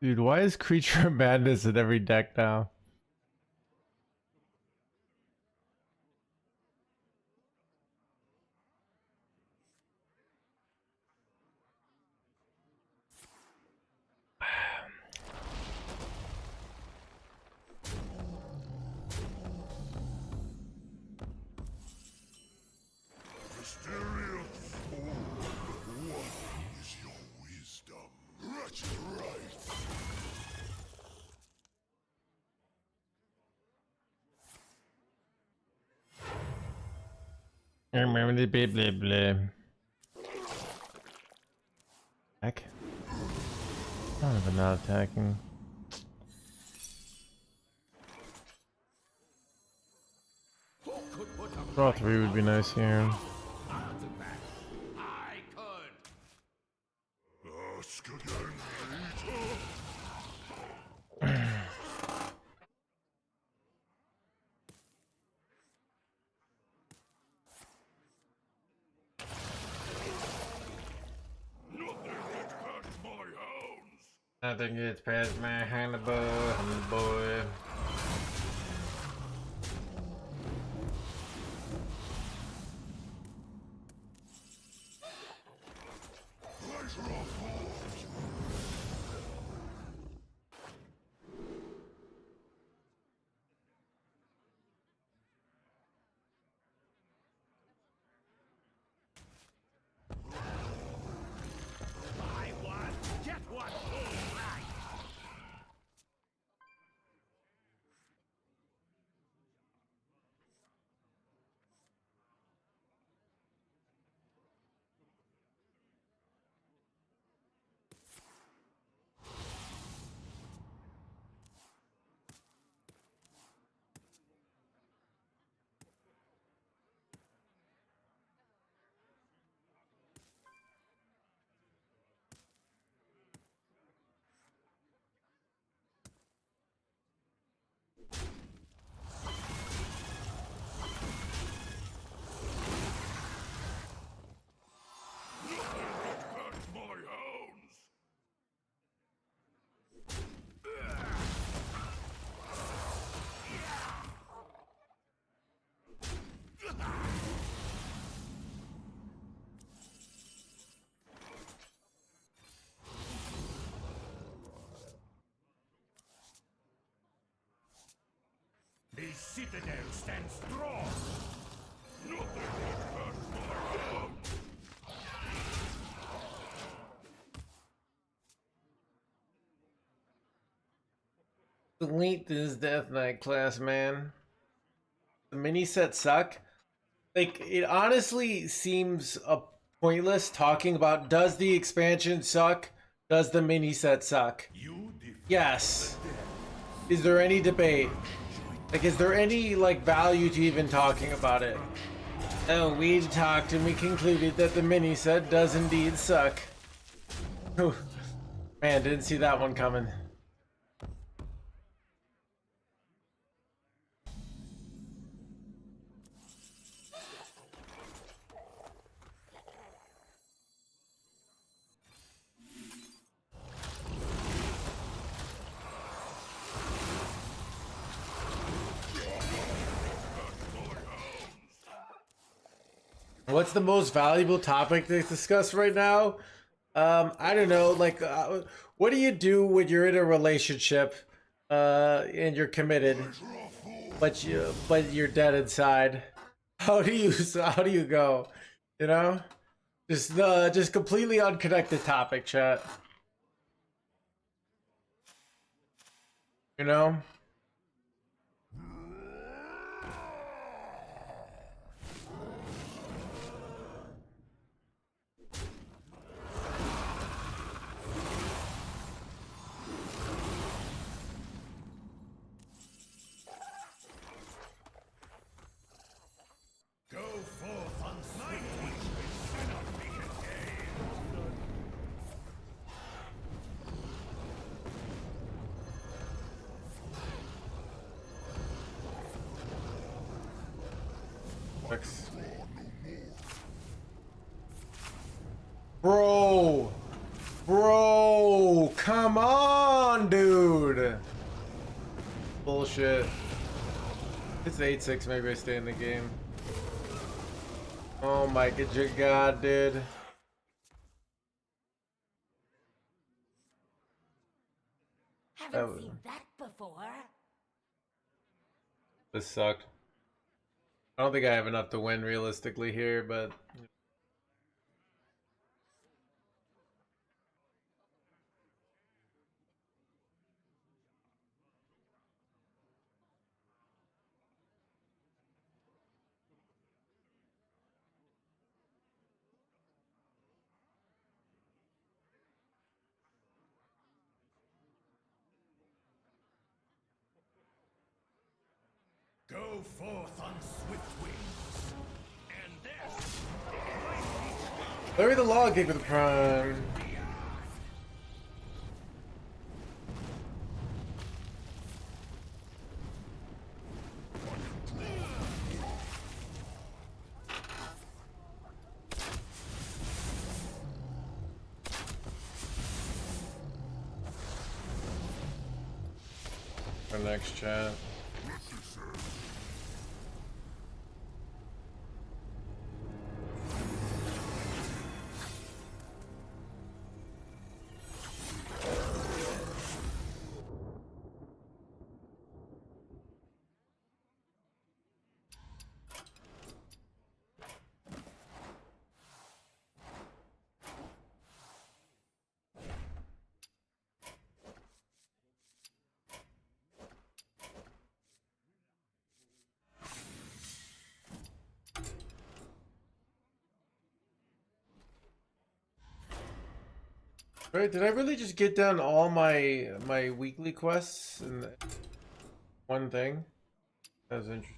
Dude, why is Creature of Madness in every deck now? Mysteria, what is your wisdom? Wretched rights. Attack? Not even not attacking. Draw 3 would be nice here. I could. Ask again later. Nothing gets past my hounds. Nothing gets past my Hannibal, boy. Pleasure of forms. Buy one, get one full price. Past my hounds. The citadel stands strong. Nothing gets past my hounds. Delete this Death Knight class, man. The mini sets suck. Like, it honestly seems pointless talking about does the expansion suck? Does the mini set suck? Yes. Is there any debate? Like, is there any, like, value to even talking about it? Oh, we talked and we concluded that the mini set does indeed suck. Whew. Man, didn't see that one coming. What's the most valuable topic to discuss right now? I don't know. Like, what do you do when you're in a relationship, and you're committed, but you're dead inside? How do you go? You know, just completely unconnected topic, chat. You know. Go forth unswiftly, cannot be contained. X. Bro, come on, Bullshit. It's 8-6, maybe I stay in the game. Oh my good god, dude. Haven't seen that before. This sucked. I don't think I have enough to win realistically here, but Go forth on swift wings. And this, Larry the Log Kick with the Prime. Our next chat. Right, did I really just get done all my weekly quests in one thing? That was interesting.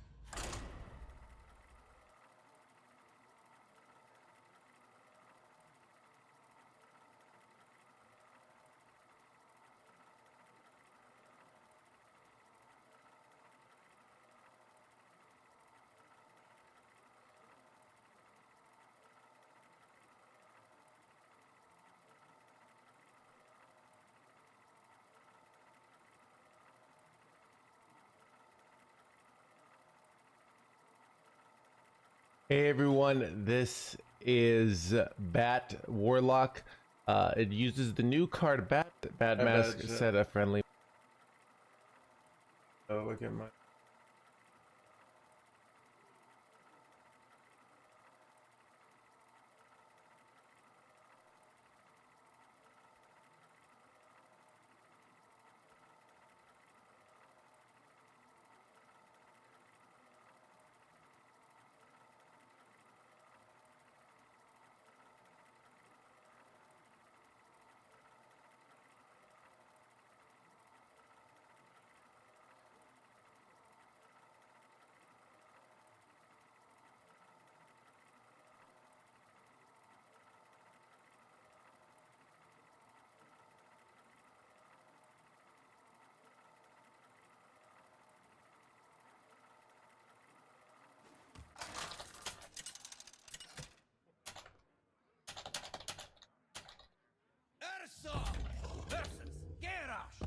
Hey everyone, this is Bat Warlock. It uses the new card Bat Mask set a friendly. Oh, look at my. Ursa versus Garrosh.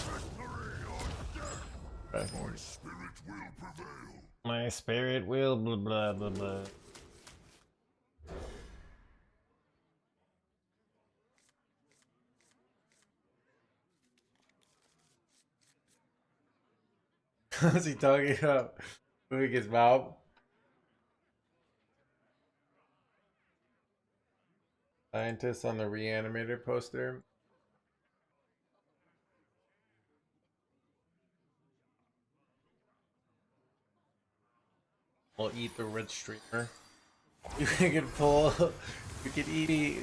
Victory or death. Right. My spirit will prevail. My spirit will blah blah blah blah. How's he talking about? Moving his mouth. Scientist on the Reanimator poster. We'll eat the rich streamer. You can pull. You can eat.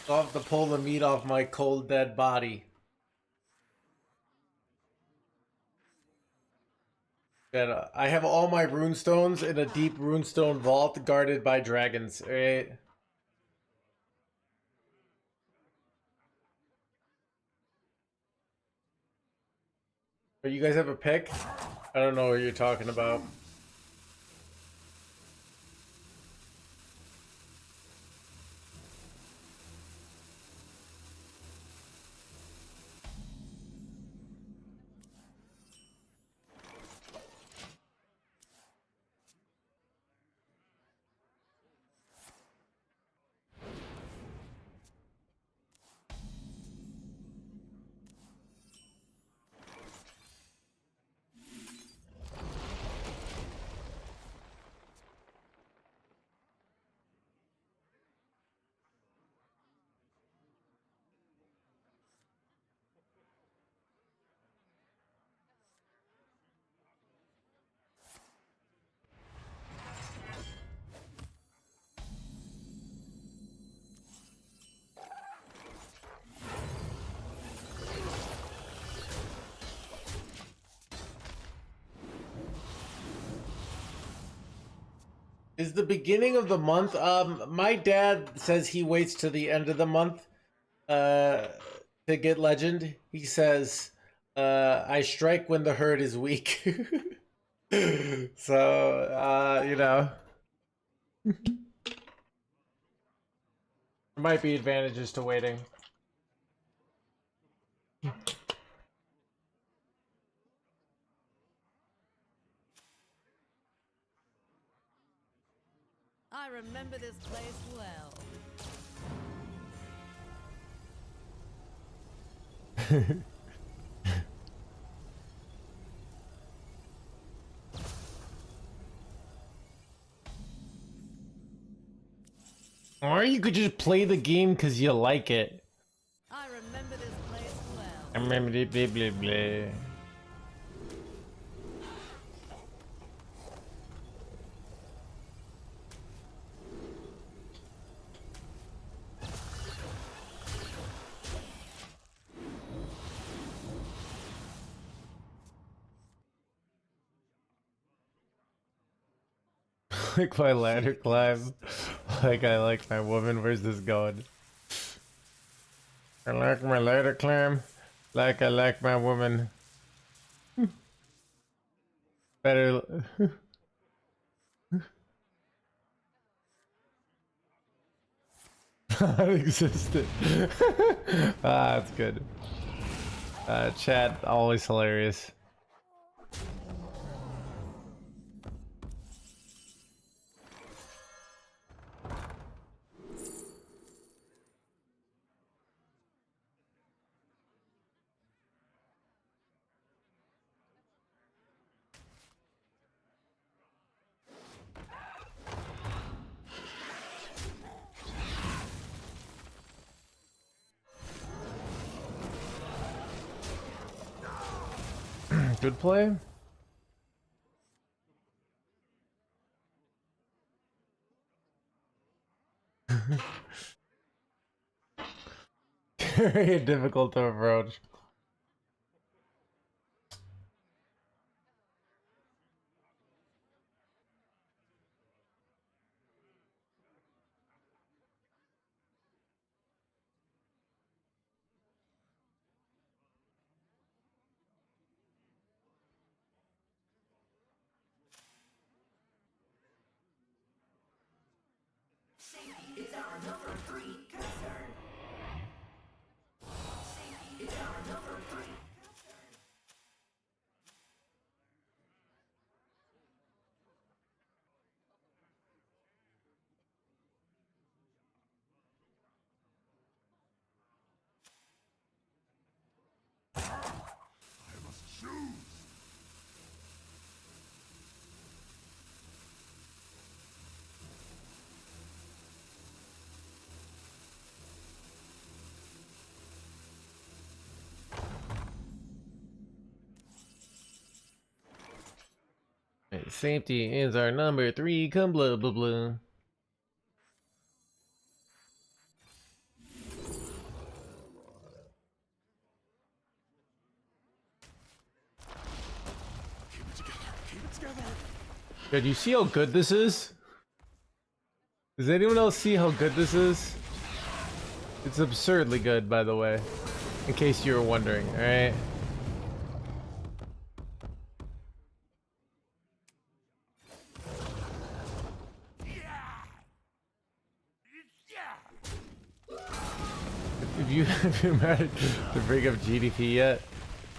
I'll have to pull the meat off my cold dead body. And I have all my runestones in a deep runestone vault guarded by dragons. Alright. But you guys have a pick? I don't know what you're talking about. Is the beginning of the month? My dad says he waits to the end of the month uh to get legend. He says I strike when the herd is weak. So you know, there might be advantages to waiting. I remember this place well. Or you could just play the game because you like it. I remember this place well. I remember it, blah blah blah. Like my ladder climb. Like I like my woman. Where's this going? I like my ladder climb. Like I like my woman. Better. Non-existent. Ah, that's good. Chat always hilarious. Good play. Very difficult to approach. I must choose. Safety is our number 3. Come blah blah blah. Keep it together. Keep it together. Yo, do you see how good this is? Does anyone else see how good this is? It's absurdly good, by the way. In case you were wondering, alright? If you if you managed to bring up GDP yet,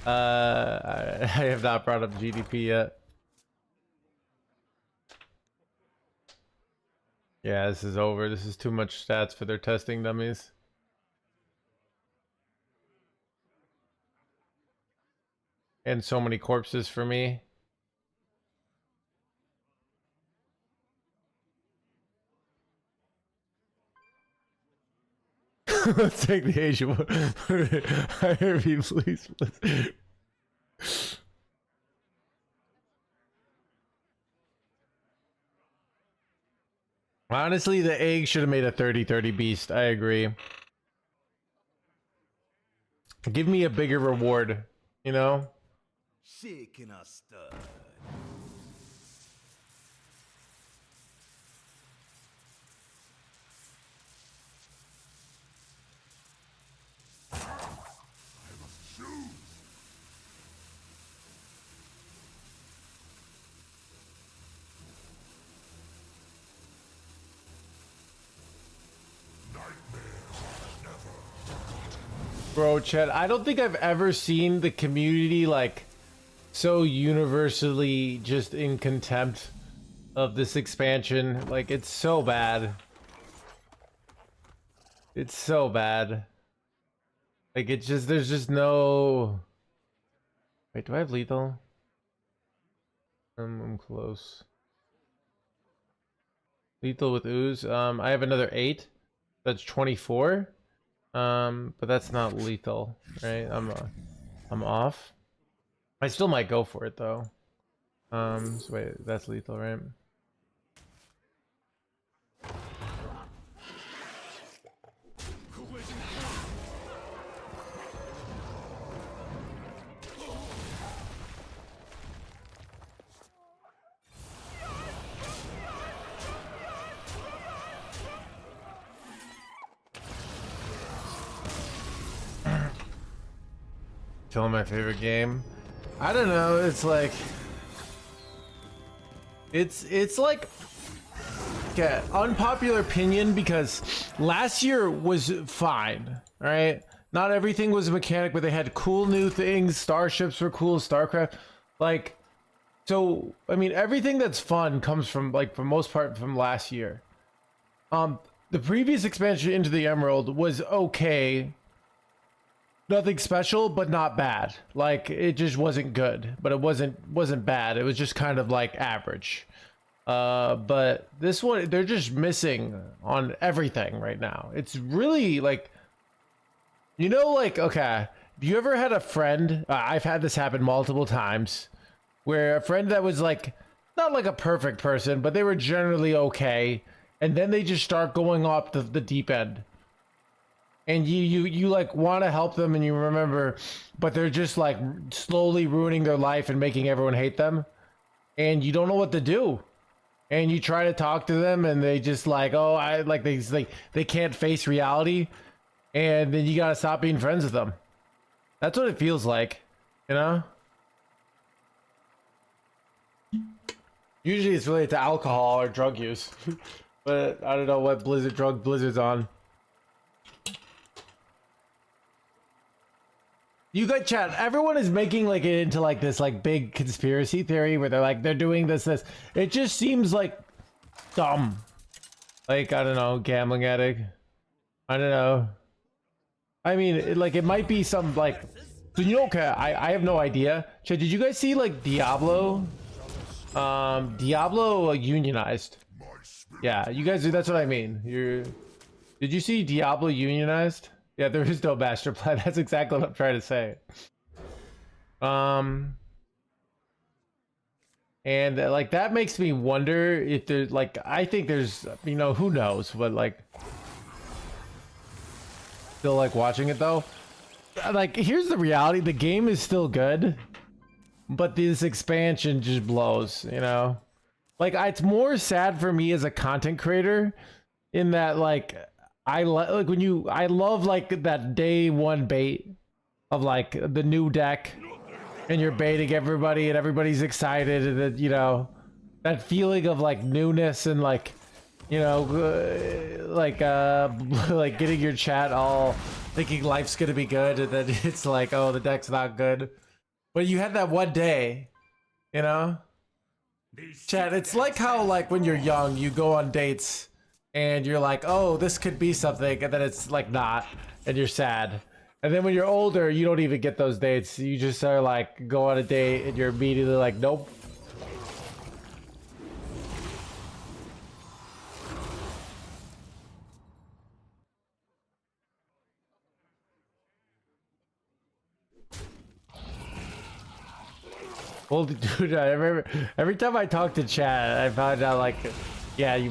I have not brought up GDP yet. Yeah, this is over. This is too much stats for their testing dummies. And so many corpses for me. Let's take the Asian one. I hear you, please. Honestly, the egg should have made a 30-30 beast. I agree. Give me a bigger reward, you know? Shaking a stud. Bro, Chet, I don't think I've ever seen the community like so universally just in contempt of this expansion. Like, it's so bad. It's so bad. Like, it's just, there's just no... Wait, do I have lethal? I'm close. Lethal with ooze. I have another 8. That's 24. But that's not lethal, right? I'm off. I still might go for it though. So wait, that's lethal, right? Killing my favorite game. I don't know. It's like it's like okay, unpopular opinion because last year was fine. All right, not everything was a mechanic, but they had cool new things. Starships were cool. StarCraft, like so. I mean, everything that's fun comes from like for most part from last year. The previous expansion into the Emerald was okay. Nothing special, but not bad. Like it just wasn't good, but it wasn't bad. It was just kind of like average. But this one, they're just missing on everything right now. It's really like, you know, like okay, have you ever had a friend? I've had this happen multiple times, where a friend that was like not like a perfect person, but they were generally okay, and then they just start going off the deep end. And you like want to help them and you remember, but they're just like slowly ruining their life and making everyone hate them. And you don't know what to do. And you try to talk to them and they just like, oh, I like they can't face reality. And then you got to stop being friends with them. That's what it feels like, you know? Usually it's related to alcohol or drug use. But I don't know what Blizzard's on. You got chat. Everyone is making like it into like this like big conspiracy theory where they're like they're doing this. It just seems like dumb. Like I don't know, gambling addict. I don't know. I mean, it might be some like. So you know, okay, I have no idea. Chat, did you guys see like Diablo? Diablo unionized. Yeah, you guys. That's what I mean. Did you see Diablo unionized? Yeah, there is no master plan. That's exactly what I'm trying to say. And like that makes me wonder if there's like I think there's you know who knows but like still like watching it though. Like here's the reality: the game is still good, but this expansion just blows. You know, like it's more sad for me as a content creator in that like. I like when you. I love like that day one bait of like the new deck, and you're baiting everybody, and everybody's excited, and then, you know, that feeling of like newness and like, you know, like like getting your chat all thinking life's gonna be good, and then it's like, oh, the deck's not good. But you had that one day, you know. Chat. It's like how like when you're young, you go on dates. And you're like, oh, this could be something, and then it's like not, and you're sad. And then when you're older, you don't even get those dates. You just are like, go on a date, and you're immediately like, nope. Well, dude, every time I talk to chat, I found out like, yeah,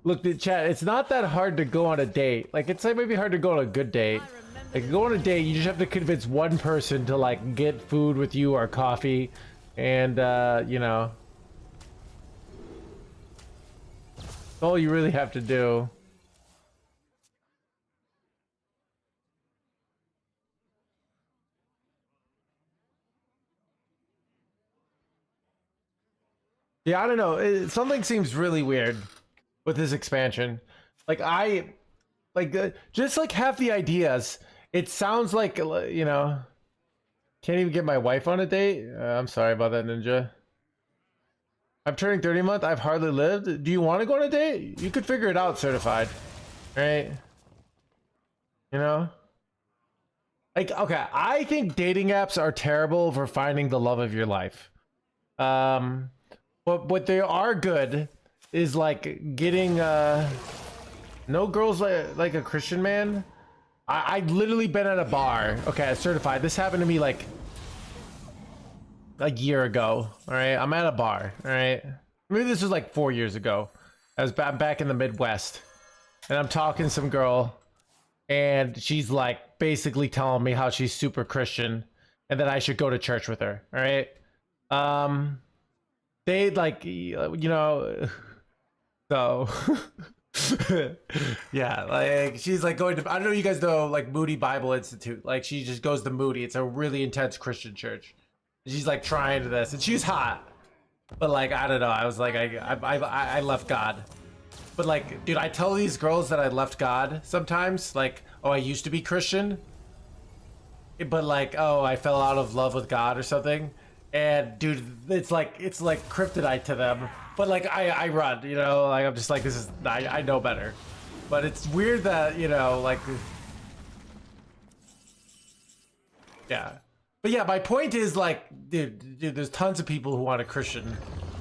look, the chat, it's not that hard to go on a date. Like, it's like maybe hard to go on a good date. Like, go on a date, you just have to convince one person to, like, get food with you or coffee. And, you know. That's all you really have to do. Yeah, I don't know. Something seems really weird with this expansion. Like, just like half the ideas It sounds like, you know, can't even get my wife on a date. I'm sorry about that, Ninja. I'm turning 30 a month. I've hardly lived. Do you want to go on a date? You could figure it out, certified. Right? You know? Like, okay, I think dating apps are terrible for finding the love of your life. But what they are good is like getting no girls like a Christian man. I literally been at a bar. Okay, certified. This happened to me like a year ago. All right, I'm at a bar. All right, maybe this was like 4 years ago. I'm back in the Midwest, and I'm talking to some girl, and she's like basically telling me how she's super Christian, and that I should go to church with her. All right. They like, you know, so yeah, like she's like going to, I don't know if you guys know like Moody Bible Institute. Like she just goes to Moody. It's a really intense Christian church. She's like trying to this, and she's hot, but like I don't know. I was like I left God, but like dude, I tell these girls that I left God sometimes. Like, oh, I used to be Christian, but like, oh, I fell out of love with God or something. And dude, it's like kryptonite to them. But like I run, you know, like I'm just like, this is, I know better. But it's weird that, you know, like, yeah. But yeah, my point is like, dude, there's tons of people who want a Christian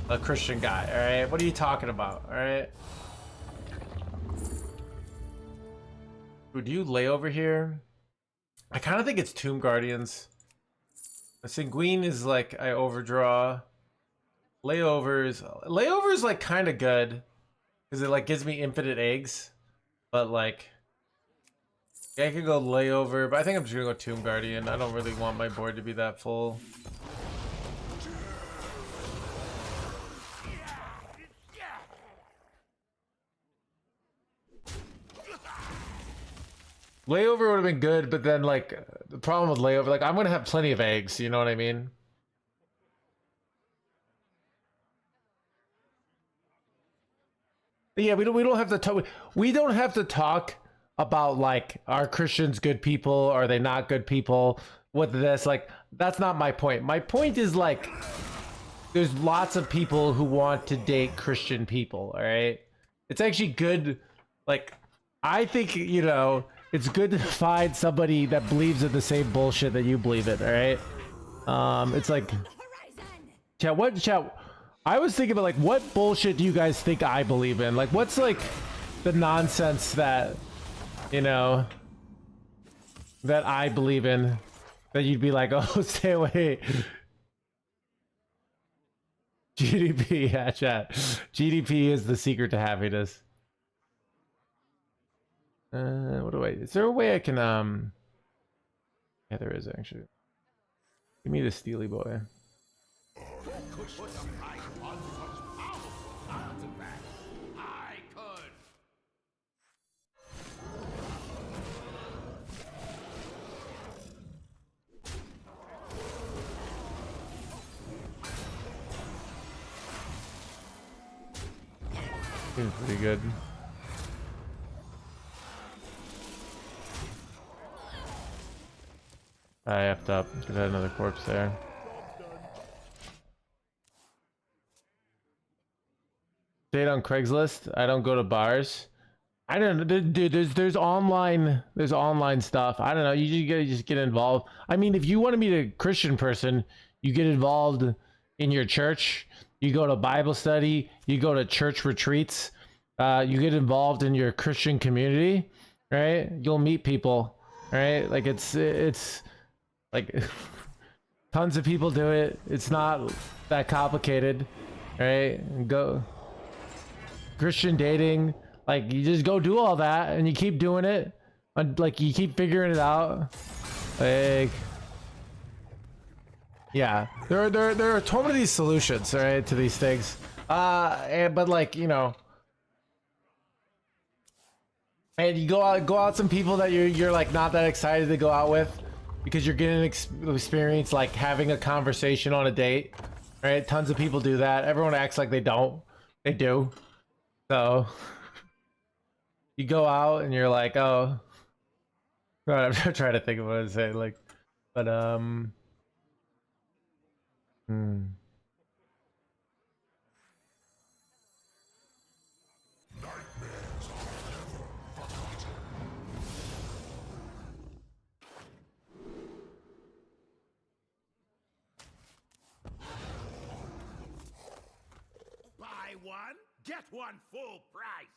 guy. All right, what are you talking about? All right. Dude, do you lay over here? I kind of think it's Tomb Guardians. A Sanguine is like, I overdraw. Layovers like kind of good because it like gives me infinite eggs, but like, yeah, I could go layover, but I think I'm just gonna go Tomb Guardian. I don't really want my board to be that full. Layover would have been good, but then like the problem with layover, like I'm gonna have plenty of eggs, you know what I mean? But yeah, we don't have to talk. We don't have to talk about like, are Christians good people? Are they not good people? What this, like, that's not my point. My point is like, there's lots of people who want to date Christian people. All right, it's actually good. Like, I think, you know, it's good to find somebody that believes in the same bullshit that you believe in. All right, it's like, chat. I was thinking about like, what bullshit do you guys think I believe in? Like, what's like the nonsense that, you know, that I believe in that you'd be like, oh, stay away. GDP, yeah, chat. GDP is the secret to happiness. What do I, is there a way I can, yeah, there is actually. Give me the Steely Boy. Seems pretty good. I effed up because I had another corpse there. Date on Craigslist. I don't go to bars. I don't know, dude. There's online stuff. I don't know. You just get involved. I mean, if you want to meet a Christian person, you get involved in your church. You go to Bible study. You go to church retreats. You get involved in your Christian community, right? You'll meet people, right? Like it's like tons of people do it. It's not that complicated, right? Go Christian dating. Like, you just go do all that and you keep doing it, like you keep figuring it out. Like, yeah, there are a ton of these solutions, right, to these things. But like, you know, and you go out some people that you're like not that excited to go out with because you're getting experience like having a conversation on a date, right? Tons of people do that. Everyone acts like they don't. They do. So you go out and you're like, oh, I'm trying to think of what I was saying, like, but Buy one, get one full price.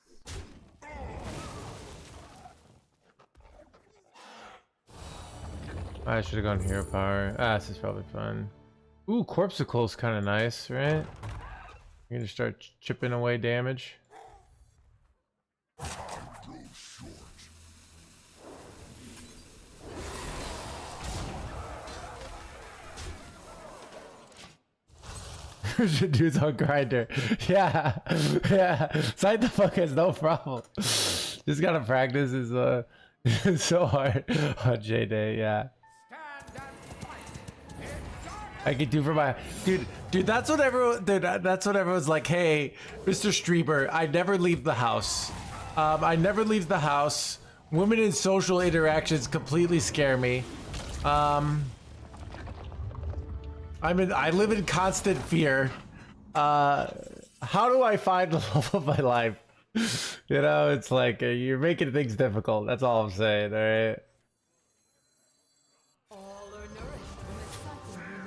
I should have gone hero power. Ah, this is probably fun. Ooh, Corpsicle's kind of nice, right? You're gonna start chipping away damage. Dude's on grinder. Yeah, yeah. Side the fuck has no problem. Just gotta practice is it's so hard on J Day. Yeah. I can do for my dude. That's what everyone. Dude, that's what everyone's like. Hey, Mr. Streamer, I never leave the house. I never leave the house. Women in social interactions completely scare me. I live in constant fear. How do I find the love of my life? You know, it's like you're making things difficult. That's all I'm saying. All right. All are nourished when the cycle renews.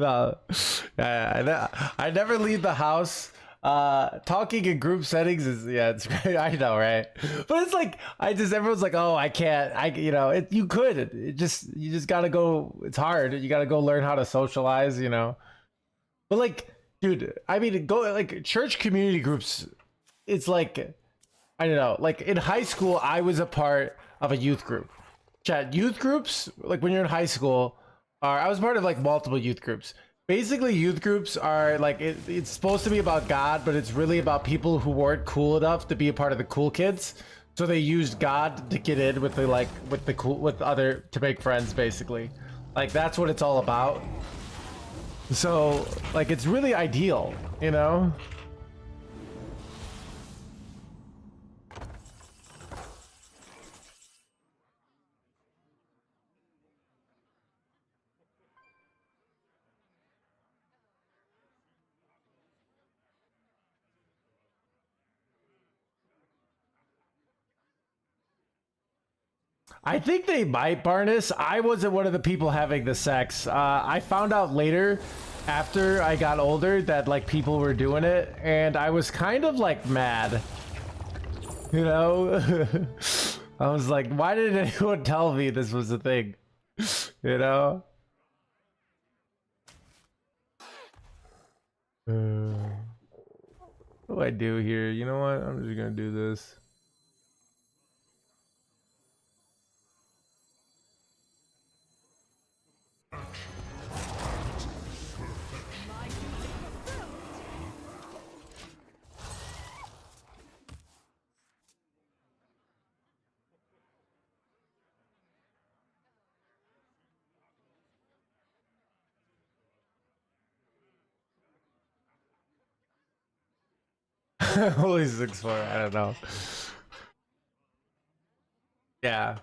No. I never leave the house. Talking in group settings is it's great. I know, right? But it's like everyone's like, oh, I can't. You could. You just gotta go. It's hard. You gotta go learn how to socialize. But like, dude, I mean, go like church community groups. It's like, I don't know. Like in high school, I was a part of a youth group. Chat youth groups. Like when you're in high school, I was part of like multiple youth groups. Basically, youth groups are like it's supposed to be about God, but it's really about people who weren't cool enough to be a part of the cool kids. So they used God to get in with to make friends, basically. Like that's what it's all about. So like it's really ideal, you know? I think they might, Barnes. I wasn't one of the people having the sex. I found out later, after I got older, that like people were doing it, and I was kind of like mad. You know, I was like, why didn't anyone tell me this was a thing? You know. What do I do here? You know what? I'm just gonna do this. Holy 6'4", I don't know. Yeah.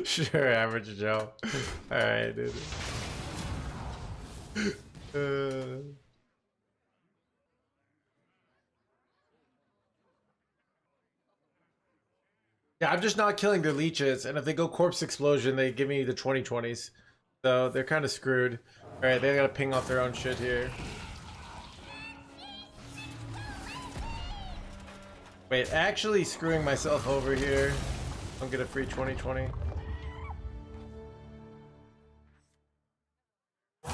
Sure, average Joe. Alright, dude. Yeah, I'm just not killing their leeches, and if they go corpse explosion, they give me the 2020s. So they're kind of screwed. Alright, they gotta ping off their own shit here. Wait, actually screwing myself over here. I'll get a free 2020. Time is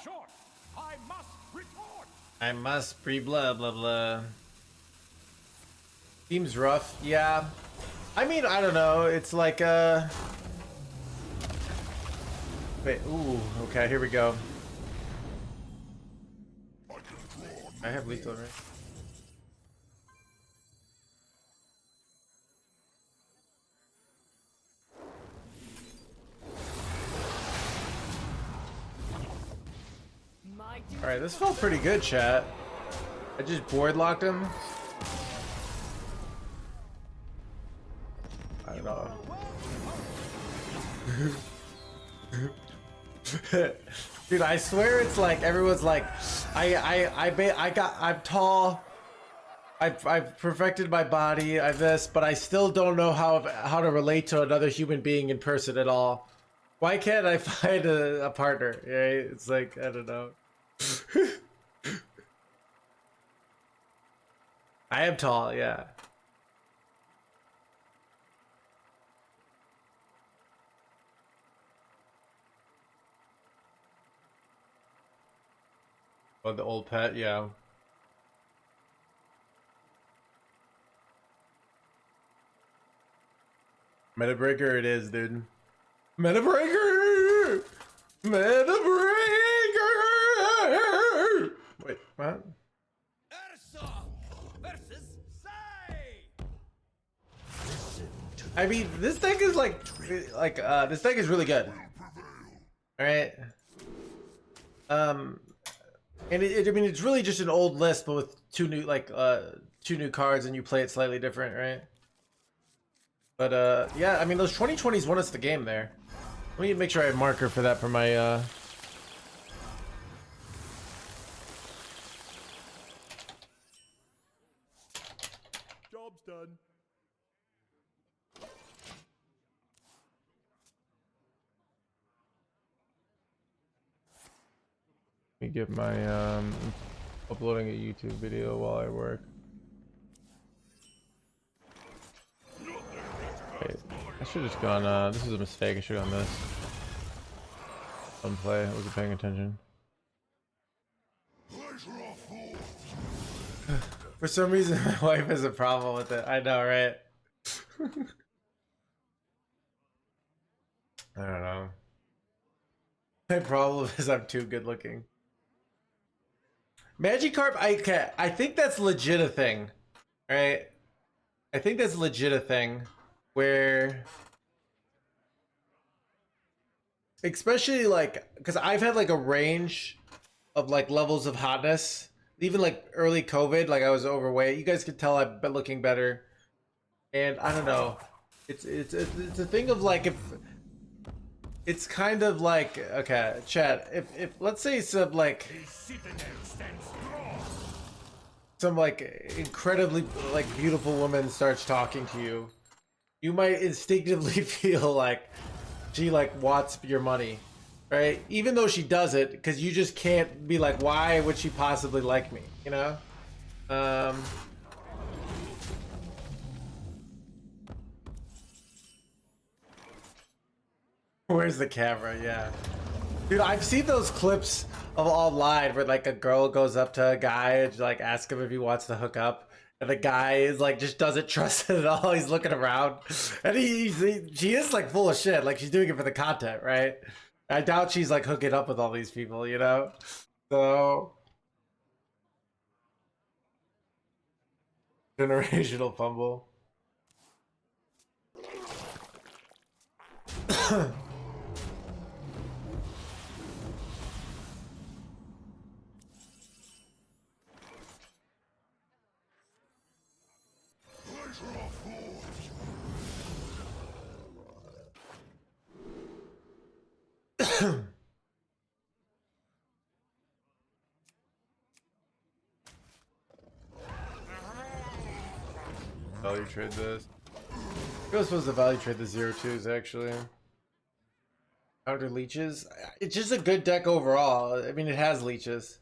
short. I must report. I must pre blah blah blah. Seems rough, yeah. I mean, I don't know. It's like Wait, ooh, okay, here we go. I have lethal, right? Alright, this felt pretty good, chat. I just board locked him. I don't know. Dude, I swear it's like everyone's like, I'm tall. I've perfected my body. I've this, but I still don't know how to relate to another human being in person at all. Why can't I find a partner? Right? It's like, I don't know. I am tall, yeah. Oh, the old pet, yeah. Metabreaker it is, dude. Metabreaker! Metabreaker! Wait, what? I mean, this deck is this deck is really good. All right. And I mean, it's really just an old list, but with two new cards, and you play it slightly different, right? But yeah, I mean, those 2020s won us the game there. Let me make sure I have marker for that for my Job's done. Let me get my uploading a YouTube video while I work. Wait, I should have just gone, this is a mistake, I should have gone this. Unplay, I wasn't paying attention. For some reason, my wife has a problem with it. I know, right? I don't know. My problem is I'm too good looking. Magikarp, I think that's legit a thing, right? I think that's legit a thing where, especially like, because I've had like a range of like levels of hotness. Even like early COVID, like I was overweight. You guys could tell I've been looking better, and I don't know. It's a thing of like if it's kind of like, okay, chat. If let's say some like incredibly like beautiful woman starts talking to you, you might instinctively feel like she like wants your money, right? Even though she does it, because you just can't be like, why would she possibly like me? You know? Where's the camera? Yeah. Dude, I've seen those clips of online where like a girl goes up to a guy and like asks him if he wants to hook up. And the guy is like just doesn't trust it at all. He's looking around, and she is like full of shit. Like she's doing it for the content, right? I doubt she's like hooking up with all these people, you know. So generational fumble. Value trade this. You're supposed to value trade the 0-2s actually. Counter leeches. It's just a good deck overall. I mean, it has leeches.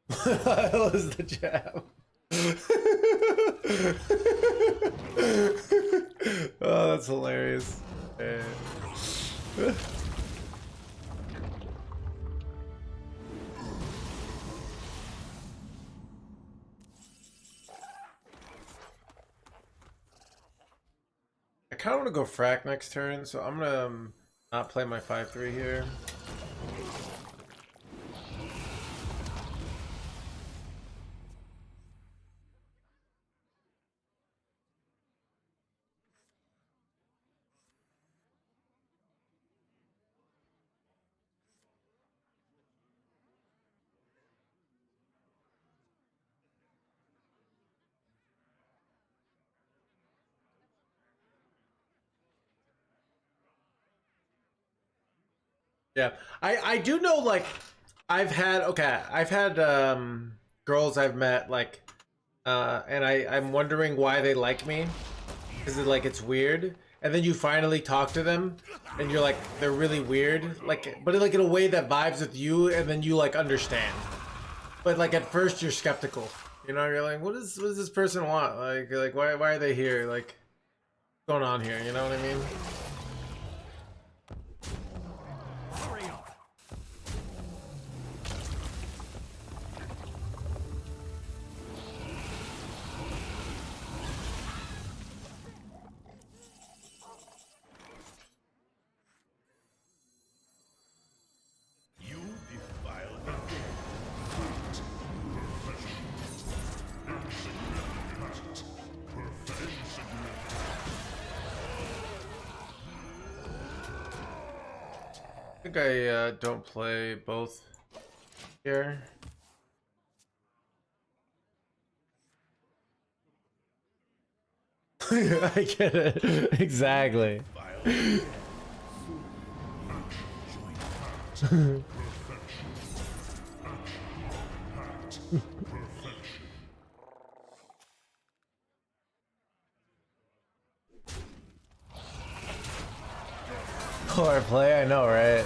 That was the jab. Oh, that's hilarious. I kind of want to go frack next turn, so I'm gonna Not play my 5-3 here. Yeah, I do know, like, I've had girls I've met, like, and I'm wondering why they like me. Is it like it's weird? And then you finally talk to them and you're like, they're really weird, like, but like in a way that vibes with you, and then you like understand. But like at first you're skeptical. You know, you're like, what does this person want? Like why are they here? Like, what's going on here? You know what I mean? Hurry up. You defile the dead. I think I don't play both here. I get it. Exactly. Core play, I know, right?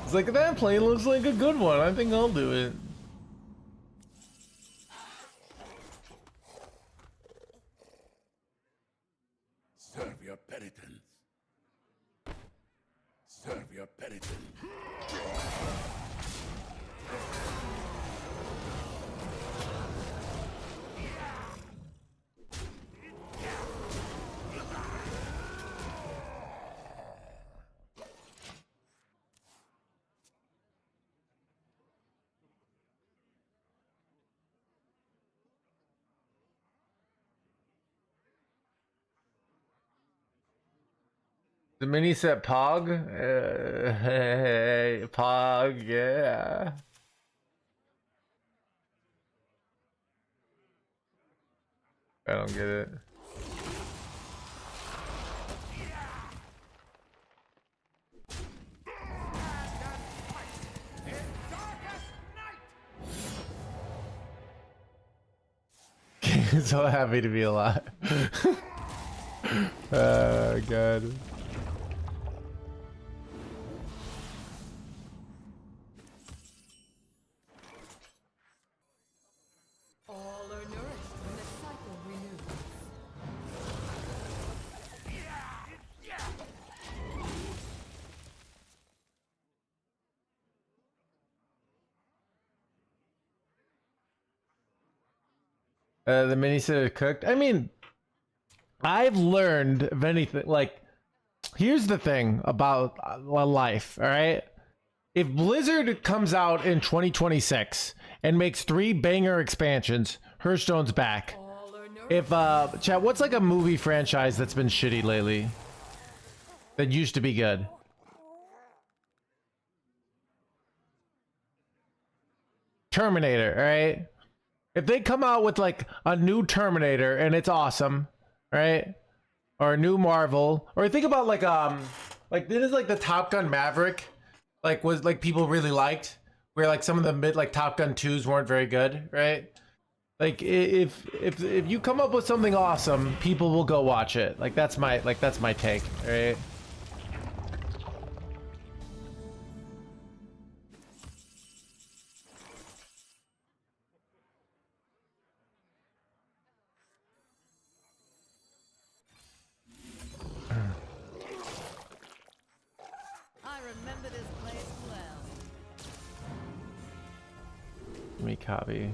It's like, that play looks like a good one. I think I'll do it. Serve your penitence. Serve your penitence. The mini set Pog? Hey, Pog, yeah. I don't get it. So happy to be alive. Oh, God. All are nourished when the cycle renews. The mini set is cooked. I mean, I've learned, if anything, like, here's the thing about life, all right? If Blizzard comes out in 2026 and makes 3 banger expansions, Hearthstone's back. All are nourished. If, chat, what's like a movie franchise that's been shitty lately? That used to be good? Terminator, all right? If they come out with like a new Terminator and it's awesome, right? Or a new Marvel, or think about like this is like the Top Gun Maverick, like was like people really liked, where like some of the mid like Top Gun 2s weren't very good, right? Like if you come up with something awesome, people will go watch it. Like that's my take, right? I remember this place well. Let me copy.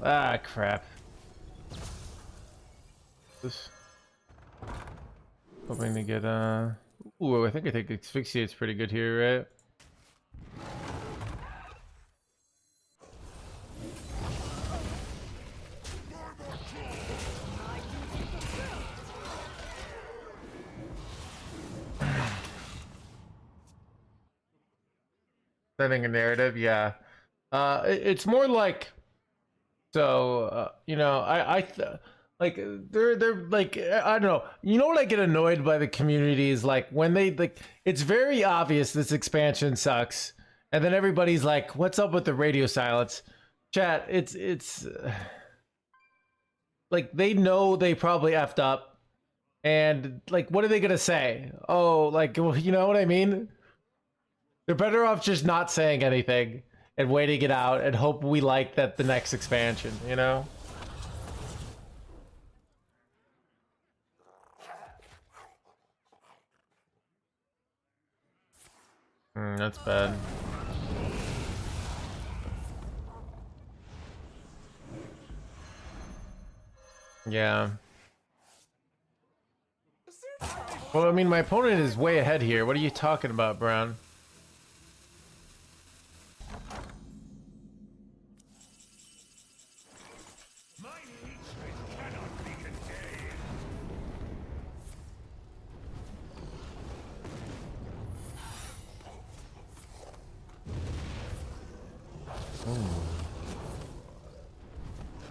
Ah, crap. This. Hoping to get ooh, I think asphyxiate's pretty good here, right? Setting a narrative, yeah. It's more like, so you know, like they're like, I don't know. You know what I get annoyed by the community is like when they like, it's very obvious this expansion sucks, and then everybody's like, "What's up with the radio silence?" Chat, it's like they know they probably effed up, and like, what are they gonna say? Oh, like, well, you know what I mean? They're better off just not saying anything and waiting it out and hope we like that the next expansion, you know? That's bad. Yeah. Well, I mean, my opponent is way ahead here. What are you talking about, Brown? My hatred cannot be contained.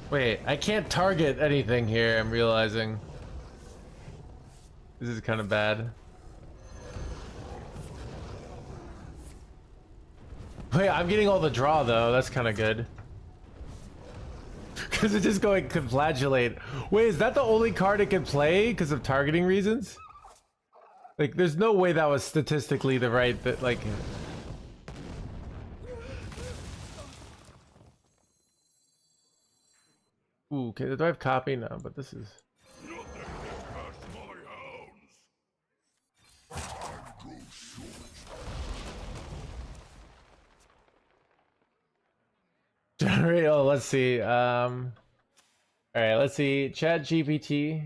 Wait, I can't target anything here, I'm realizing. This is kind of bad. Wait, I'm getting all the draw, though. That's kind of good. Because it's just going Conflagellate. Wait, is that the only card it can play because of targeting reasons? Like, there's no way that was statistically the right, that, like... Ooh, okay, do I have copy? No, but this is... Nothing can pass my hounds. Time grows short. Generate, oh, let's see, alright, let's see, Chat GPT.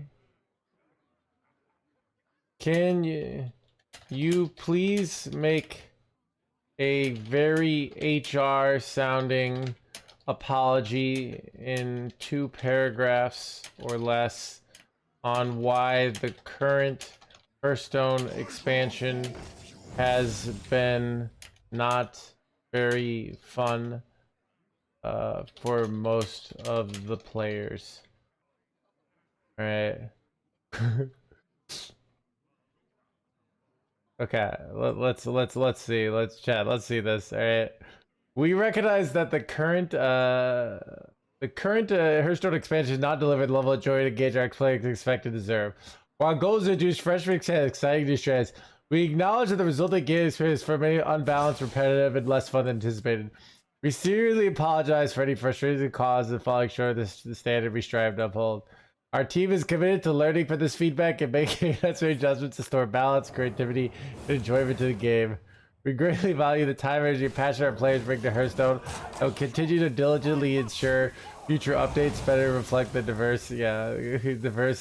Can you please make a very HR sounding apology in 2 paragraphs or less on why the current Hearthstone expansion has been not very fun for most of the players. All right. Okay, let's see. Let's chat. Let's see this. All right. We recognize that the current Hearthstone expansion has not delivered the level of joy to engage our players expect to deserve. While goals to introduce fresh mix and exciting new strategies, we acknowledge that the resulting game experience for many unbalanced, repetitive, and less fun than anticipated. We sincerely apologize for any frustrating cause and falling short of the standard we strive to uphold. Our team is committed to learning from this feedback and making necessary adjustments to store balance, creativity, and enjoyment to the game. We greatly value the time, energy, and passion our players bring to Hearthstone, and will continue to diligently ensure future updates better reflect the diverse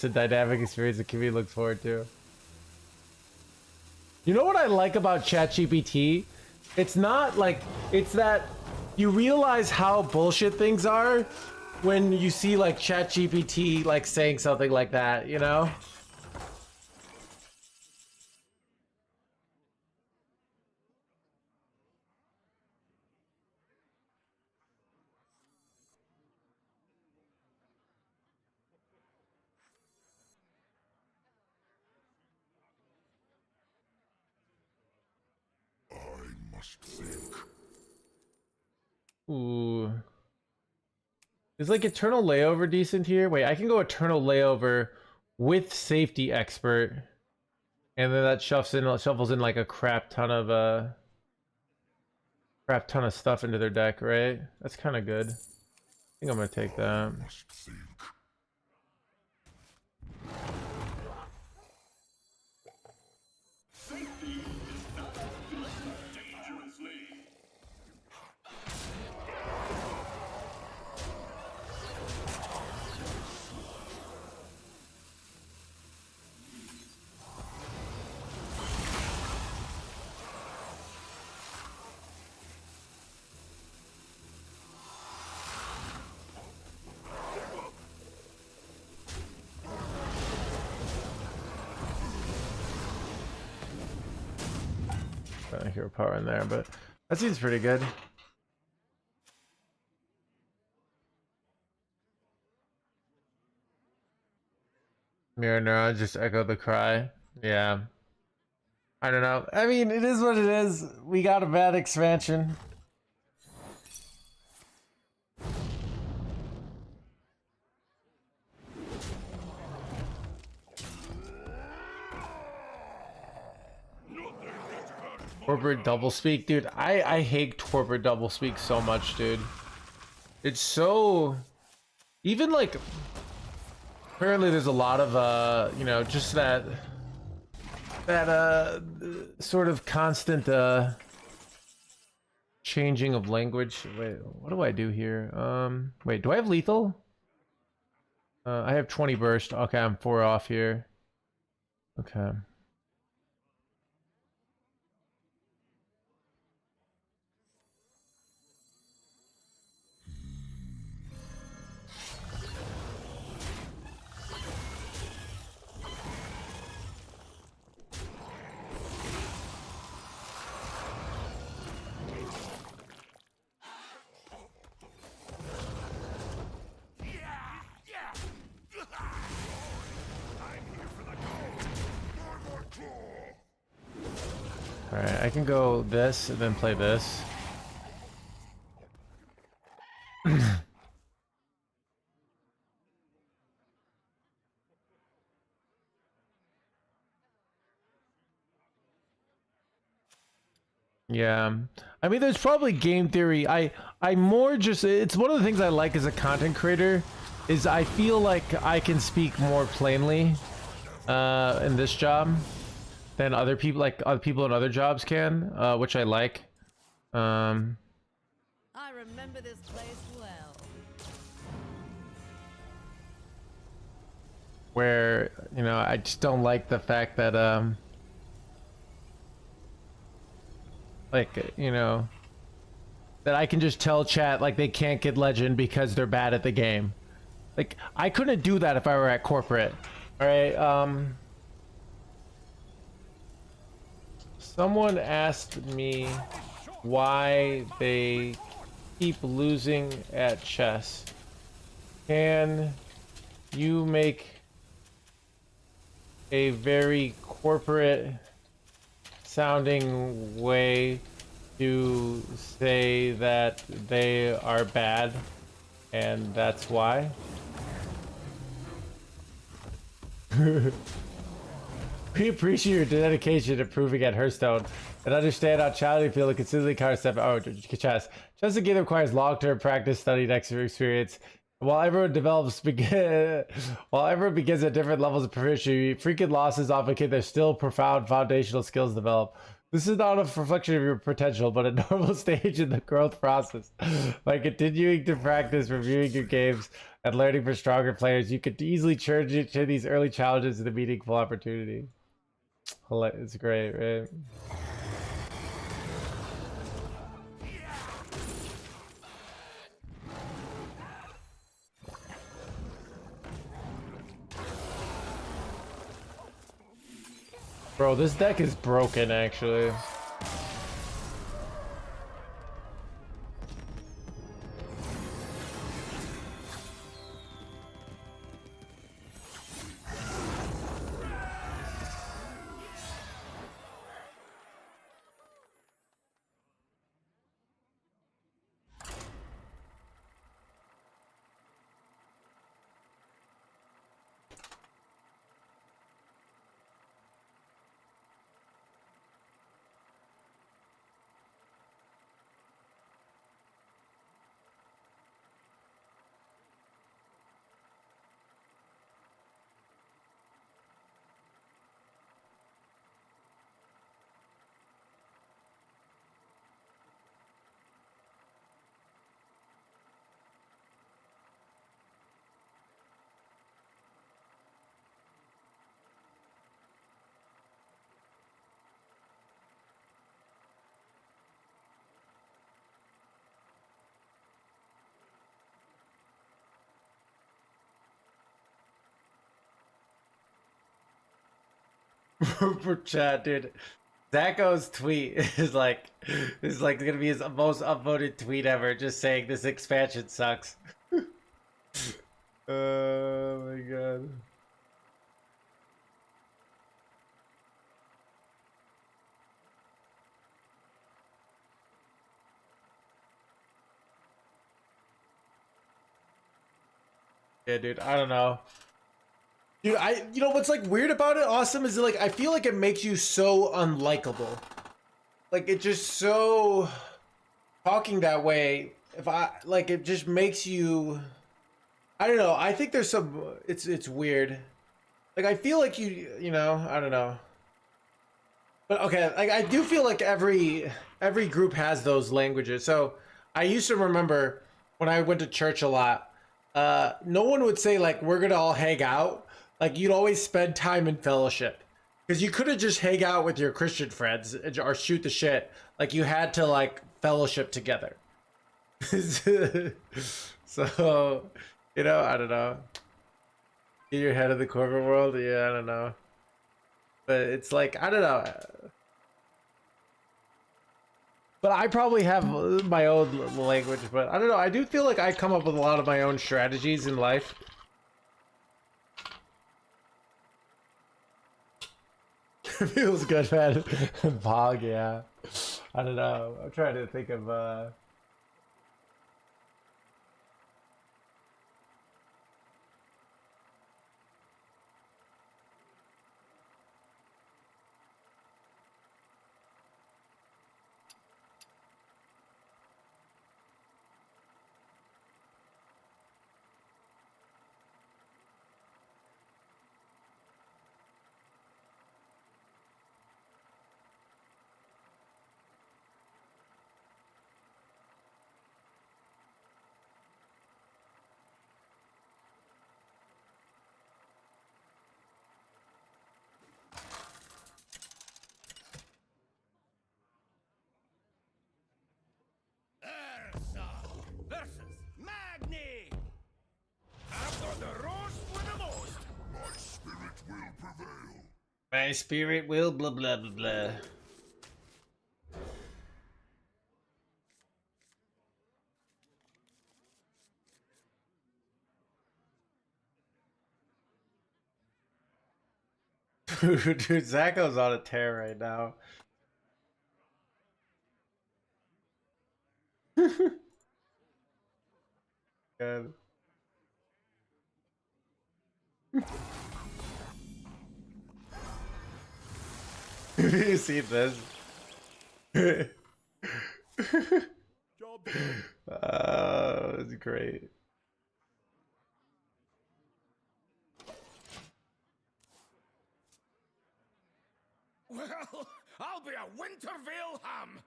and dynamic experience the community looks forward to. You know what I like about ChatGPT? It's not like, it's that you realize how bullshit things are when you see like ChatGPT like saying something like that, you know? I must think. Ooh. Is like Eternal Layover decent here? Wait, I can go Eternal Layover with Safety Expert. And then that shuffles in like a crap ton of stuff into their deck, right? That's kind of good. I think I'm gonna take that. Must think. hero power in there, but that seems pretty good. Mirror neurons just echo the cry. Yeah. I don't know. I mean, it is what it is. We got a bad expansion. Corporate doublespeak, dude. I hate corporate doublespeak so much, dude. It's so, even like, apparently there's a lot of you know, just that sort of constant changing of language. Wait, what do I do here? Wait, do I have lethal? I have 20 burst. Okay, I'm 4 off here. Okay. Alright, I can go this and then play this. Yeah. I mean, there's probably game theory. I more just, it's one of the things I like as a content creator is I feel like I can speak more plainly in this job than other people, like other people in other jobs can, which I like. I remember this place well. Where, you know, I just don't like the fact that like, you know, that I can just tell chat like they can't get legend because they're bad at the game. Like, I couldn't do that if I were at corporate. All right, someone asked me why they keep losing at chess. Can you make a very corporate sounding way to say that they are bad and that's why? We appreciate your dedication to proving at Hearthstone and understand how challenging you feel to consistently counter step. Oh, chess. Chess again requires long-term practice, study, and experience. While everyone while everyone begins at different levels of proficiency, frequent losses often indicate there's still profound foundational skills develop. This is not a reflection of your potential, but a normal stage in the growth process. By continuing to practice, reviewing your games, and learning from stronger players, you could easily turn these early challenges into meaningful opportunity. It's great, right? Bro, this deck is broken, actually. For chat, dude. Zacho's tweet is like gonna be his most upvoted tweet ever, just saying this expansion sucks. Oh my god. Yeah, dude, I don't know. Dude, you know what's like weird about it, Awesome, is like I feel like it makes you so unlikable. Like it just so talking that way, if I like it just makes you I don't know. I think there's some it's weird. Like I feel like you know, I don't know. But okay, like I do feel like every group has those languages. So I used to remember when I went to church a lot, no one would say like we're gonna all hang out. Like you'd always spend time in fellowship. Because you couldn't just hang out with your Christian friends or shoot the shit. Like you had to like fellowship together. So, you know, I don't know. In your head of the corporate world, yeah, I don't know. But it's like I don't know. But I probably have my own language, but I don't know. I do feel like I come up with a lot of my own strategies in life. Feels good, man. Bog, yeah. I don't know. I'm trying to think of Ursa versus Magni. I've got the roast with the most. My spirit will prevail. my spirit will blah blah blah blah. Dude, Zacho's on a tear right now. God. You see this? Job It's great. well, I'll be a Wintervale ham.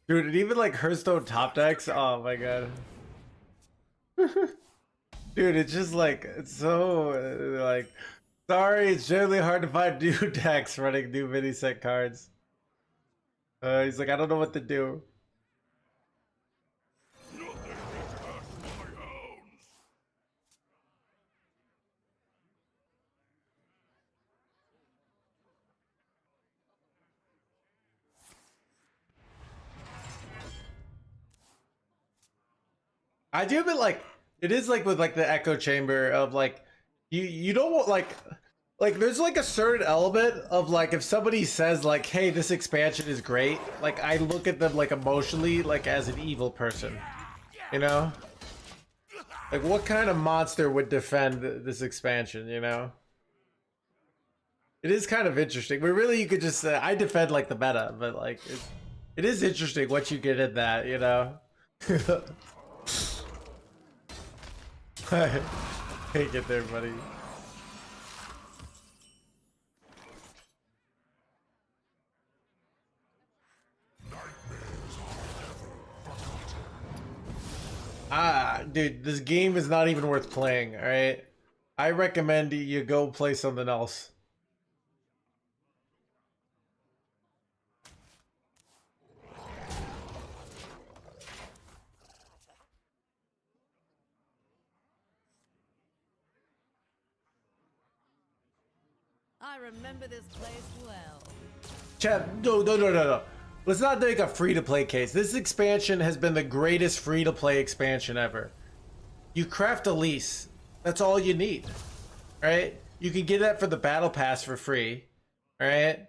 Dude, and even like Hearthstone top decks, oh my god. Dude, it's just like, it's so, like, sorry, it's generally hard to find new decks running new mini set cards. He's like, I don't know what to do. Nothing can cast my hounds. I do, but like, it is like with like the echo chamber of like, you don't want like there's like a certain element of like if somebody says like, hey, this expansion is great, like I look at them like emotionally like as an evil person, you know? Like what kind of monster would defend this expansion, you know? It is kind of interesting, but really you could just say I defend like the meta, but like it is interesting what you get in that, you know? Can't get there, buddy. Ah, dude, this game is not even worth playing, alright? I recommend you go play something else. I remember this place well. Chat, no. Let's not make a free-to-play case. This expansion has been the greatest free-to-play expansion ever. You craft a lease. That's all you need. Alright? You can get that for the battle pass for free. Alright?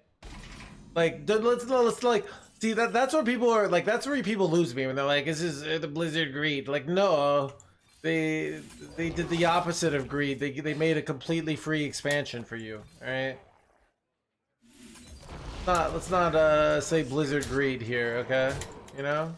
Like, let's like, see, that's what people are, like, that's where people lose me when they're like, this is the Blizzard greed. Like, no. They did the opposite of greed. They made a completely free expansion for you. Alright? Let's not say Blizzard greed here, okay? You know?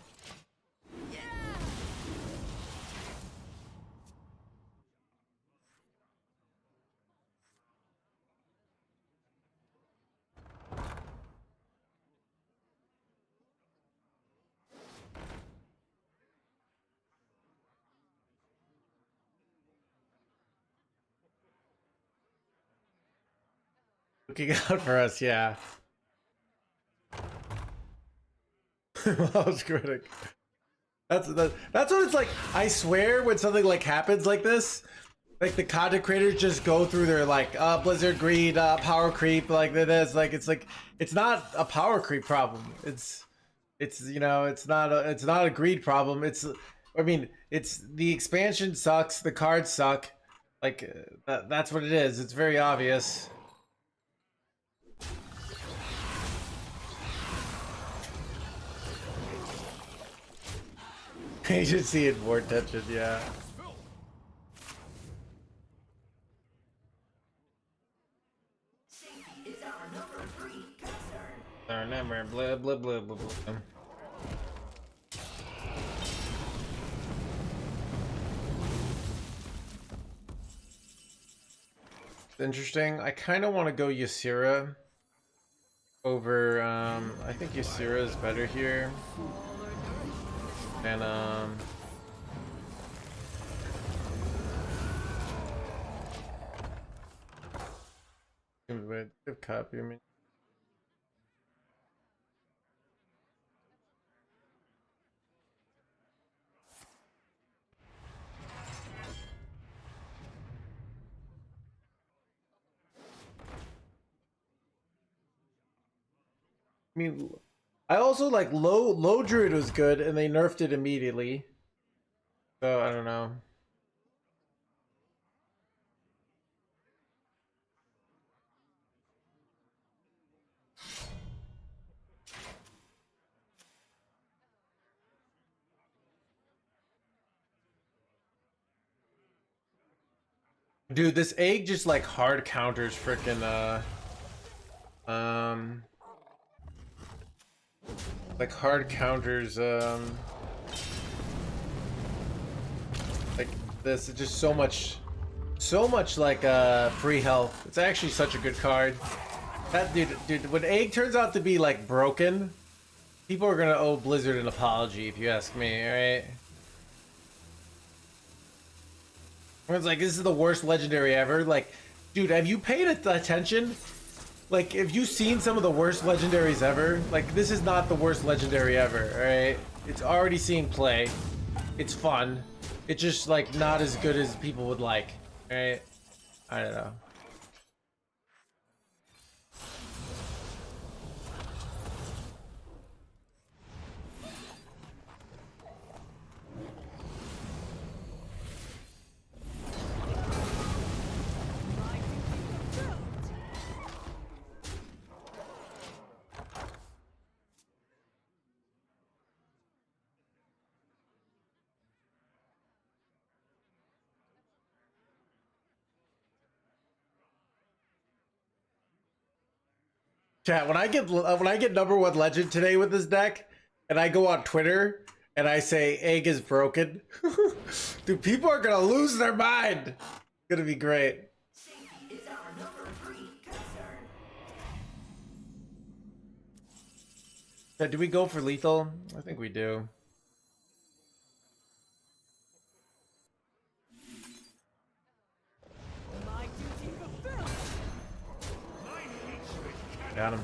Looking out for us, yeah. Most critic. That's what it's like. I swear, when something like happens like this, like the content creators just go through their like Blizzard greed, power creep, like this. Like it's not a power creep problem. It's you know, it's not a greed problem. I mean, it's the expansion sucks, the cards suck. Like that's what it is. It's very obvious. You should see it more tension, yeah. Safety is our number 3 concern. Our number, blah blah blah blah blah. Interesting. I kind of want to go Ysera over. I think Ysera is better here. And good copy. I mean, I also like low druid was good, and they nerfed it immediately. So I don't know. Dude, this egg just like hard counters frickin' like hard counters like this. It's just so much like free health. It's actually such a good card. That dude, when egg turns out to be like broken, people are gonna owe Blizzard an apology if you ask me, alright? It's like, this is the worst legendary ever. Like, dude, have you paid attention? Like, have you seen some of the worst legendaries ever? Like, this is not the worst legendary ever, alright? It's already seeing play. It's fun. It's just, like, not as good as people would like, alright? I don't know. Chat, when I get number 1 legend today with this deck, and I go on Twitter and I say egg is broken, dude, people are gonna lose their mind. It's gonna be great. Safety is our number 3 concern. Chat, do we go for lethal? I think we do. My duty fulfilled. Got him.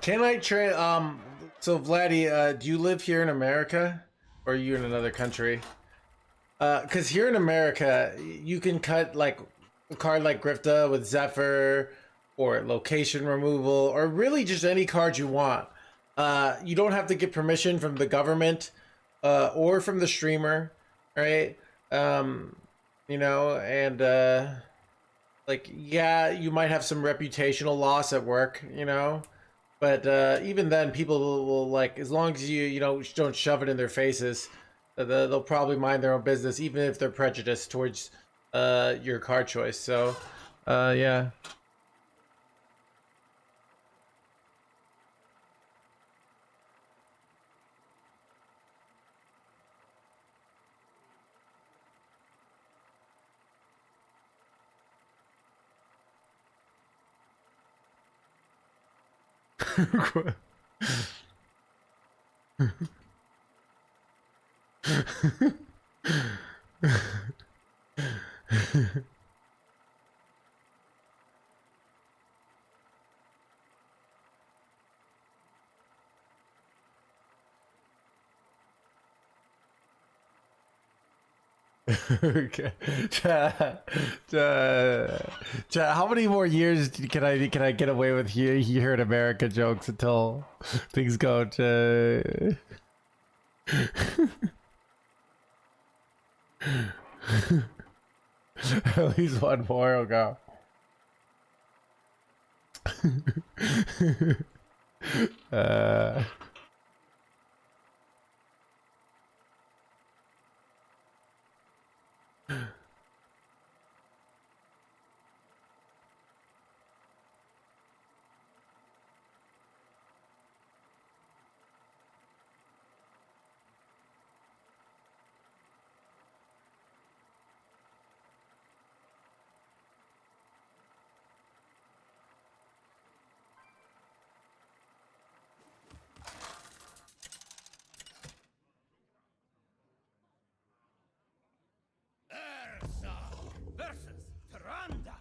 Can I trade? So Vladdy, do you live here in America, or are you in another country? Because here in America, you can cut like a card like Grifta with Zephyr, or location removal, or really just any card you want. You don't have to get permission from the government, or from the streamer, right? You know, and like, yeah, you might have some reputational loss at work, you know, but even then, people will like, as long as you know, don't shove it in their faces, they'll probably mind their own business, even if they're prejudiced towards your card choice. So, yeah. Okay. How many more years can I get away with here in America jokes until things go to at least one more will go. uh Ursa versus Tyrande.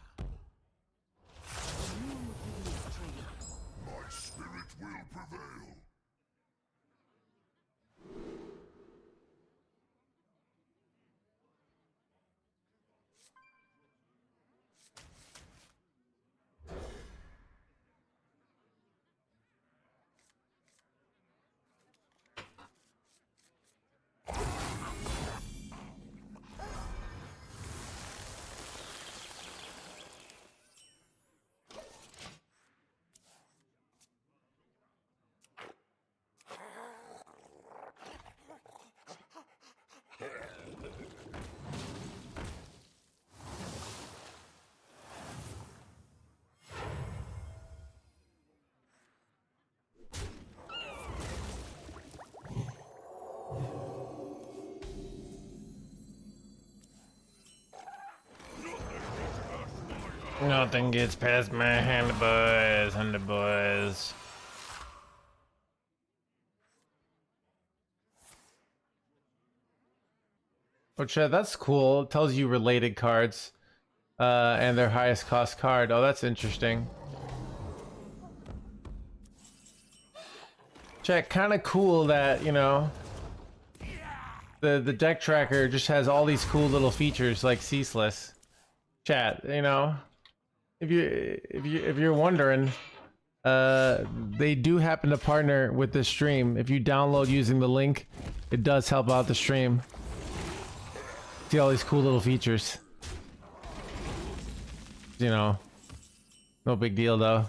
My spirit will prevail. Nothing gets past my hand, boys. Oh, Chad, that's cool. It tells you related cards, and their highest cost card. Oh, that's interesting. Chad, kind of cool that, you know, the deck tracker just has all these cool little features like ceaseless. Chat, you know, if you're wondering, they do happen to partner with this stream. If you download using the link, it does help out the stream. See all these cool little features. You know, no big deal though.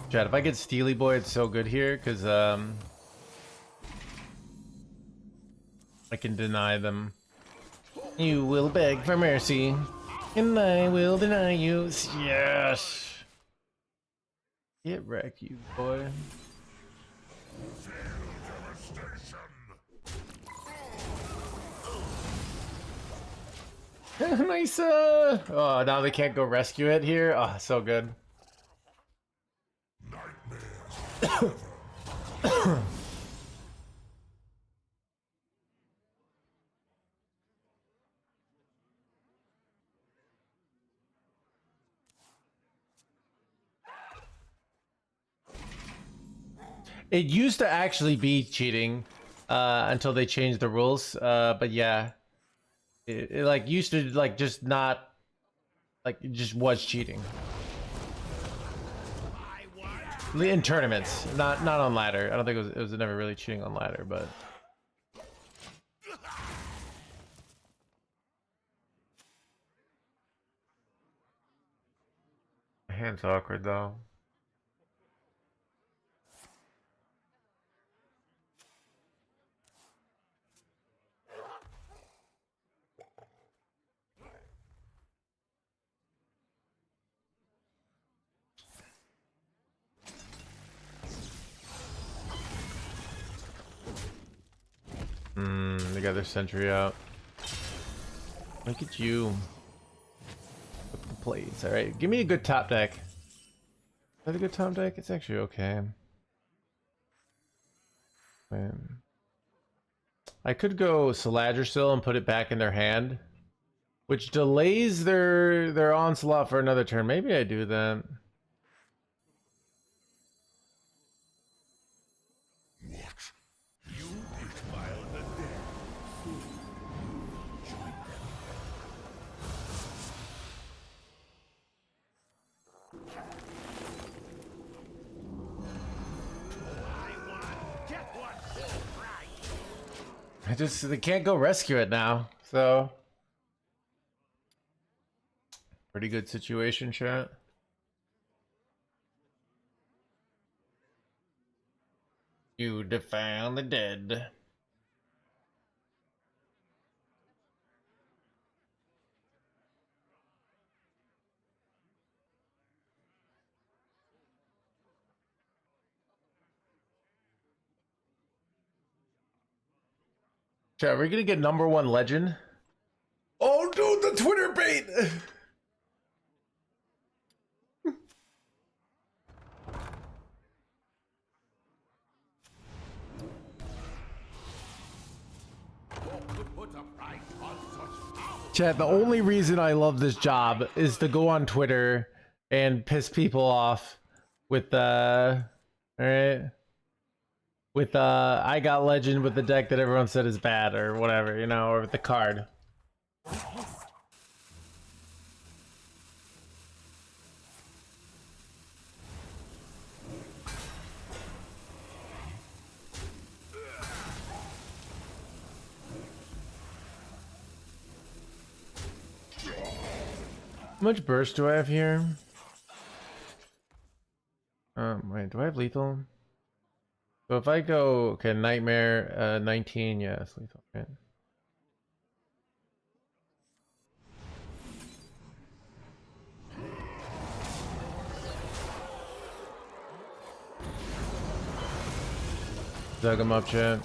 Chad, if I get Steely Boy, it's so good here because I can deny them. You will beg for mercy, and I will deny you. Yes. Get wrecked, you boy. Nice. Oh, now they can't go rescue it here. Oh, so good. It used to actually be cheating until they changed the rules. But yeah, it like used to like just not like it just was cheating in tournaments, not on ladder. I don't think it was never really cheating on ladder, but hand's awkward though. They got their sentry out. Look at you. Look at the plates. All right, give me a good top deck. Is that a good top deck? It's actually okay. Man. I could go Saladrisil and put it back in their hand, which delays their onslaught for another turn. Maybe I do that. They can't go rescue it now, so pretty good situation, chat. You defend the dead. Chat, are we gonna get #1 legend? Oh, dude, the Twitter bait! Chat, the only reason I love this job is to go on Twitter and piss people off with alright? With I got legend with the deck that everyone said is bad or whatever, you know, or with the card. How much burst do I have here? Wait, do I have lethal? So if I go, okay, Nightmare, 19, yeah, it's lethal, right? Dug him up, chat.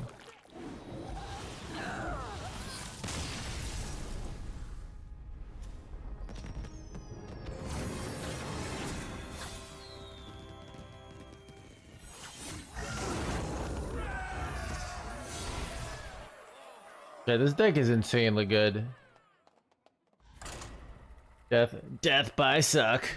Yeah, this deck is insanely good. Death by suck.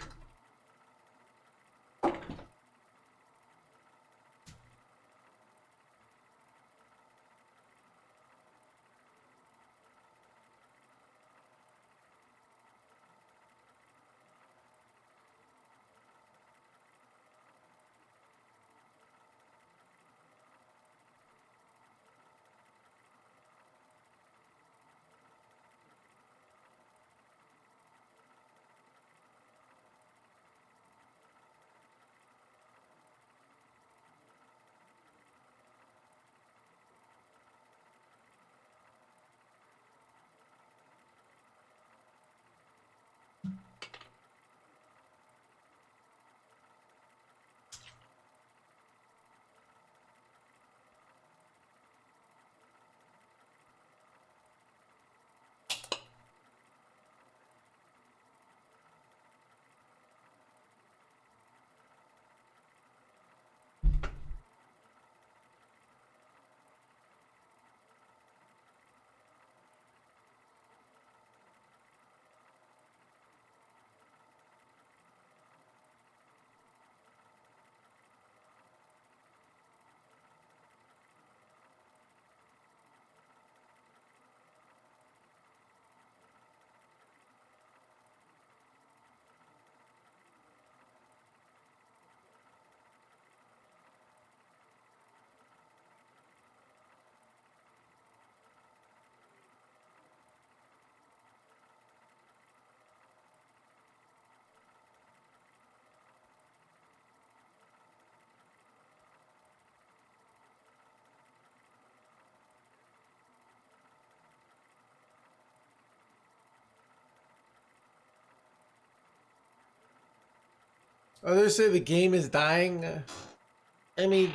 Others say the game is dying. I mean,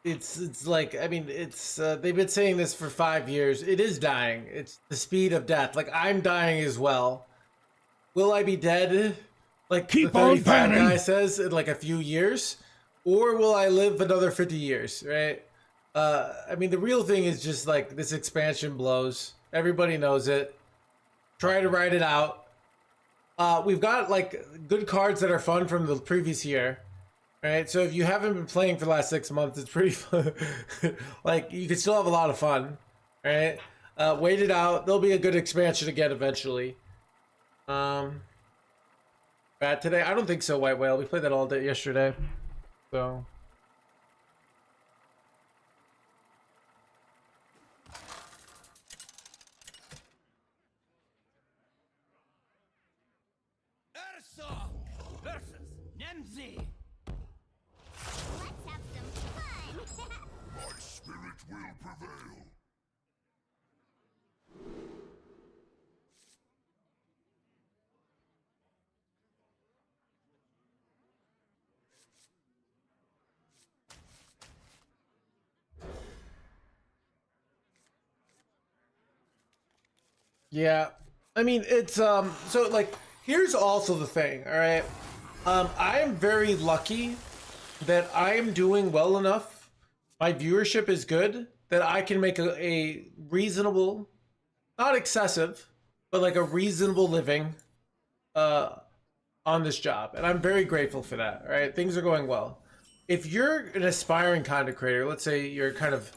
it's like, I mean, it's they've been saying this for 5 years. It is dying. It's the speed of death. Like, I'm dying as well. Will I be dead, like Keep the on 35 guy banning. says, in like a few years, or will I live another 50 years? Right. I mean, the real thing is just like this expansion blows. Everybody knows it. Try to ride it out. We've got like good cards that are fun from the previous year. Right. So if you haven't been playing for the last 6 months, it's pretty fun. Like, you can still have a lot of fun. Right. Wait it out. There'll be a good expansion again eventually. Bad today? I don't think so, White Whale. We played that all day yesterday. So. Ursa versus Nemzi. Let's have some fun! My spirit will prevail. Yeah. I mean, it's so like, here's also the thing, all right? I am very lucky that I am doing well enough. My viewership is good that I can make a reasonable, not excessive, but like a reasonable living on this job. And I'm very grateful for that. All right. Things are going well. If you're an aspiring content creator, let's say you're kind of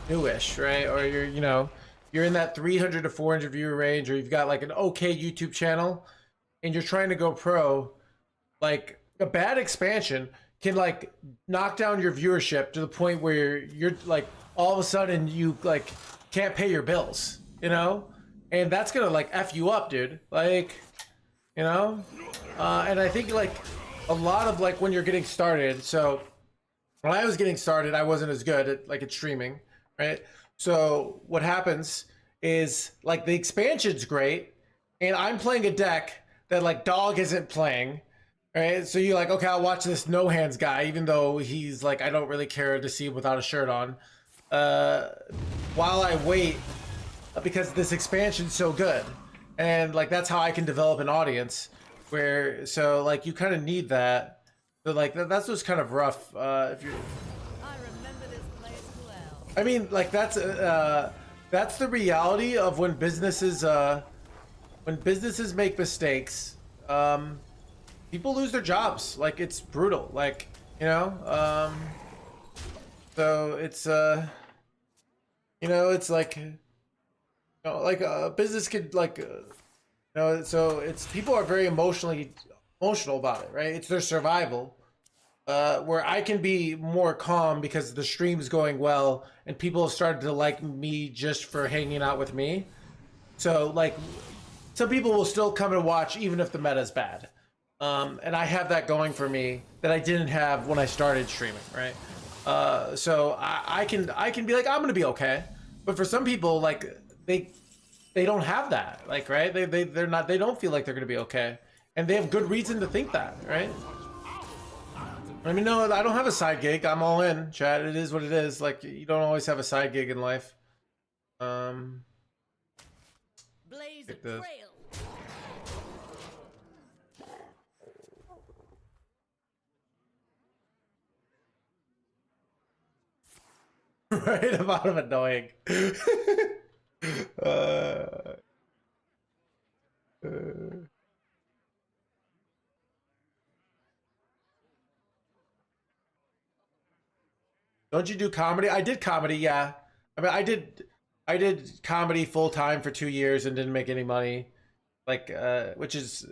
newish, right? Or you're, you know, you're in that 300 to 400 viewer range, or you've got like an okay YouTube channel and you're trying to go pro, like a bad expansion can like knock down your viewership to the point where you're like, all of a sudden you like can't pay your bills, you know? And that's gonna like F you up, dude. Like, you know? And I think like a lot of like when you're getting started, so when I was getting started, I wasn't as good at like at streaming, right? So what happens is like the expansion's great, and I'm playing a deck that like Dog isn't playing, right? So you're like, okay, I'll watch this No Hands guy, even though he's like, I don't really care to see him without a shirt on. While I wait, because this expansion's so good, and like that's how I can develop an audience. Where so like you kind of need that. So like that's what's kind of rough. If you're, I remember this place well. I mean, like that's the reality of when businesses make mistakes. People lose their jobs. Like, it's brutal. Like, you know. So it's you know, it's like, you know, like a business could like, you know, so it's people are very emotional about it, right? It's their survival. Where I can be more calm because the stream's going well and people have started to like me just for hanging out with me. So like, some people will still come and watch even if the meta's bad. And I have that going for me that I didn't have when I started streaming, right? So I can be like, I'm gonna be okay. But for some people, like they don't have that, like, right? They're not, they don't feel like they're gonna be okay, and they have good reason to think that, right? I mean, no, I don't have a side gig. I'm all in, chat. It is what it is. Like, you don't always have a side gig in life. Blaze a Take this. trail. Right about him annoying. Don't you do comedy? I did comedy, yeah. I mean, I did comedy full time for 2 years and didn't make any money. Like, which is,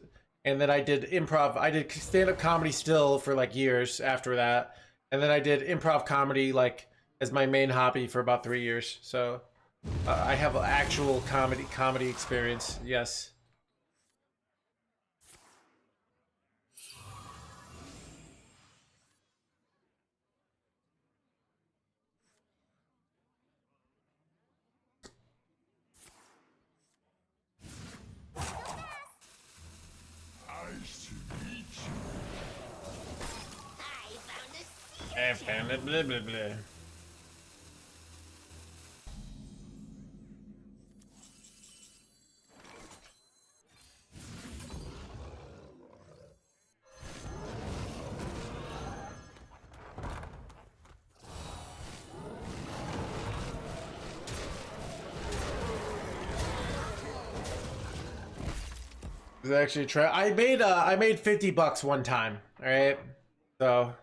and then I did improv. I did stand up comedy still for like years after that, and then I did improv comedy like as my main hobby for about 3 years. So I have actual comedy experience. Yes. I shall eat you. Blah, blah, blah. Actually try. I made $50 one time. All right, so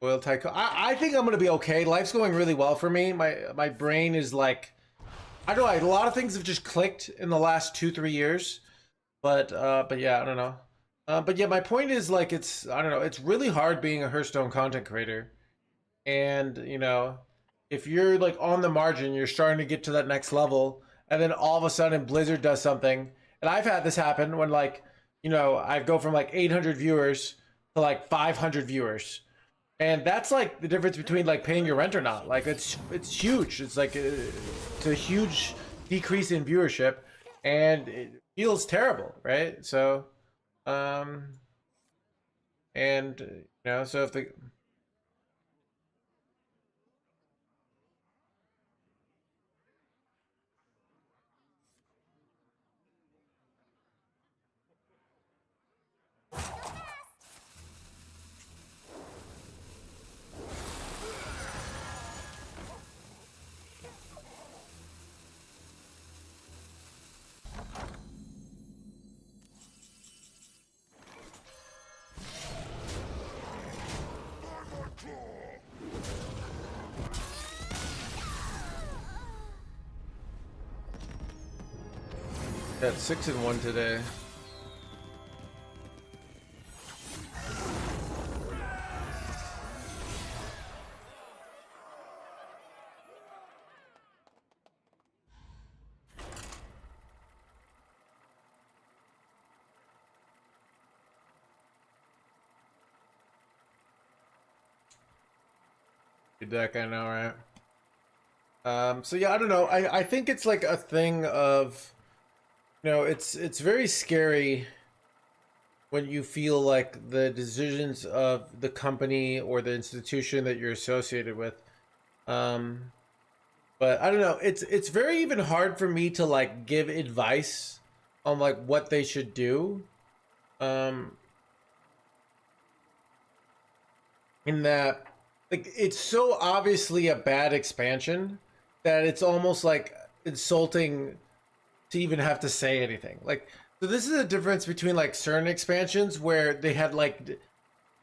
oil tycoon. I think I'm gonna be okay. Life's going really well for me. My brain is like, I don't know. A lot of things have just clicked in the last 2-3 years. But yeah, I don't know. But yeah, my point is like I don't know. It's really hard being a Hearthstone content creator, and you know, if you're like on the margin, you're starting to get to that next level, and then all of a sudden Blizzard does something. And I've had this happen when like, you know, I go from like 800 viewers to like 500 viewers. And that's like the difference between like paying your rent or not. Like it's huge. It's like it's a huge decrease in viewership and it feels terrible, right? So and you know, so if the got 6-1 today. Good deck, I know, right? So yeah, I don't know. I think it's like a thing of, you know, it's very scary when you feel like the decisions of the company or the institution that you're associated with. But I don't know. It's very even hard for me to like give advice on like what they should do. In that like it's so obviously a bad expansion that it's almost like insulting to even have to say anything. Like, so this is a difference between like certain expansions where they had like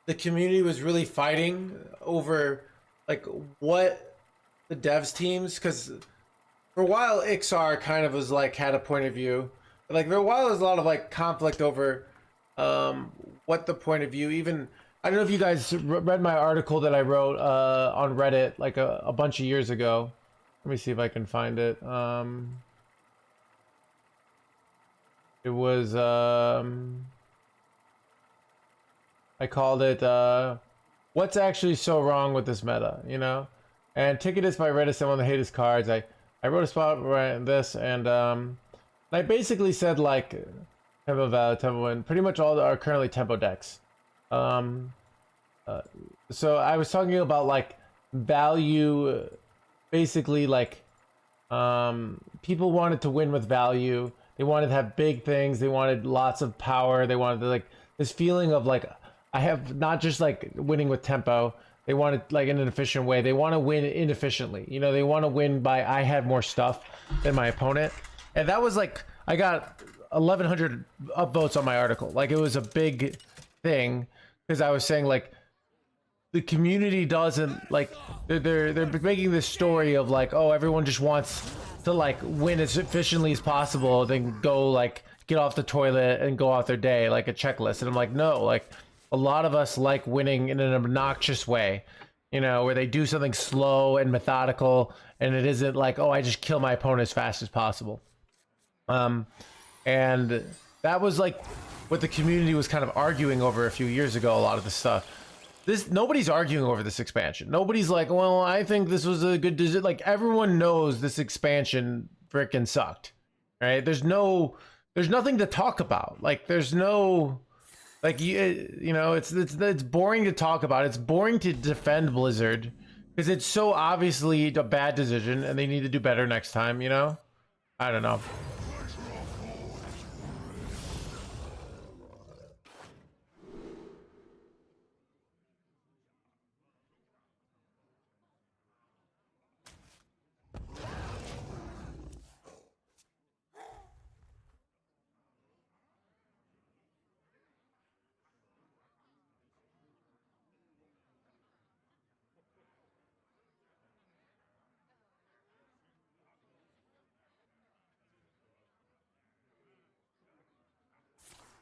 the community was really fighting over like what the devs teams, because for a while Ixar kind of was like had a point of view. Like for a while there's a lot of like conflict over what the point of view even. I don't know if you guys read my article that I wrote on Reddit like a bunch of years ago. Let me see if I can find it. It was I called it what's actually so wrong with this meta, you know? And Ticket is by Reddit, someone that hates cards. I wrote a spot around this and I basically said like Tempo Valid, Tempo Win, pretty much all are currently tempo decks. So I was talking about like value, basically like people wanted to win with value. They wanted to have big things. They wanted lots of power. They wanted to, like this feeling of like I have not just like winning with tempo. They want it like in an efficient way. They want to win inefficiently. You know, they want to win by I had more stuff than my opponent. And that was like I got 1,100 upvotes on my article. Like it was a big thing because I was saying like the community doesn't like they're making this story of like, oh, everyone just wants to like win as efficiently as possible, then go like get off the toilet and go out their day like a checklist. And I'm like, no, like a lot of us like winning in an obnoxious way, you know, where they do something slow and methodical and it isn't like, oh, I just kill my opponent as fast as possible. And that was like what the community was kind of arguing over a few years ago, a lot of the stuff. Nobody's arguing over this expansion. Nobody's like, well, I think this was a good decision. Like everyone knows this expansion frickin' sucked, right? There's nothing to talk about. Like there's no, Like you know, it's boring to talk about. It's boring to defend Blizzard because it's so obviously a bad decision, and they need to do better next time. You know, I don't know.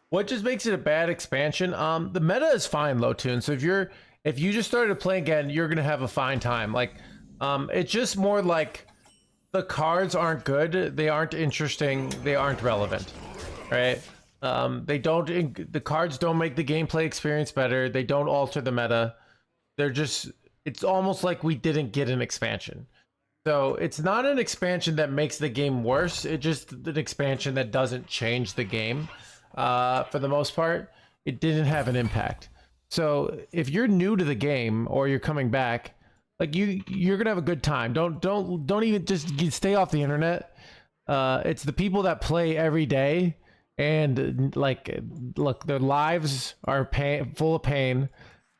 What just makes it a bad expansion? The meta is fine, low tune. So if you just started playing again, you're gonna have a fine time. Like, it's just more like the cards aren't good, they aren't interesting, they aren't relevant, right? The cards don't make the gameplay experience better. They don't alter the meta. They're just, it's almost like we didn't get an expansion. So it's not an expansion that makes the game worse. It's just an expansion that doesn't change the game. For the most part, it didn't have an impact. So if you're new to the game or you're coming back, like you're gonna have a good time. Don't even just stay off the internet. It's the people that play every day and like look, their lives are full of pain,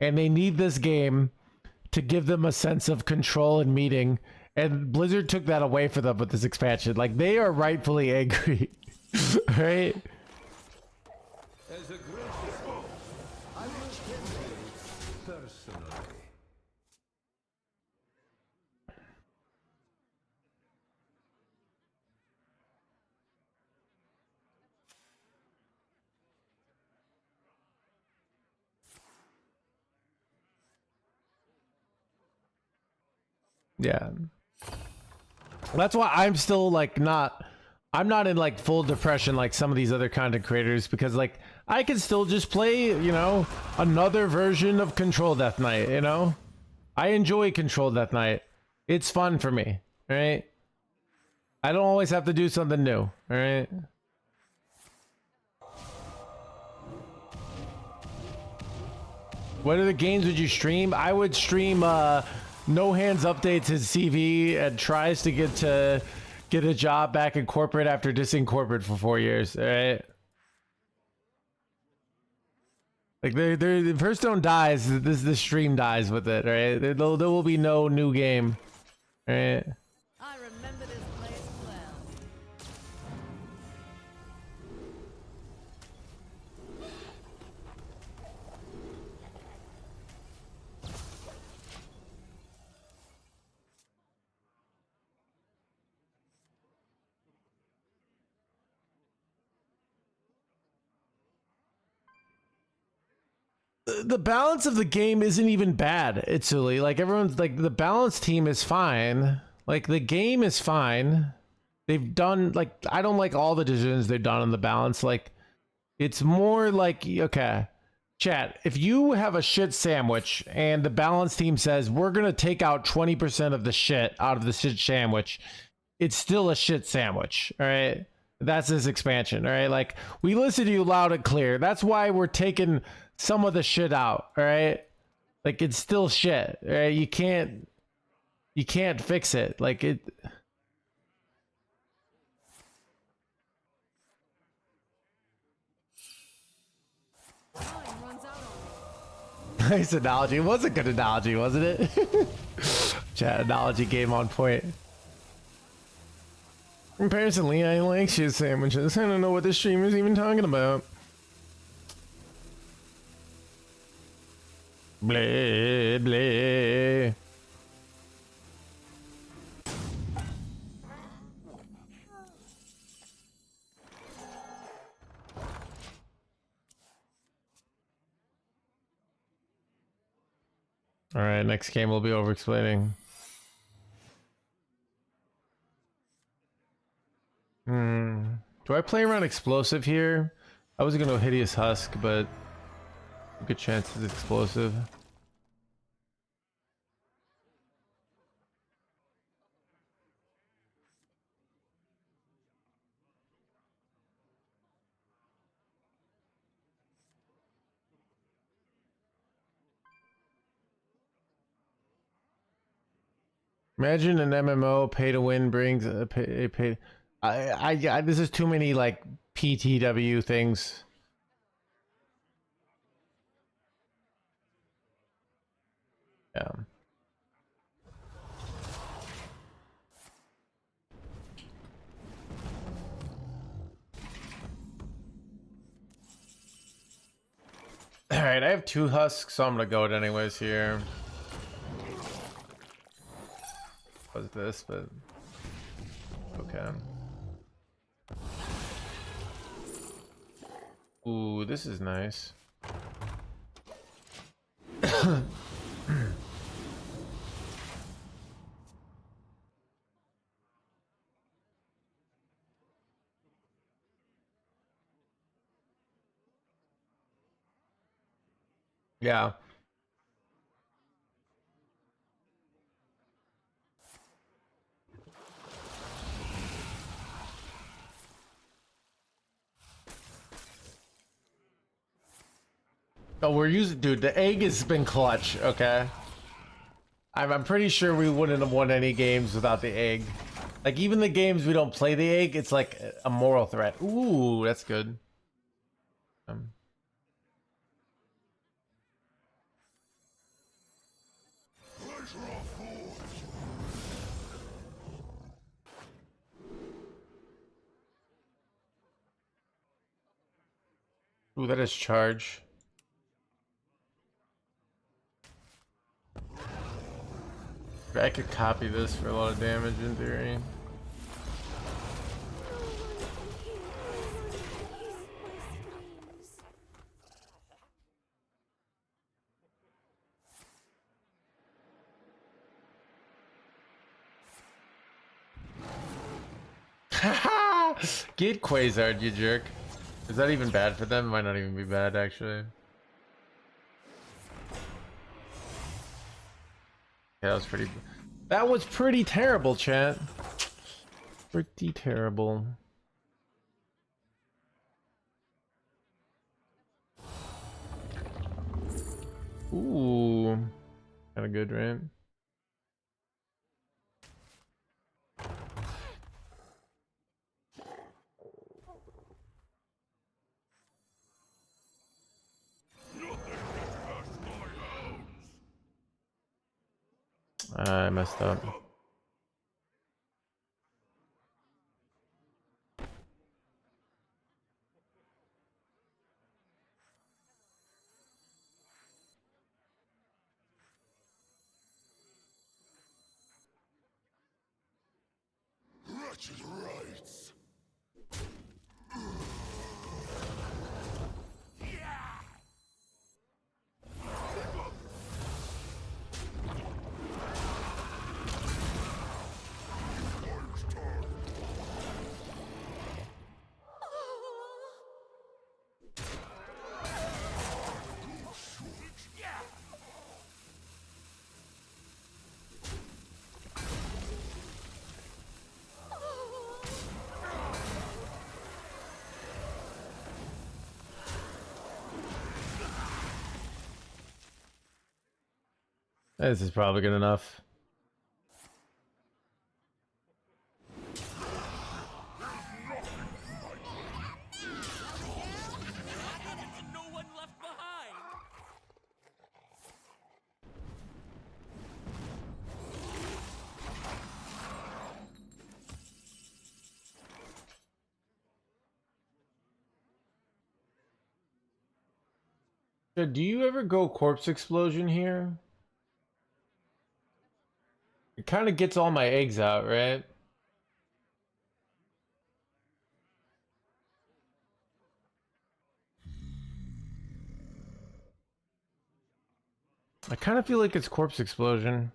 and they need this game to give them a sense of control and meeting. And Blizzard took that away from them with this expansion. Like they are rightfully angry, right? As a gracious foe, I will tend to it personally. Yeah. That's why I'm still like I'm not in like full depression like some of these other content creators, because like I can still just play, you know, another version of Control Death Knight, you know? I enjoy Control Death Knight. It's fun for me, right? I don't always have to do something new, all right? What other games would you stream? I would stream No Hands updates his CV and tries to get a job back in corporate after dissing corporate for 4 years. All right. Like if Hearthstone dies, this stream dies with it. Right. There will be no new game. All right. I remember this place well. The balance of the game isn't even bad. It's silly. Like everyone's like the balance team is fine. Like the game is fine. They've done like I don't like all the decisions they've done on the balance. Like it's more like okay, chat. If you have a shit sandwich and the balance team says we're gonna take out 20% of the shit out of the shit sandwich, it's still a shit sandwich. All right. That's this expansion. All right. Like we listen to you loud and clear. That's why we're taking some of the shit out. All right. Like it's still shit. All right. You can't fix it. Like it. Time runs out on me. Nice analogy. It was a good analogy, wasn't it? Chat analogy game on point. Personally, I like shit sandwiches. I don't know what this stream is even talking about. Blah, blah. All right, next game we'll be over explaining. Do I play around explosive here? I was gonna go hideous husk, but good chance it's explosive. Imagine an MMO pay to win brings a pay. This is too many like PTW things. Yeah. All right, I have 2 husks, so I'm gonna go it anyways here. Was this, but okay. Ooh, this is nice. Yeah. Oh, we're using, dude, the egg has been clutch, okay? I'm pretty sure we wouldn't have won any games without the egg. Like, even the games we don't play the egg, it's like a moral threat. Ooh, that's good. Ooh, that is charge. I could copy this for a lot of damage in theory. Get Quasar, you jerk. Is that even bad for them? Might not even be bad, actually. Yeah, that was pretty... That was pretty terrible, chat. Pretty terrible. Ooh. Kinda good, right? I messed up. Wretched rights. This is probably good enough. No one left behind. Do you ever go corpse explosion here? It kind of gets all my eggs out, right? I kind of feel like it's corpse explosion.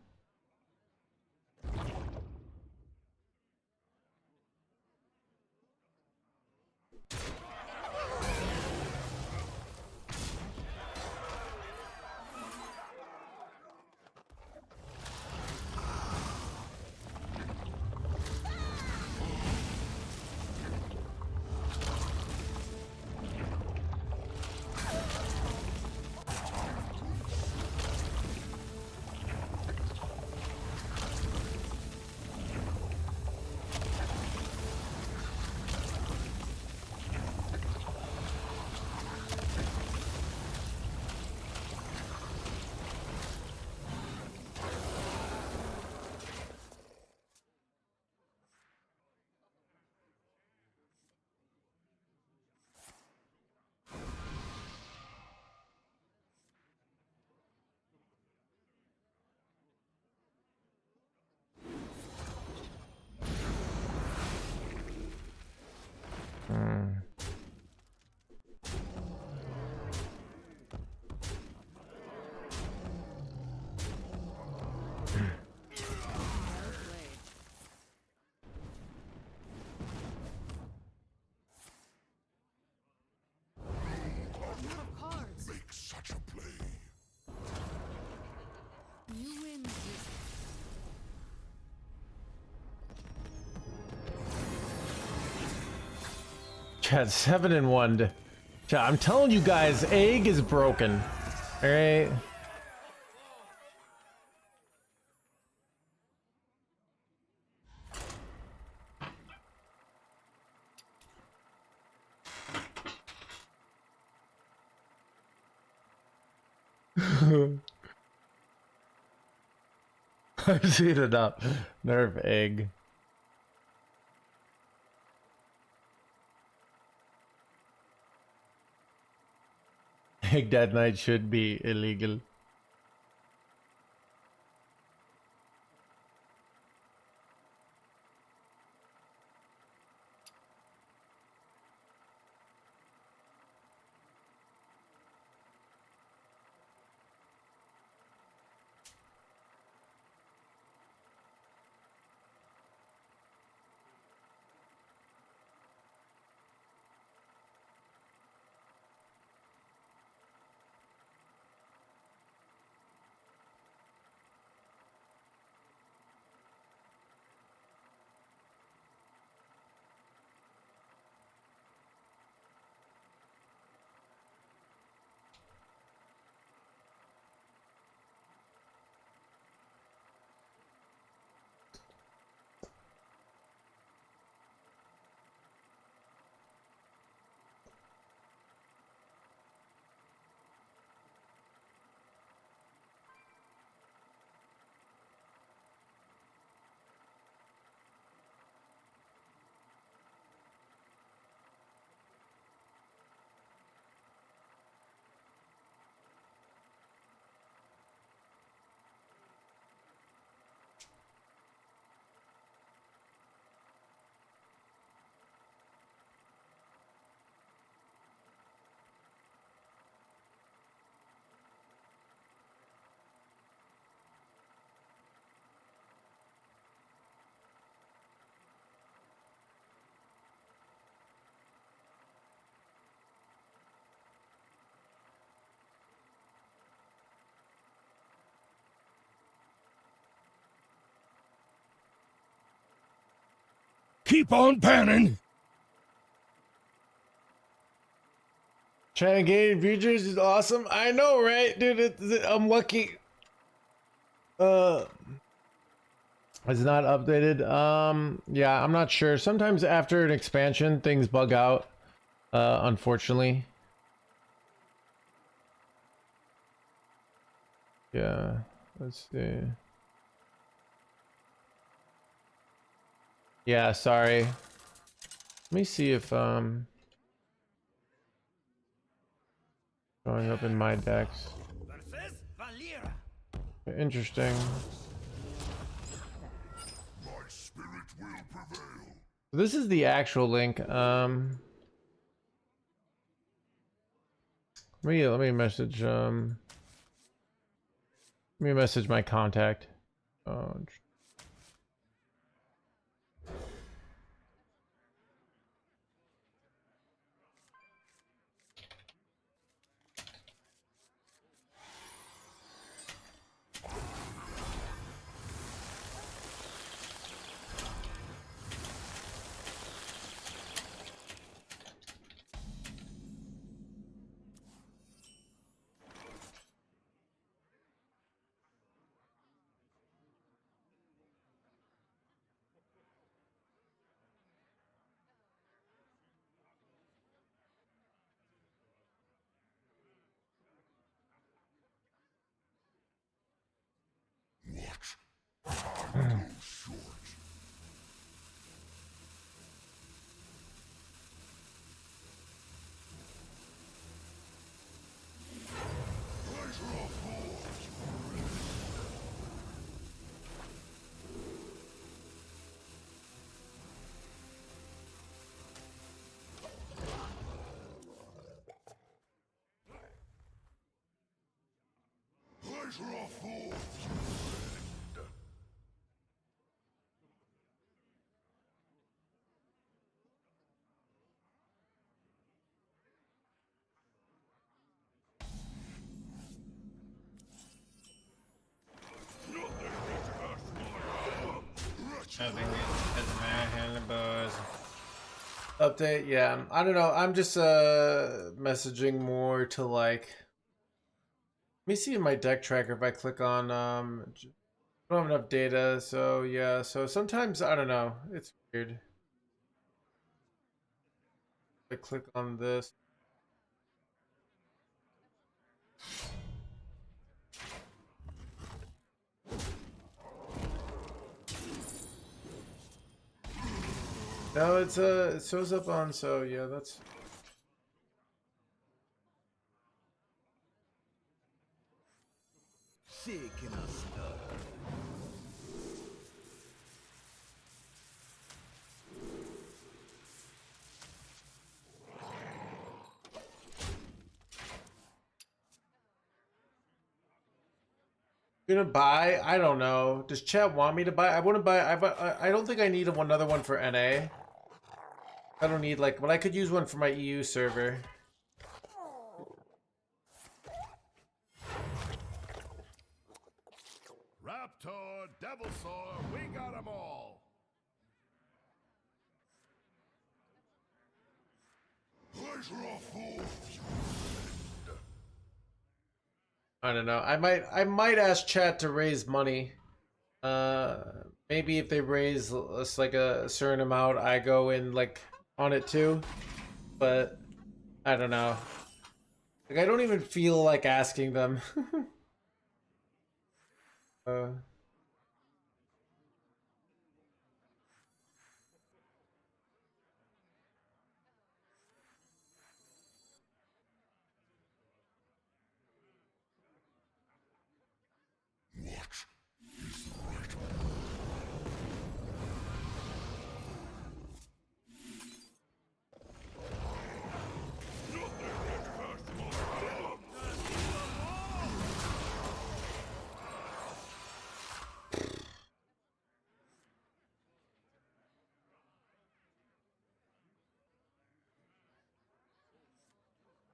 Chat 7 and 1. Chat, I'm telling you guys, egg is broken. All right. I've seen it up. Nerf egg. Egg Dead Night should be illegal. Keep on panning. Trying to gain futures is awesome. I know, right, dude? I'm lucky. It's not updated. Yeah, I'm not sure. Sometimes after an expansion, things bug out. Unfortunately. Yeah. Let's see. Yeah, sorry. Let me see if showing up in my decks. Versus Valera. Interesting. My spirit will prevail. This is the actual link. Let me message let me message my contact. Oh, Pleasure of fools. I think it's my hand buzz. Update, yeah. I don't know. I'm just messaging more to like. Let me see in my deck tracker if I click on I don't have enough data, so yeah. So sometimes I don't know. It's weird. I click on this. No, it's it shows up on, so yeah, that's Shaking a stud. gonna buy. I don't know. Does chat want me to buy? I wouldn't buy. I don't think I need another one for NA. I don't need like, but I could use one for my EU server. Raptor, Devilsaur, we got 'em all. I don't know. I might ask chat to raise money. Uh, maybe if they raise us like a certain amount, I go in like on it too. But I don't know. Like I don't even feel like asking them. uh,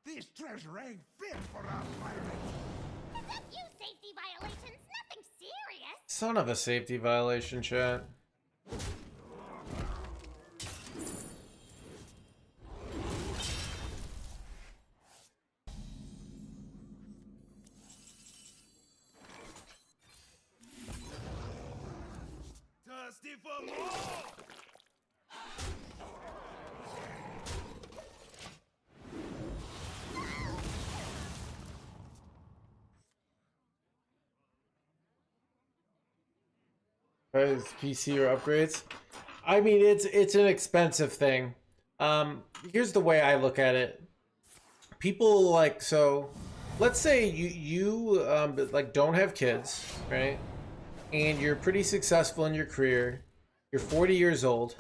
This treasure ain't fit for our pirates. Is that you, safety violations? Nothing serious. Son of a safety violation, chat. Thirsty for more? Price PC or upgrades. I mean, it's an expensive thing. Here's the way I look at it. People like so. Let's say you like don't have kids, right? And you're pretty successful in your career. You're 40 years old,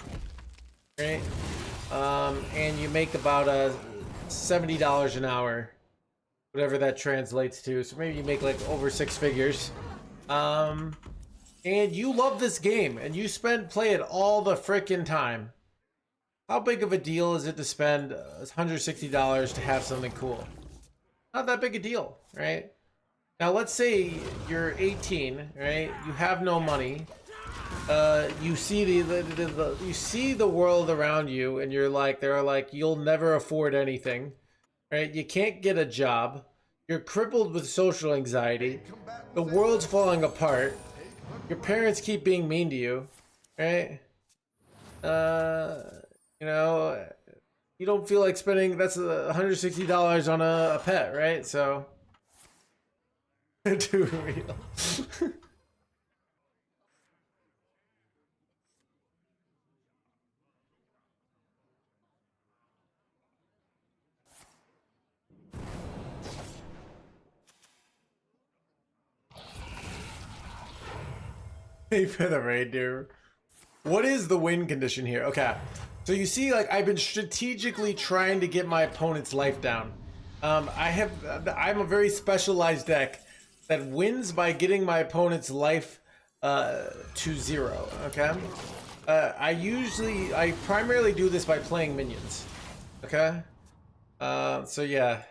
right? And you make about $70 an hour, whatever that translates to. So maybe you make like over six figures. And you love this game and you play it all the frickin' time. How big of a deal is it to spend $160 to have something cool? Not that big a deal, right? Now let's say you're 18, right? You have no money. You see you see the world around you, and you're like, they're like, you'll never afford anything, right? You can't get a job. You're crippled with social anxiety. The world's falling apart. Your parents keep being mean to you, right? Uh, you know, you don't feel like spending that's $160 on a pet, right? So, too real. Pay for the reindeer. What is the win condition here? Okay. So you see, like, I've been strategically trying to get my opponent's life down. I'm a very specialized deck that wins by getting my opponent's life to zero, okay? I primarily do this by playing minions, okay? So yeah.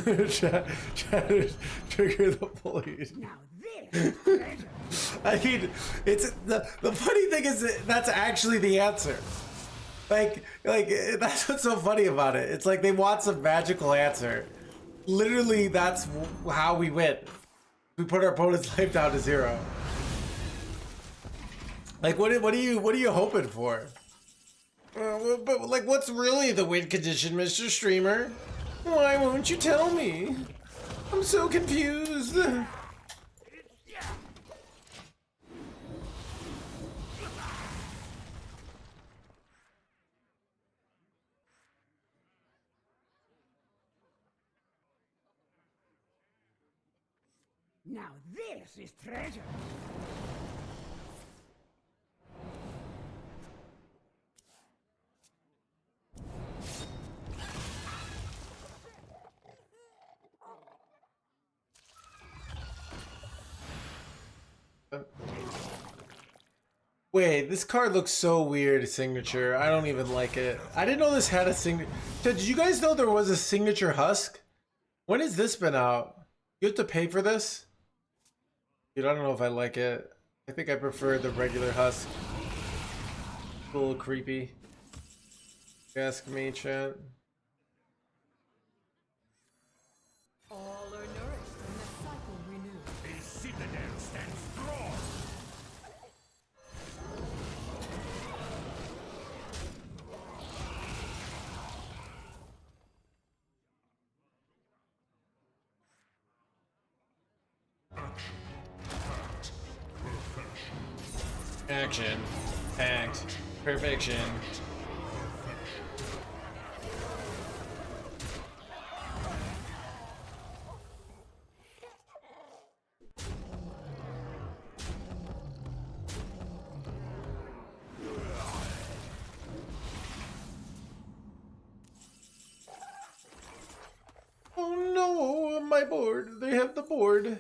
Try to trigger the police. Now this treasure. I mean, it's the funny thing is that that's actually the answer. Like that's what's so funny about it. It's like they want some magical answer. Literally, that's how we win. We put our opponent's life down to 0. Like, what are you hoping for? But like, what's really the win condition, Mr. Streamer? Why won't you tell me? I'm so confused. Now this is treasure. Wait, this card looks so weird, signature. I don't even like it. I didn't know this had a signature. Did you guys know there was a signature husk? When has this been out? You have to pay for this? Dude, I don't know if I like it. I think I prefer the regular husk. A little creepy. Ask me, chat. All are nourished and the cycle renewed. A citadel stands strong. Action. Act. Perfection. Oh no, my board. They have the board.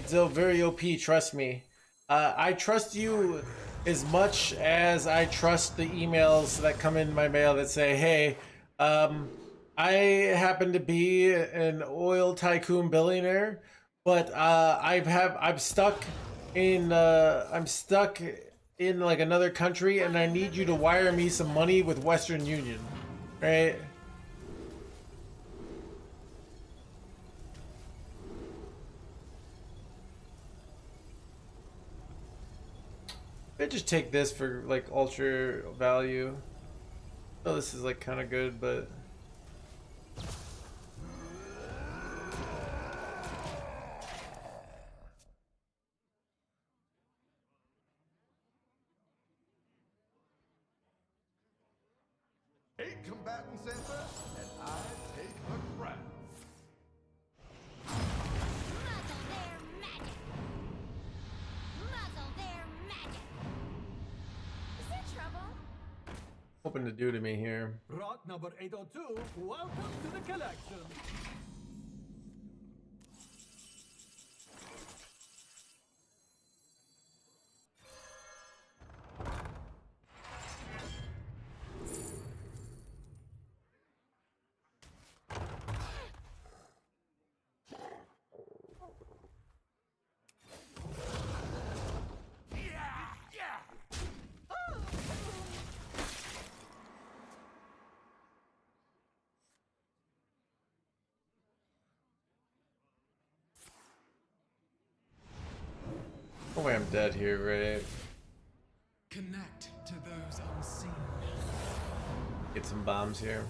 Still very OP, trust me. I trust you as much as I trust the emails that come in my mail that say, hey, I happen to be an oil tycoon billionaire, but I'm stuck in like another country and I need you to wire me some money with Western Union, right? I just take this for like ultra value. Oh, this is like kind of good, but Eight combatants enter, and I take the crown. Muzzle their magic. Muzzle their magic. Is there trouble? hoping to do to me here. Rot number 802, welcome to the collection. Oh wait, I'm dead here, right? Connect to those unseen. Get some bombs here.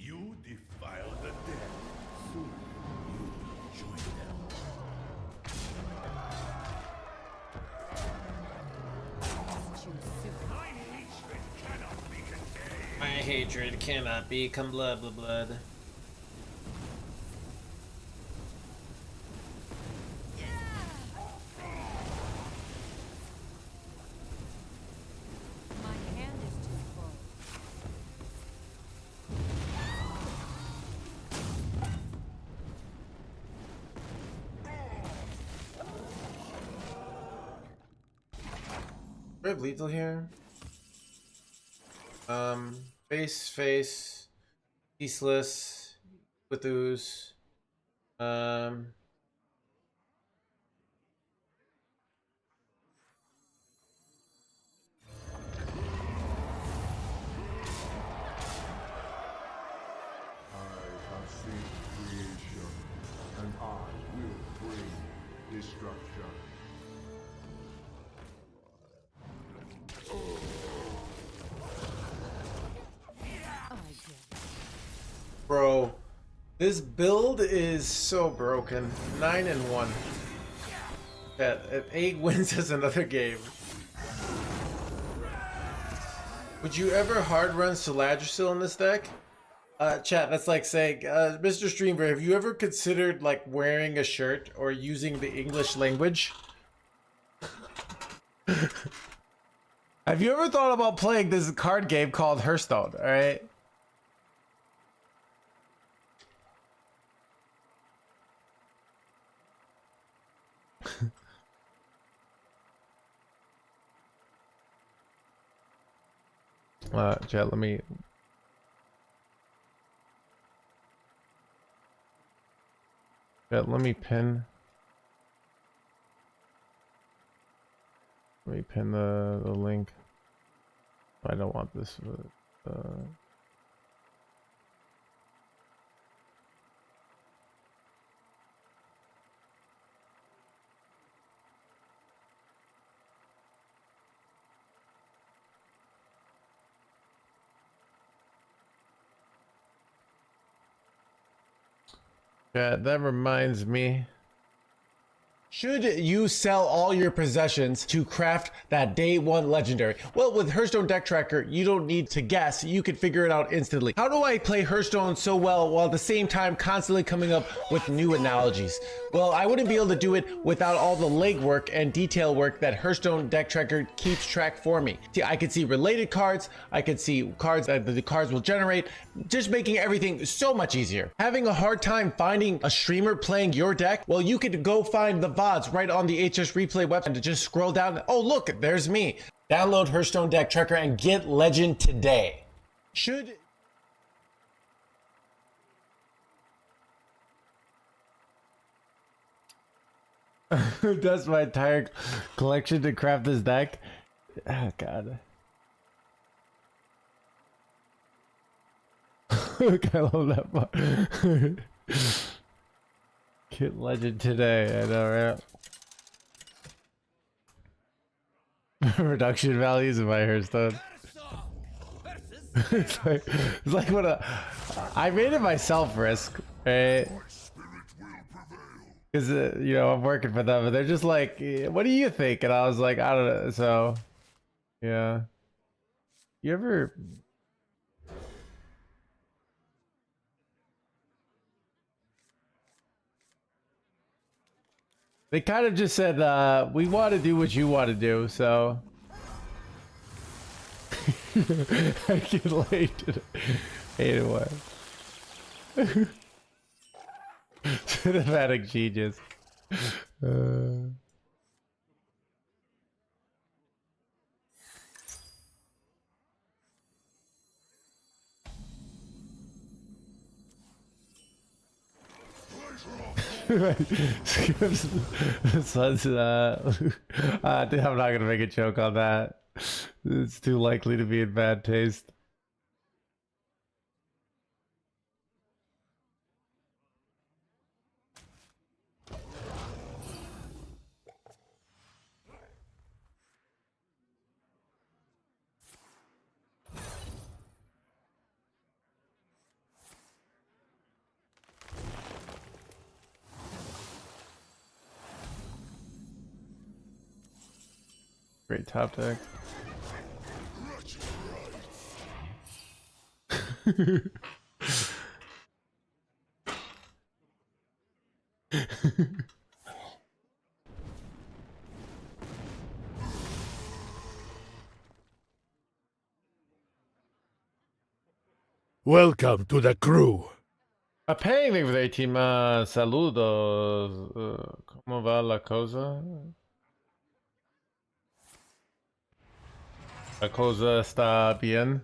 You defile the dead. Soon you will join them. Choose soon. My hatred cannot be contained. My hatred cannot become blood, blood, blood. My hand is too full. Do I have lethal here? Face, peaceless, with ooze. I have seen creation, and I will bring destruction. I get it. Bro, this build is so broken. 9-1. Yeah, if 8 wins is another game. Would you ever hard run Soladrisil in this deck? Chat, that's like saying, Mr. Streamer, have you ever considered like wearing a shirt or using the English language? Have you ever thought about playing this card game called Hearthstone, alright? Chat, let me pin. Let me pin the link. I don't want this. Yeah, that reminds me. Should you sell all your possessions to craft that day 1 legendary? Well, with Hearthstone Deck Tracker, you don't need to guess. You can figure it out instantly. How do I play Hearthstone so well while at the same time constantly coming up with new analogies? Well, I wouldn't be able to do it without all the legwork and detail work that Hearthstone Deck Tracker keeps track for me. See, I could see related cards, I could see cards that the cards will generate, just making everything so much easier. Having a hard time finding a streamer playing your deck? Well, you could go find the VODs right on the HS Replay website to just scroll down. Oh, look, there's me. Download Hearthstone Deck Tracker and get Legend today. Should... That's my entire collection to craft this deck. Oh, God. I love that part. Get Legend today, I know, right? Reduction values in my Hearthstone. It's like what I made it myself, Risk, right? Because you know, I'm working for them, and they're just like, "What do you think?" And I was like, "I don't know." So, yeah. You ever? They kind of just said, "We want to do what you want to do," so. I get late. Anyway. Cinematic genius. Sun's, dude, I'm not gonna make a joke on that. It's too likely to be in bad taste. Great top deck. Welcome to the crew. Apparently with 18 saludos. ¿Cómo va la cosa? La cosa está bien.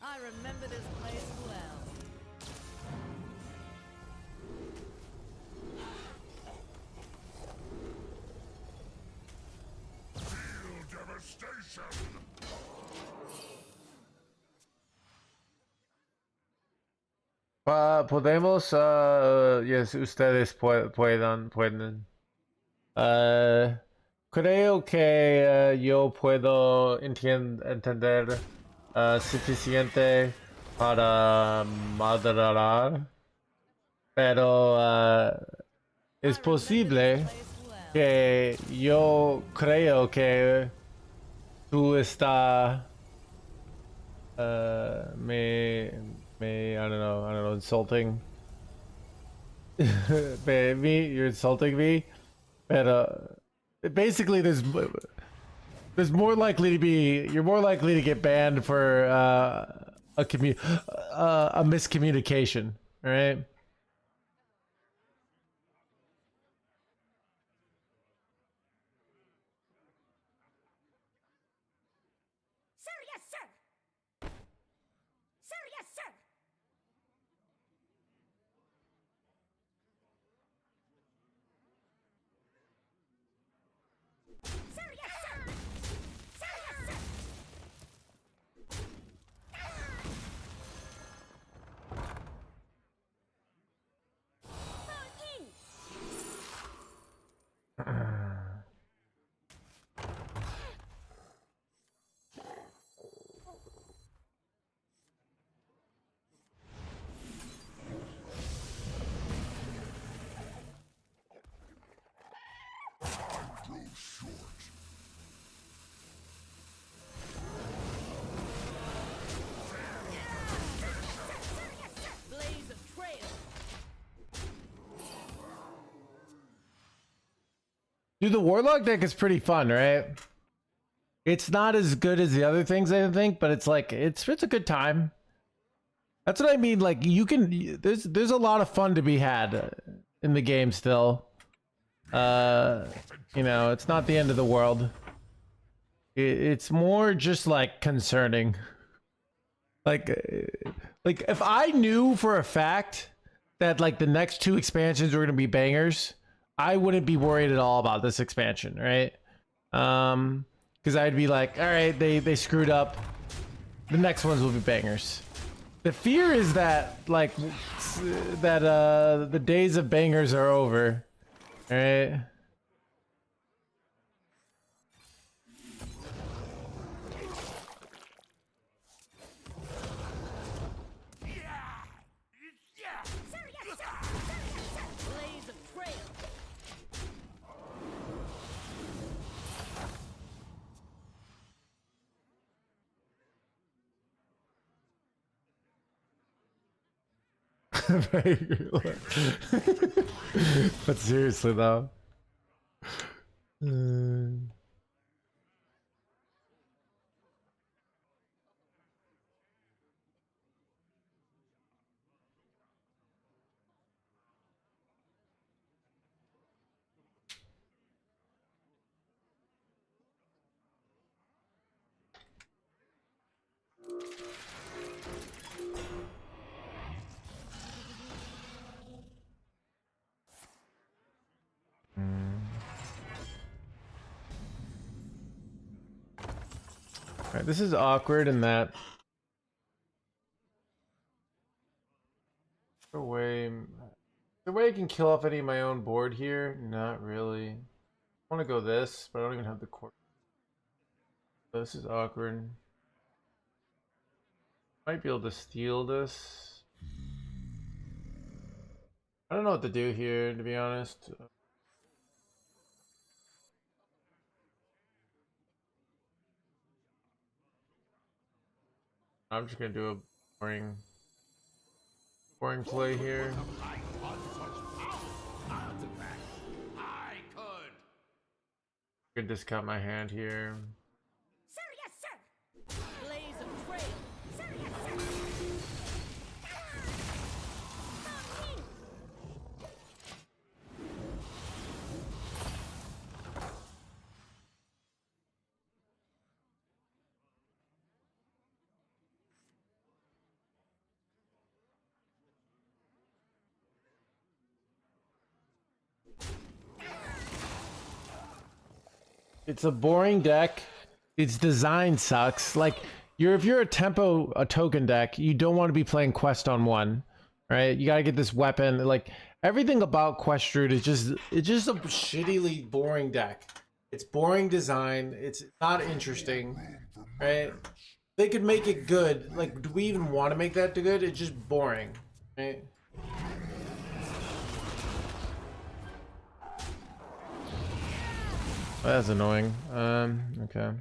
I remember this place well. Feel devastation. Podemos, yes, ustedes pueden. Creo que yo puedo entender suficiente para moderar, pero es posible que yo creo que tú está I don't know, insulting you're insulting me, but basically there's more likely to be, you're more likely to get banned for a miscommunication, all right? Sir, yes, sir. Sir, yes, sir. Sir, yes, sir. Sir, yes, sir. Phone in. Blaze of trail. Dude, the Warlock deck is pretty fun, right? It's not as good as the other things, I think, but it's like it's a good time. That's what I mean. Like you can, there's a lot of fun to be had in the game still. You know, it's not the end of the world. It's more just like concerning. Like if I knew for a fact that like the next two expansions were gonna be bangers, I wouldn't be worried at all about this expansion, right? Because I'd be like, all right, they screwed up. The next ones will be bangers. The fear is that like the days of bangers are over, all right? Sir, yes, sir. Sir, yes, sir. Blaze of trail. But seriously though. Alright, this is awkward in that the way I can kill off any of my own board here? Not really. I want to go this, but I don't even have the core. This is awkward. Might be able to steal this. I don't know what to do here, to be honest. I'm just gonna do a boring play here. I want such powerful artifacts. I could. I can discount my hand here. Sir, yes, sir. Blaze of trail. Sir, yes, sir. Wrong It's a boring deck. Its design sucks. Like if you're a token deck, you don't want to be playing Quest on 1, right? You gotta get this weapon. Like everything about Quest Root is just a shittily boring deck. It's boring design. It's not interesting, right? They could make it good. Like, do we even want to make that good? It's just boring, right? That's annoying. Okay.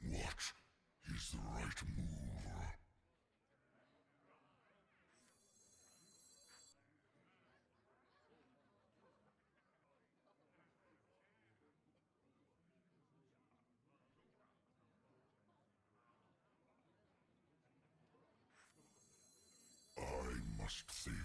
What is the right move? I must think.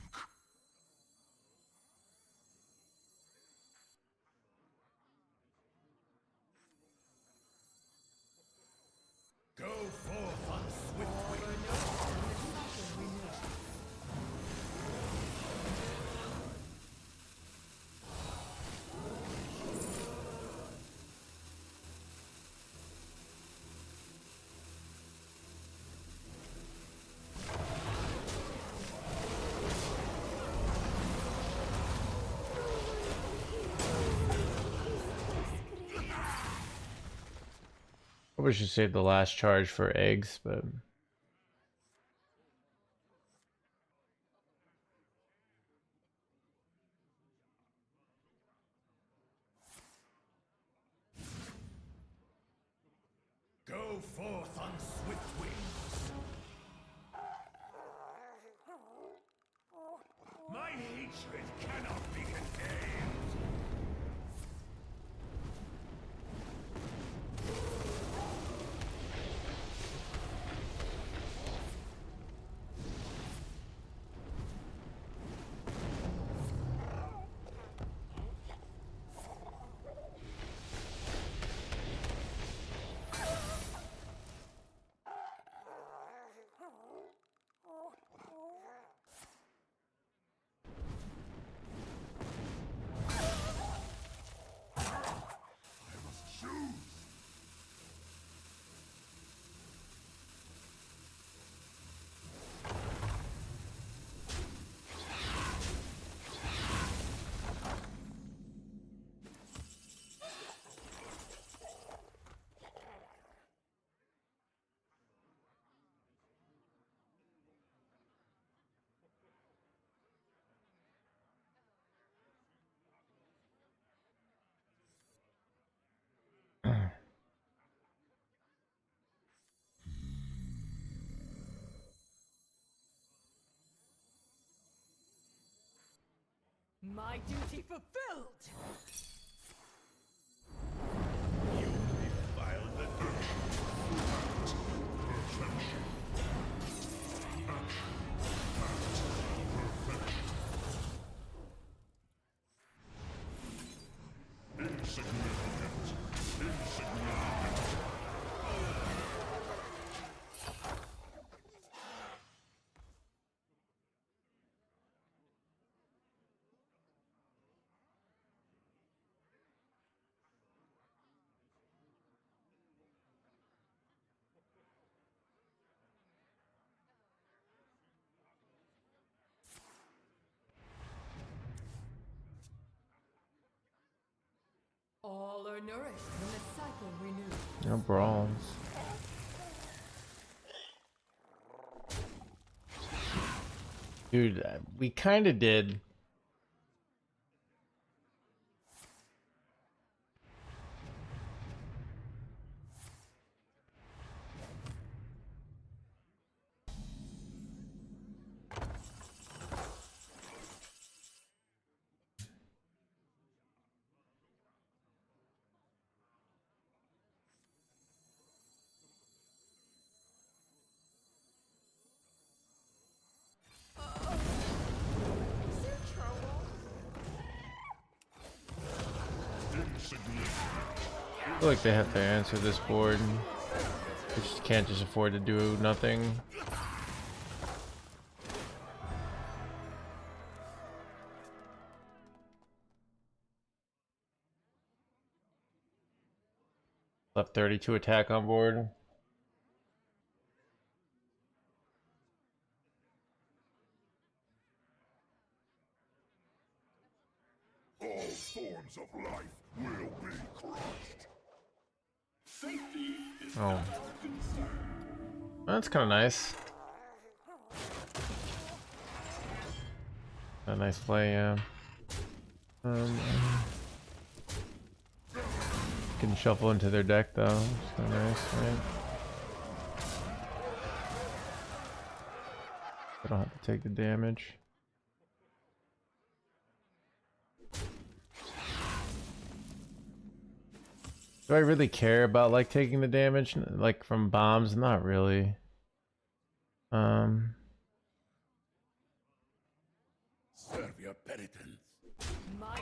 Go forth on swift wings. Probably should save the last charge for eggs, but Go forth on swift wings. My hatred cannot be contained. My duty fulfilled. All are nourished when the cycle renews. No brawls. Dude, we kind of did. I feel like they have to answer this board. They just can't just afford to do nothing. Left 32 attack on board. All forms of life will be crushed. Safety is Oh, our concern. that's kind of nice. A nice play, yeah. Can shuffle into their deck though. It's kind of nice, right? I don't have to take the damage. Do I really care about like taking the damage like from bombs? Not really. Serve your penitence. My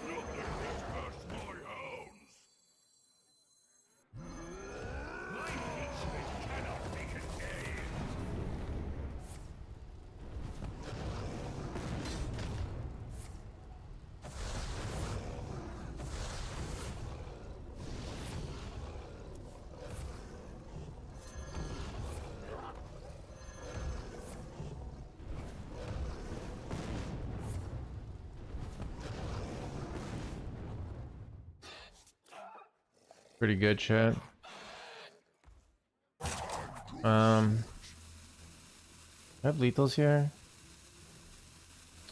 Nothing can crush my hounds. My hatred cannot be contained. Pretty good shit. I have lethals here.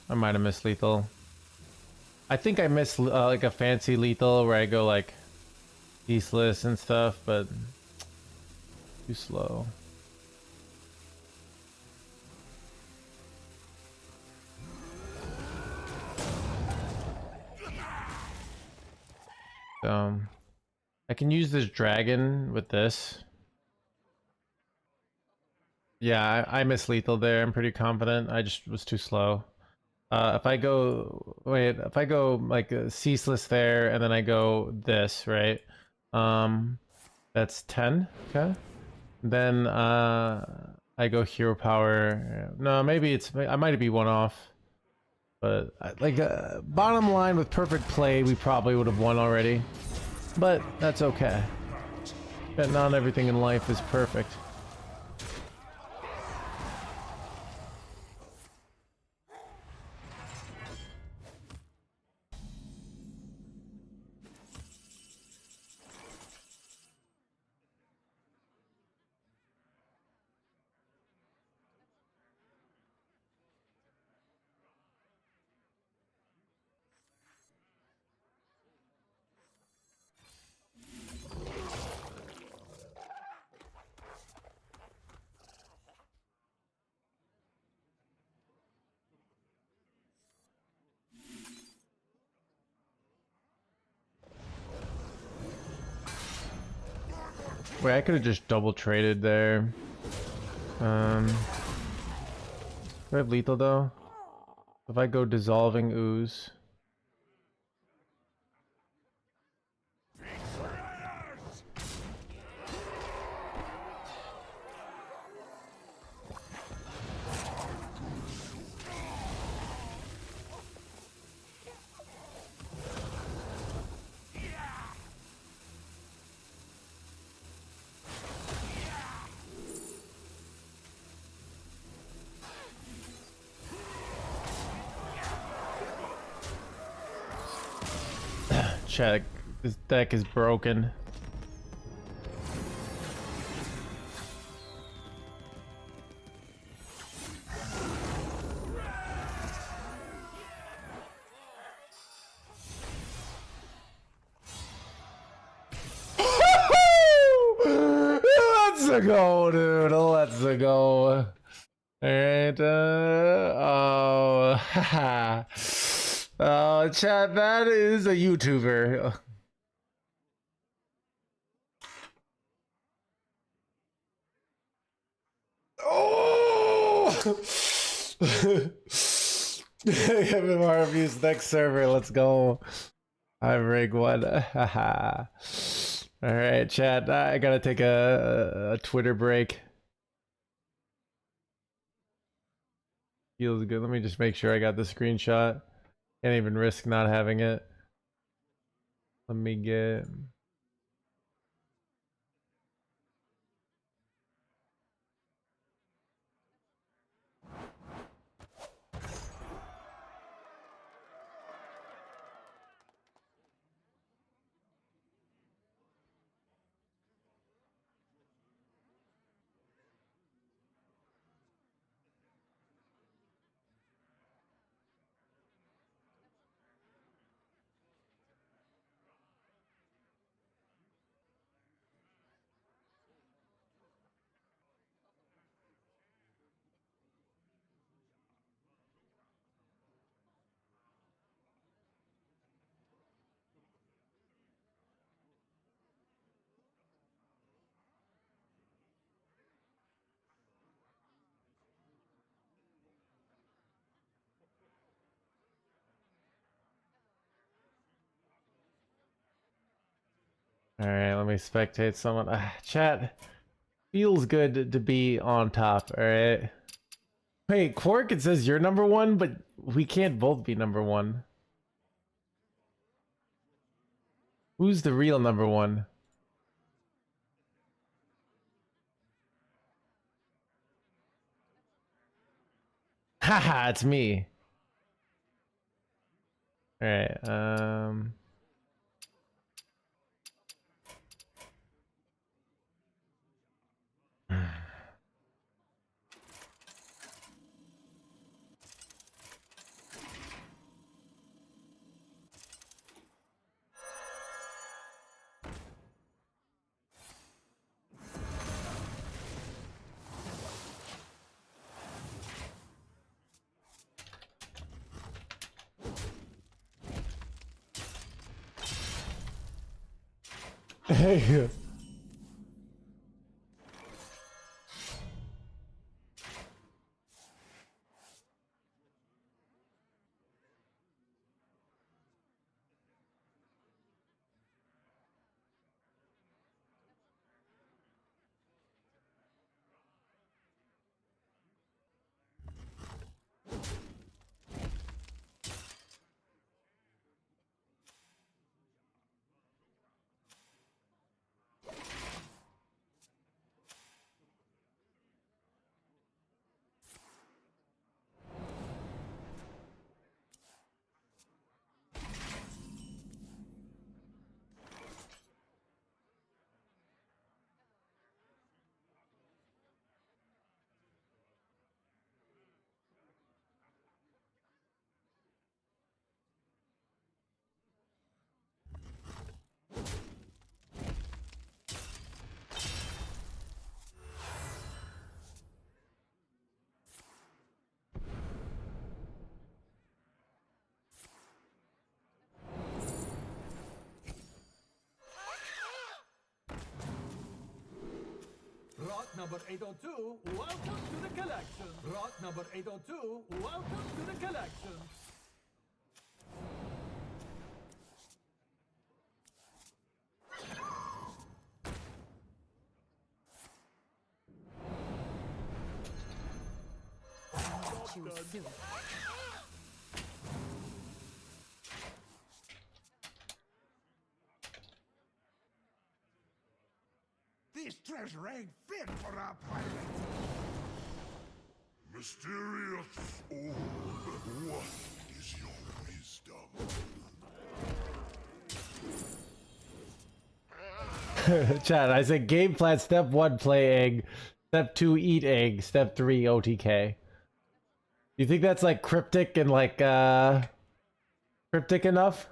I might have missed lethal. I think I missed like a fancy lethal where I go like ceaseless and stuff, but too slow. I can use this dragon with this. Yeah, I missed lethal there. I'm pretty confident. I just was too slow. If I go, wait, if I go like ceaseless there, and then I go this, right? That's 10. Okay. Then I go hero power. No, maybe it's I might be one off. But like bottom line with perfect play, we probably would have won already. But that's okay. But not everything in life is perfect. Wait, I could have just double traded there. Do I have lethal though? If I go dissolving ooze. check. This deck is broken. Let's go, dude. Let's go. Alright, oh, haha. Oh, chat, that is a YouTuber. Oh! MMR reviews next server, let's go. I'm rig one. Haha. Alright, chat, I gotta take a Twitter break. Feels good. Let me just make sure I got the screenshot. Can't even risk not having it. Let me get... Alright, let me spectate someone. Chat, feels good to be on top, alright? Wait, Quark, it says you're number one, but we can't both be number one. Who's the real number one? Haha, it's me. Alright, Hey. Rot number 802, welcome to the collection. Rot number 802, welcome to the collection. Too soon. This treasure ain't fit for a pirate. Mysterious orb, what is your wisdom? Chad, I said game plan. Step 1, play egg. Step 2, eat egg. Step 3, OTK. You think that's like cryptic and like cryptic enough?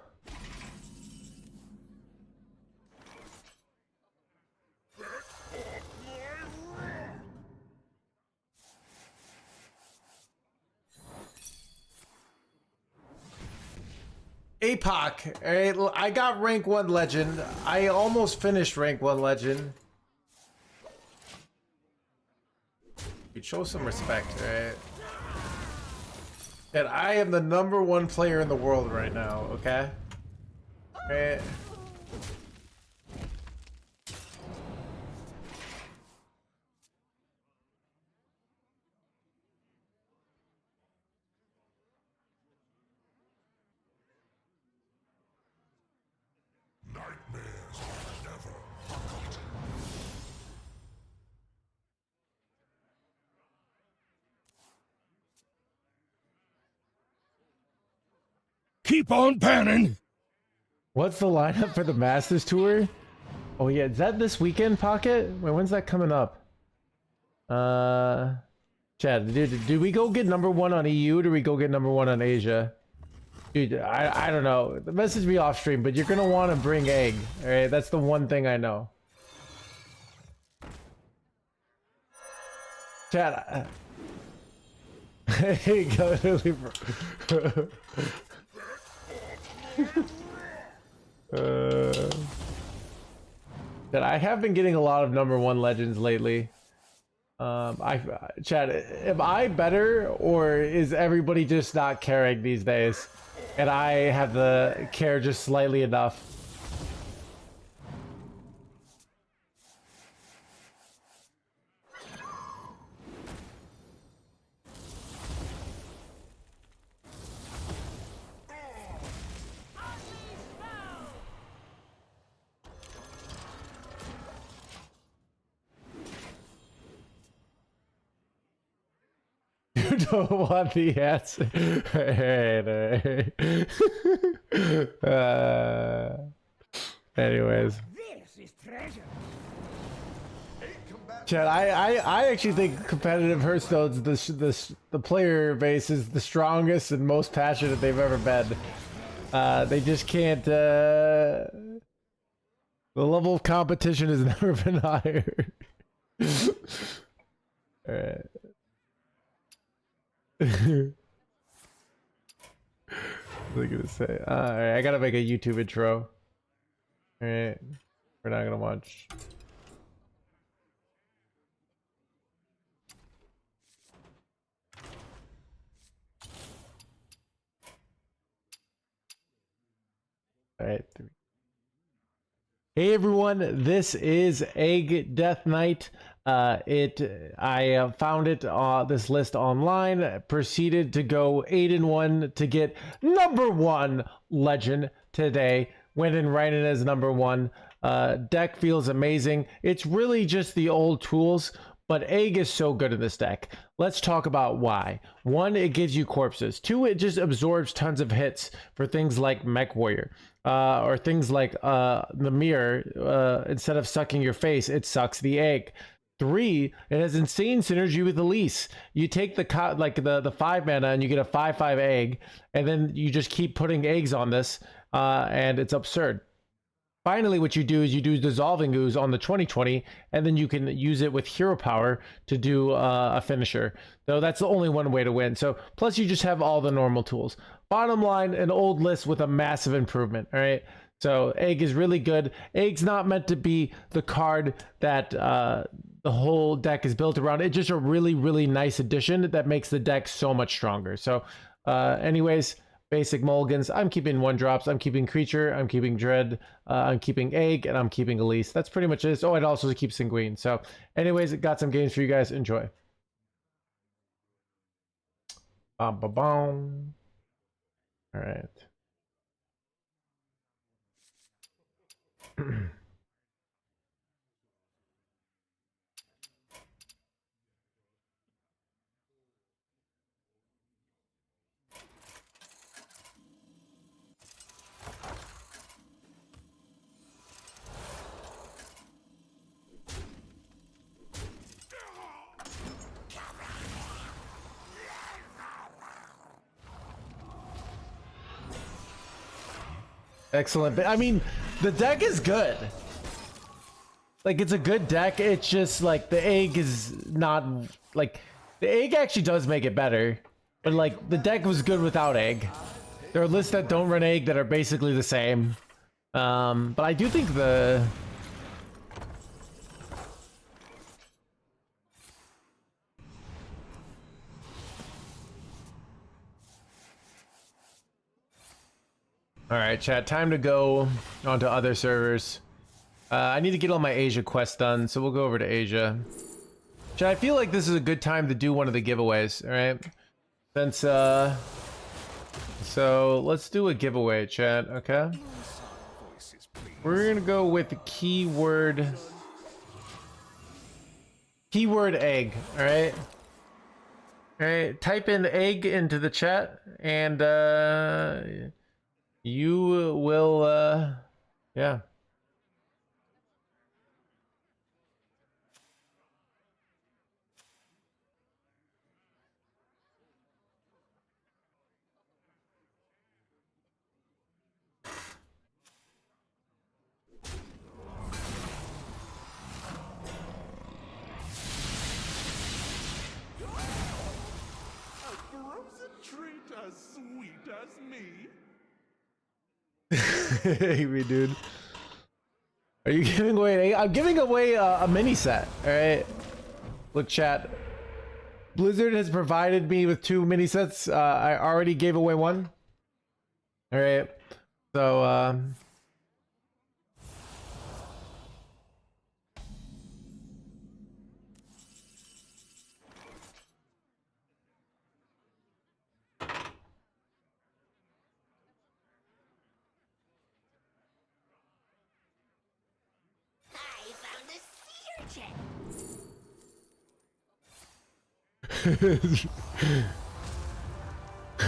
APOC. Alright, I got rank 1 legend. I almost finished rank 1 legend. You show some respect, alright? And I am the #1 player in the world right now, okay? Alright. Keep on panning. What's the lineup for the Masters Tour? Oh yeah, is that this weekend, Pocket? Wait, when's that coming up? Chad, did we go get #1 on EU or do we go get #1 on Asia? Dude, I don't know. Message me off stream, but you're gonna want to bring egg. Alright, that's the one thing I know. Chad, hey, go But I have been getting a lot of #1 legends lately. Chad, am I better or is everybody just not caring these days? And I have the care just slightly enough. You don't want the answer. Anyways. This is treasure. Chad, I actually think competitive Hearthstone's the player base is the strongest and most passionate they've ever been. They just can't. The level of competition has never been higher. All right. What was I gonna say? Alright, I gotta make a YouTube intro. Alright, we're not gonna watch. Alright. Hey everyone, this is Egg Death Knight. I found it this list online, proceeded to go 8-1 to get #1 legend today. Went in right in as #1. Deck feels amazing. It's really just the old tools, but Egg is so good in this deck. Let's talk about why. 1, it gives you corpses. 2, it just absorbs tons of hits for things like Mech Warrior. Or things like the mirror. Instead of sucking your face, it sucks the egg. 3, it has insane synergy with Elise. You take the 5 mana and you get a 5/5 egg, and then you just keep putting eggs on this, and it's absurd. Finally, what you do is you do Dissolving Ooze on the 20/20, and then you can use it with Hero Power to do a finisher. Though that's the only one way to win. So plus you just have all the normal tools. Bottom line, an old list with a massive improvement. All right. So Egg is really good. Egg's not meant to be the card that the whole deck is built around. It's just a really, really nice addition that makes the deck so much stronger. So anyways, basic mulligans. I'm keeping 1-drops. I'm keeping Creature. I'm keeping Dread. I'm keeping Egg, and I'm keeping Elise. That's pretty much it. Oh, it also keeps Sanguine. So anyways, got some games for you guys. Enjoy. Ba-ba-boom. All right. Excellent. I mean, the deck is good. Like, it's a good deck. It's just like the egg is not like the egg actually does make it better, but like the deck was good without egg. There are lists that don't run egg that are basically the same. But I do think the all right, chat. Time to go onto other servers. I need to get all my Asia quests done, so we'll go over to Asia. Chat, I feel like this is a good time to do one of the giveaways. All right, since so let's do a giveaway, chat. Okay, we're gonna go with the keyword egg. All right. All right, type in egg into the chat, and you will, yeah. A frozen treat as sweet as me. Hey, me, dude. Are you giving away an egg? I'm giving away a mini set. All right. Look, chat. Blizzard has provided me with 2 mini sets. I already gave away one. All right. So, I found a sea urchin.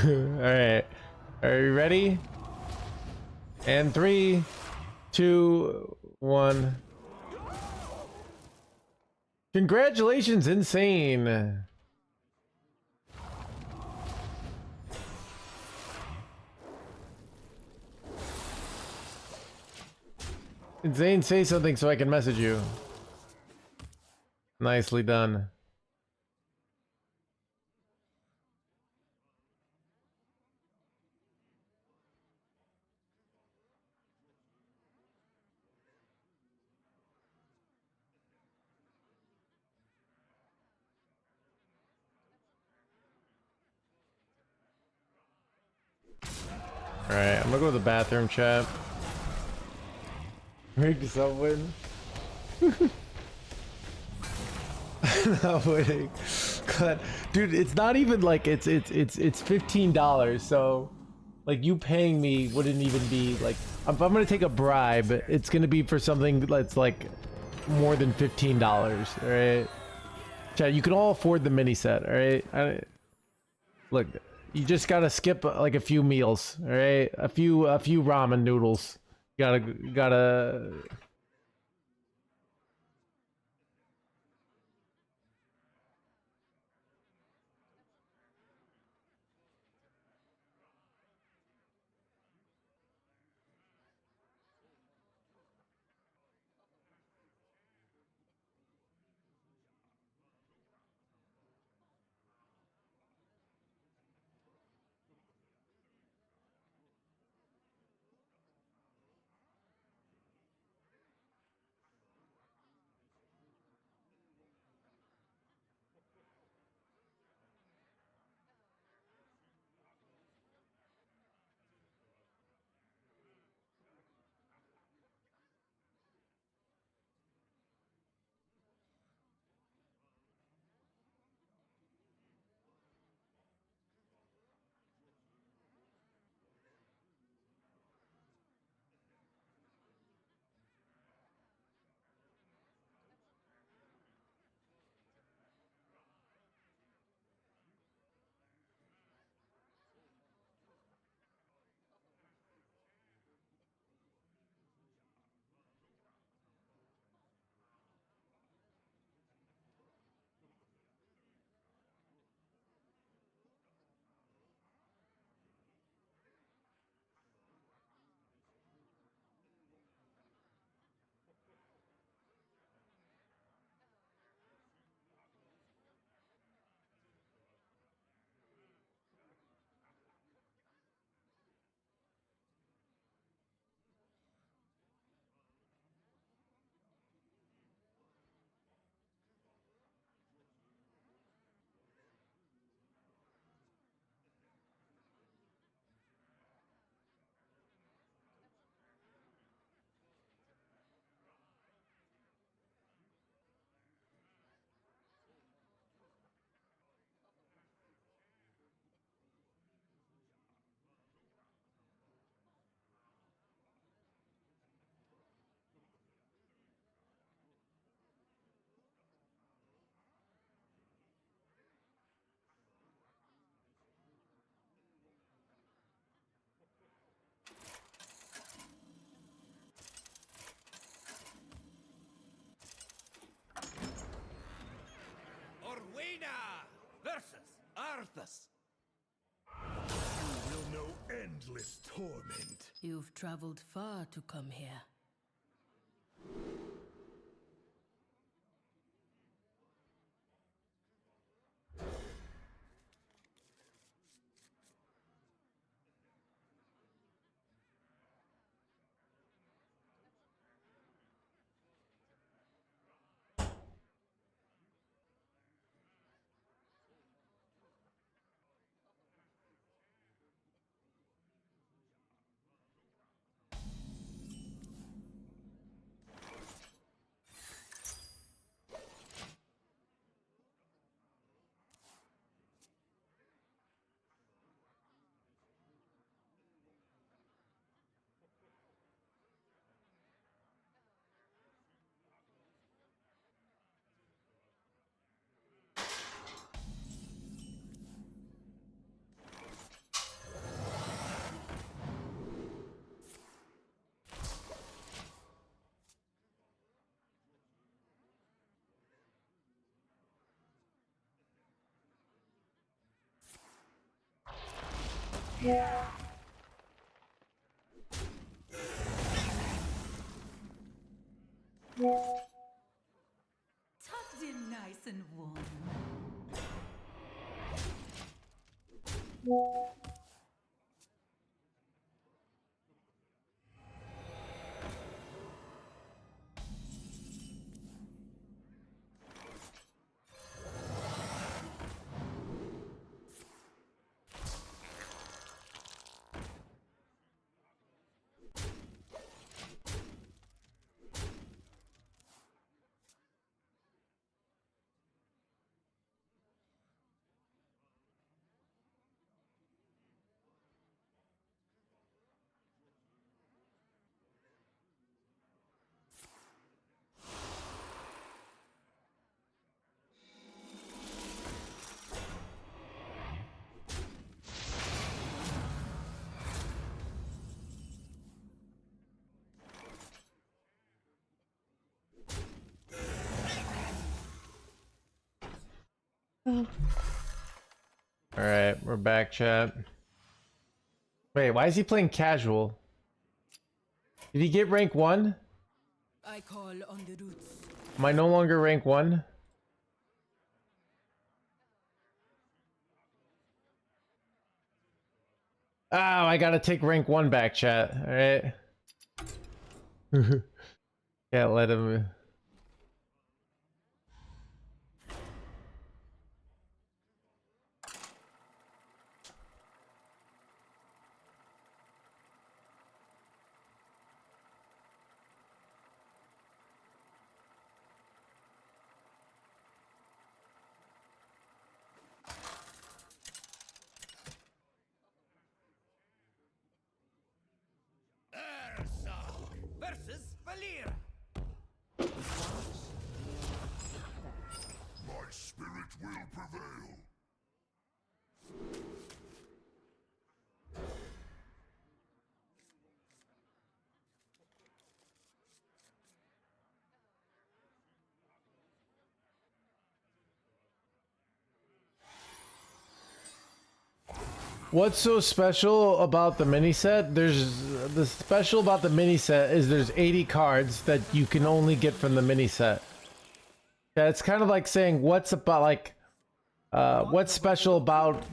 all right. Are you ready? And 3, 2, 1. Congratulations, Insane. Insane, say something so I can message you. Nicely done. Alright, I'm gonna go to the bathroom, chat. Make yourself win. Not winning. God, dude, it's not even like it's $15, so like you paying me wouldn't even be like if I'm gonna take a bribe, it's gonna be for something that's like more than $15, alright? Chat, you can all afford the mini set, alright? Look, you just gotta skip like a few meals, alright? A few ramen noodles. Gotta us? You will know endless torment. You've traveled far to come here. Tucked in nice and warm. Alright, we're back, chat. Wait, why is he playing casual? Did he get rank 1? I call on the roots. Am I no longer rank 1? Oh, I gotta take rank 1 back, chat. Alright. Can't let him... Ursa versus Valir. My spirit will prevail. What's so special about the mini set? The special about the mini set is there's 80 cards that you can only get from the mini set. Yeah, it's kind of like saying what's special about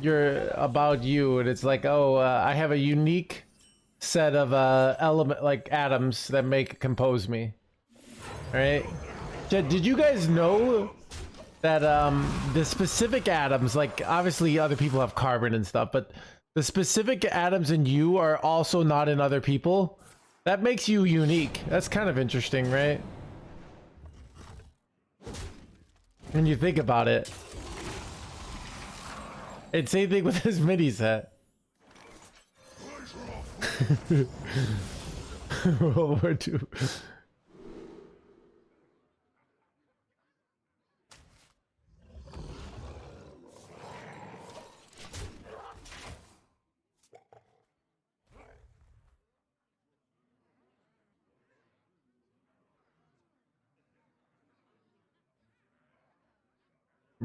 about you, and it's like, oh, I have a unique set of element like atoms that compose me. All right. Did you guys know that the specific atoms, like obviously other people have carbon and stuff, but the specific atoms in you are also not in other people? That makes you unique. That's kind of interesting, right? When you think about it. And same thing with this mini set. World War II.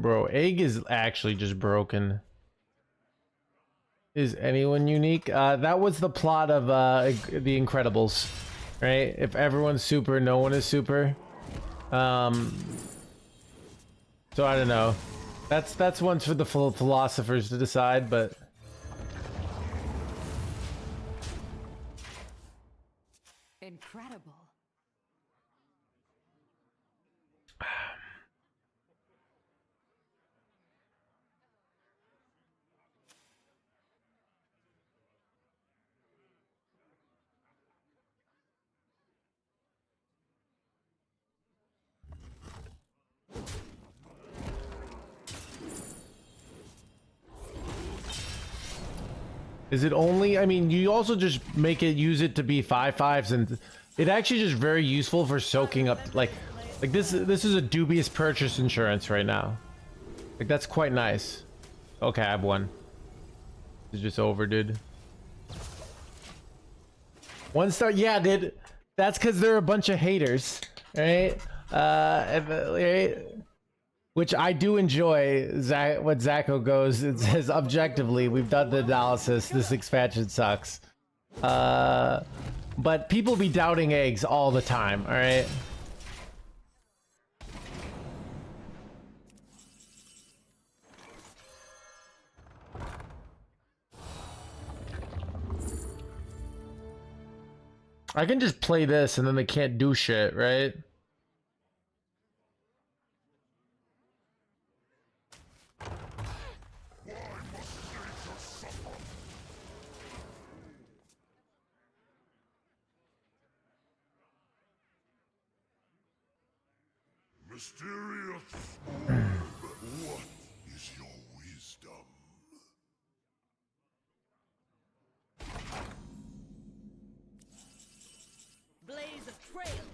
Bro, egg is actually just broken. Is anyone unique? That was the plot of The Incredibles, right? If everyone's super, no one is super. So I don't know. That's one for the philosophers to decide, but Incredible. is it only? I mean, you also just use it to be 5/5s, and it actually just very useful for soaking up like this. This is a dubious purchase insurance right now. Like that's quite nice. Okay, I have one. It's just over, dude. 1 star, yeah, dude. That's because they're a bunch of haters, right? Right? Which I do enjoy. What Zacho goes, it says objectively, we've done the analysis. This expansion sucks. But people be doubting eggs all the time. All right. I can just play this and then they can't do shit, right? Mysterious. What is your wisdom? Blaze of trail.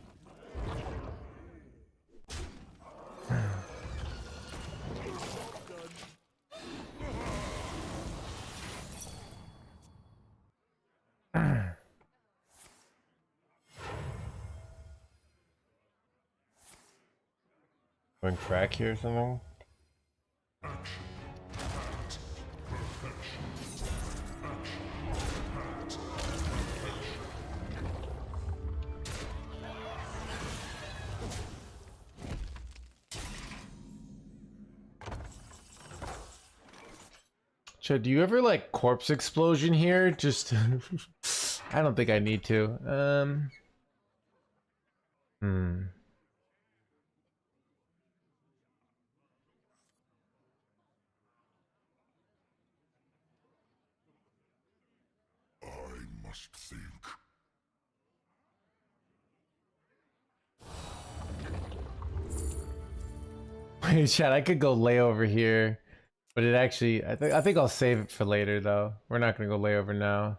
Going track here or something? Chad, do you ever like corpse explosion here? Just I don't think I need to. I must think. Hey, Chad, I could go lay over here, but it actually, I think I'll save it for later though. We're not gonna go lay over now.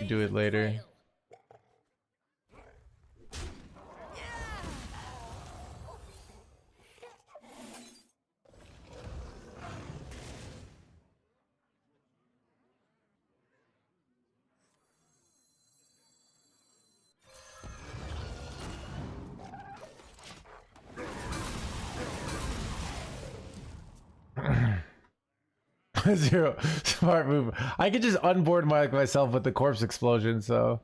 Do it later. Zero smart move. I could just unboard myself with the corpse explosion, so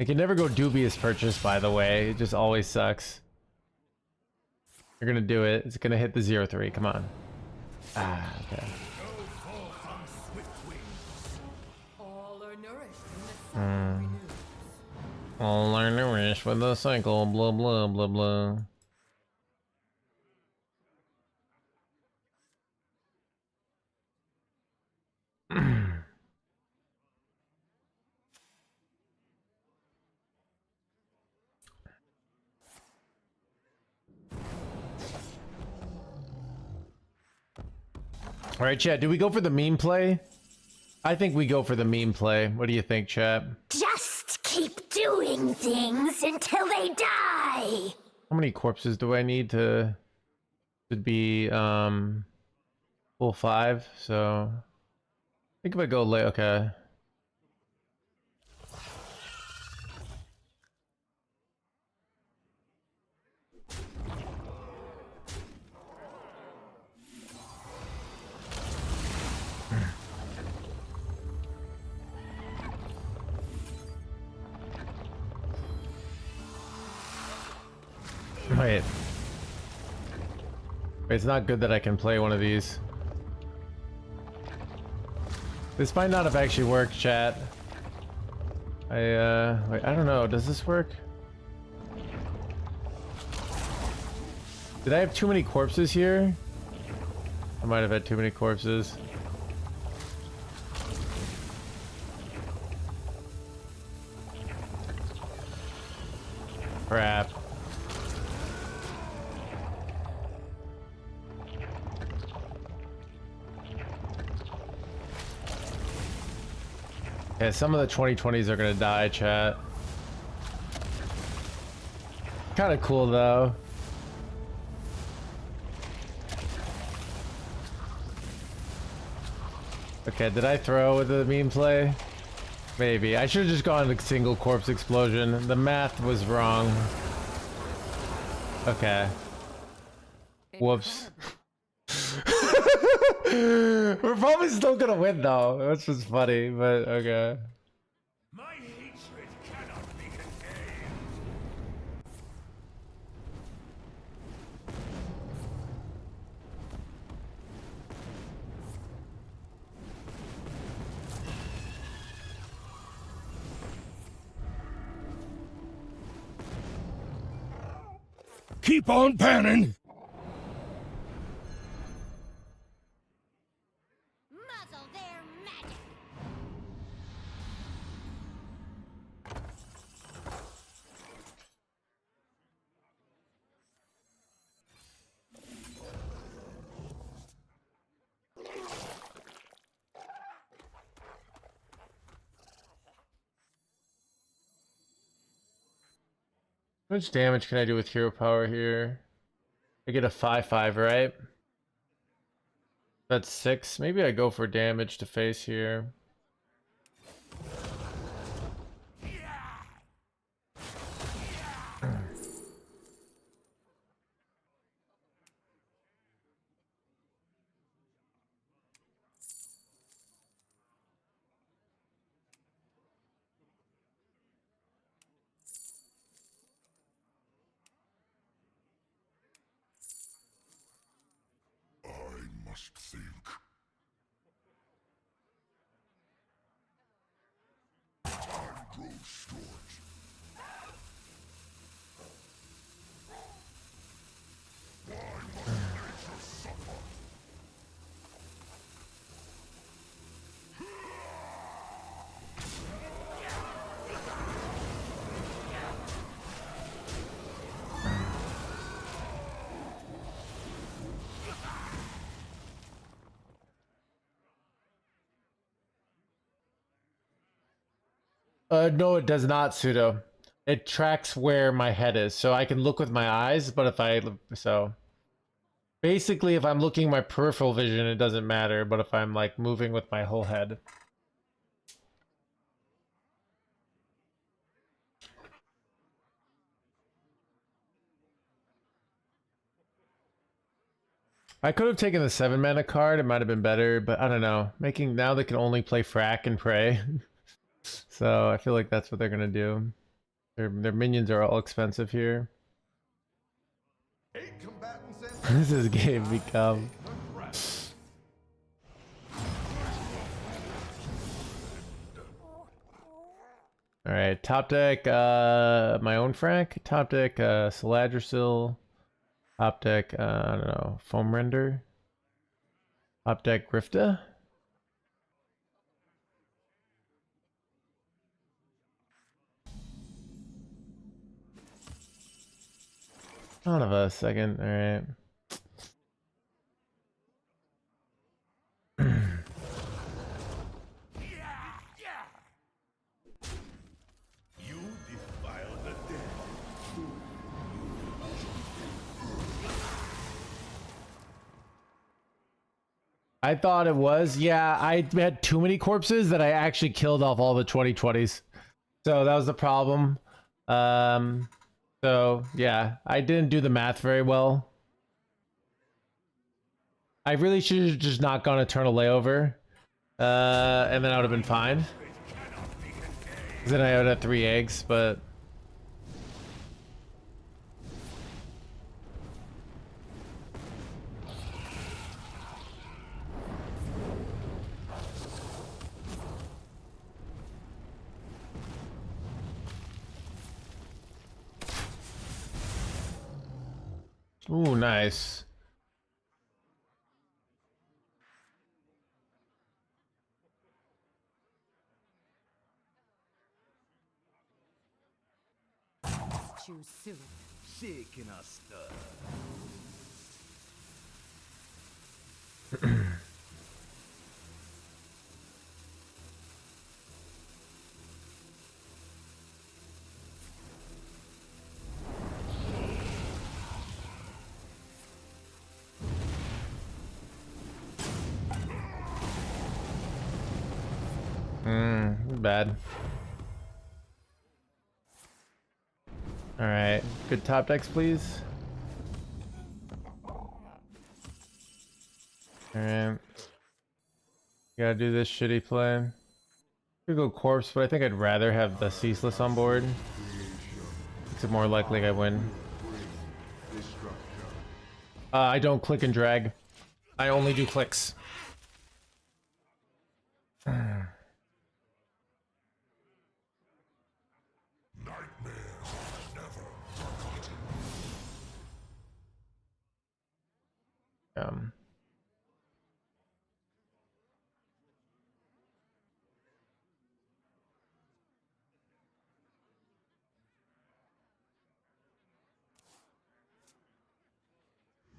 I can never go dubious purchase, by the way. It just always sucks. You're gonna do it. It's gonna hit the 0-3. Come on. Ah, okay. All are nourished when the cycle renews. All are nourished with the cycle. Blah blah blah blah. All right, chat. Do we go for the meme play? I think we go for the meme play. What do you think, chat? Just keep doing things until they die. How many corpses do I need to be full 5? So I think if I go late, okay. Wait. It's not good that I can play one of these. This might not have actually worked, chat. Wait, I don't know. Does this work? Did I have too many corpses here? I might have had too many corpses. Crap. Yeah, some of the 2020s are gonna die, chat. Kind of cool though. Okay, did I throw with the meme play? Maybe. I should have just gone to single corpse explosion. The math was wrong. Okay. Whoops. We're probably still gonna win though. That's just funny, but okay. My hatred cannot be contained. Keep on panning. Muzzle their magic. How much damage can I do with hero power here? I get a 5/5, right? That's 6. Maybe I go for damage to face here. I must think. Time grows short. Why must nature suffer? No, it does not, pseudo. It tracks where my head is, so I can look with my eyes, but if I... So... Basically, if I'm looking my peripheral vision, it doesn't matter, but if I'm, like, moving with my whole head... I could have taken the 7 mana card, it might have been better, but I don't know. Making... Now they can only play Frack and Pray. So, I feel like that's what they're gonna do. Their minions are all expensive here. This is game become. Alright, top deck my own Frank. Top deck Saladrisil. Top deck I don't know, Foam Render. Top deck Grifta. Son of a second, alright. You defile the dead. I thought it was. Yeah, I had too many corpses that I actually killed off all the 2020s. So that was the problem. So yeah, I didn't do the math very well. I really should have just not gone Eternal Layover. And then I would have been fine. 'Cause then I would have 3 eggs, but... Ooh, nice. Choose soon. Shaking a stir. Bad. Alright, good top decks, please. Alright. Gotta do this shitty play. Could go corpse, but I think I'd rather have the ceaseless on board. Makes it more likely I win. I don't click and drag. I only do clicks. Um.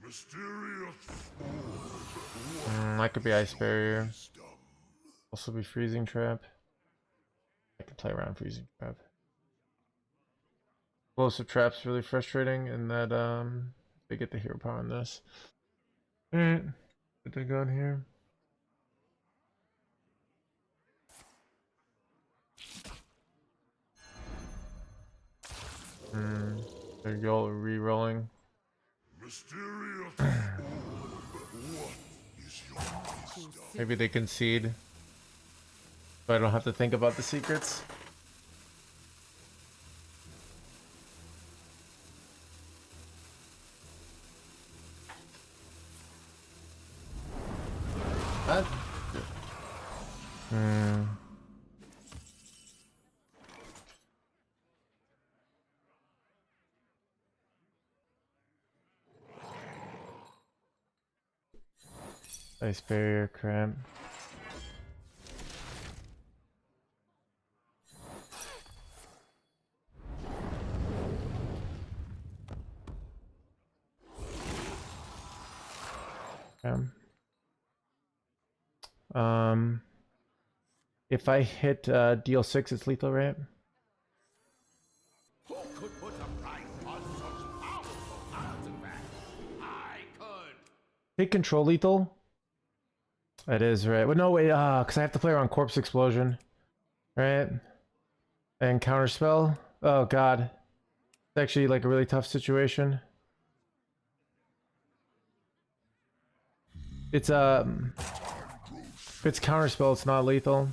Mysterious. That could be ice barrier. Also be freezing trap. I can play around freezing trap. Explosive trap's really frustrating in that they get the hero power on this. Alright. Put the gun here. There you go, re-rolling. Mysterious. Maybe they concede. So I don't have to think about the secrets. What? Ice barrier, cramp. If I hit deal 6, it's lethal, right? Who could put a price on such powerful artifacts? I could. Hit control lethal. That is right. Well, no, wait, because I have to play around corpse explosion, right? And counter spell. Oh god, it's actually like a really tough situation. It's if it's counter spell, it's not lethal.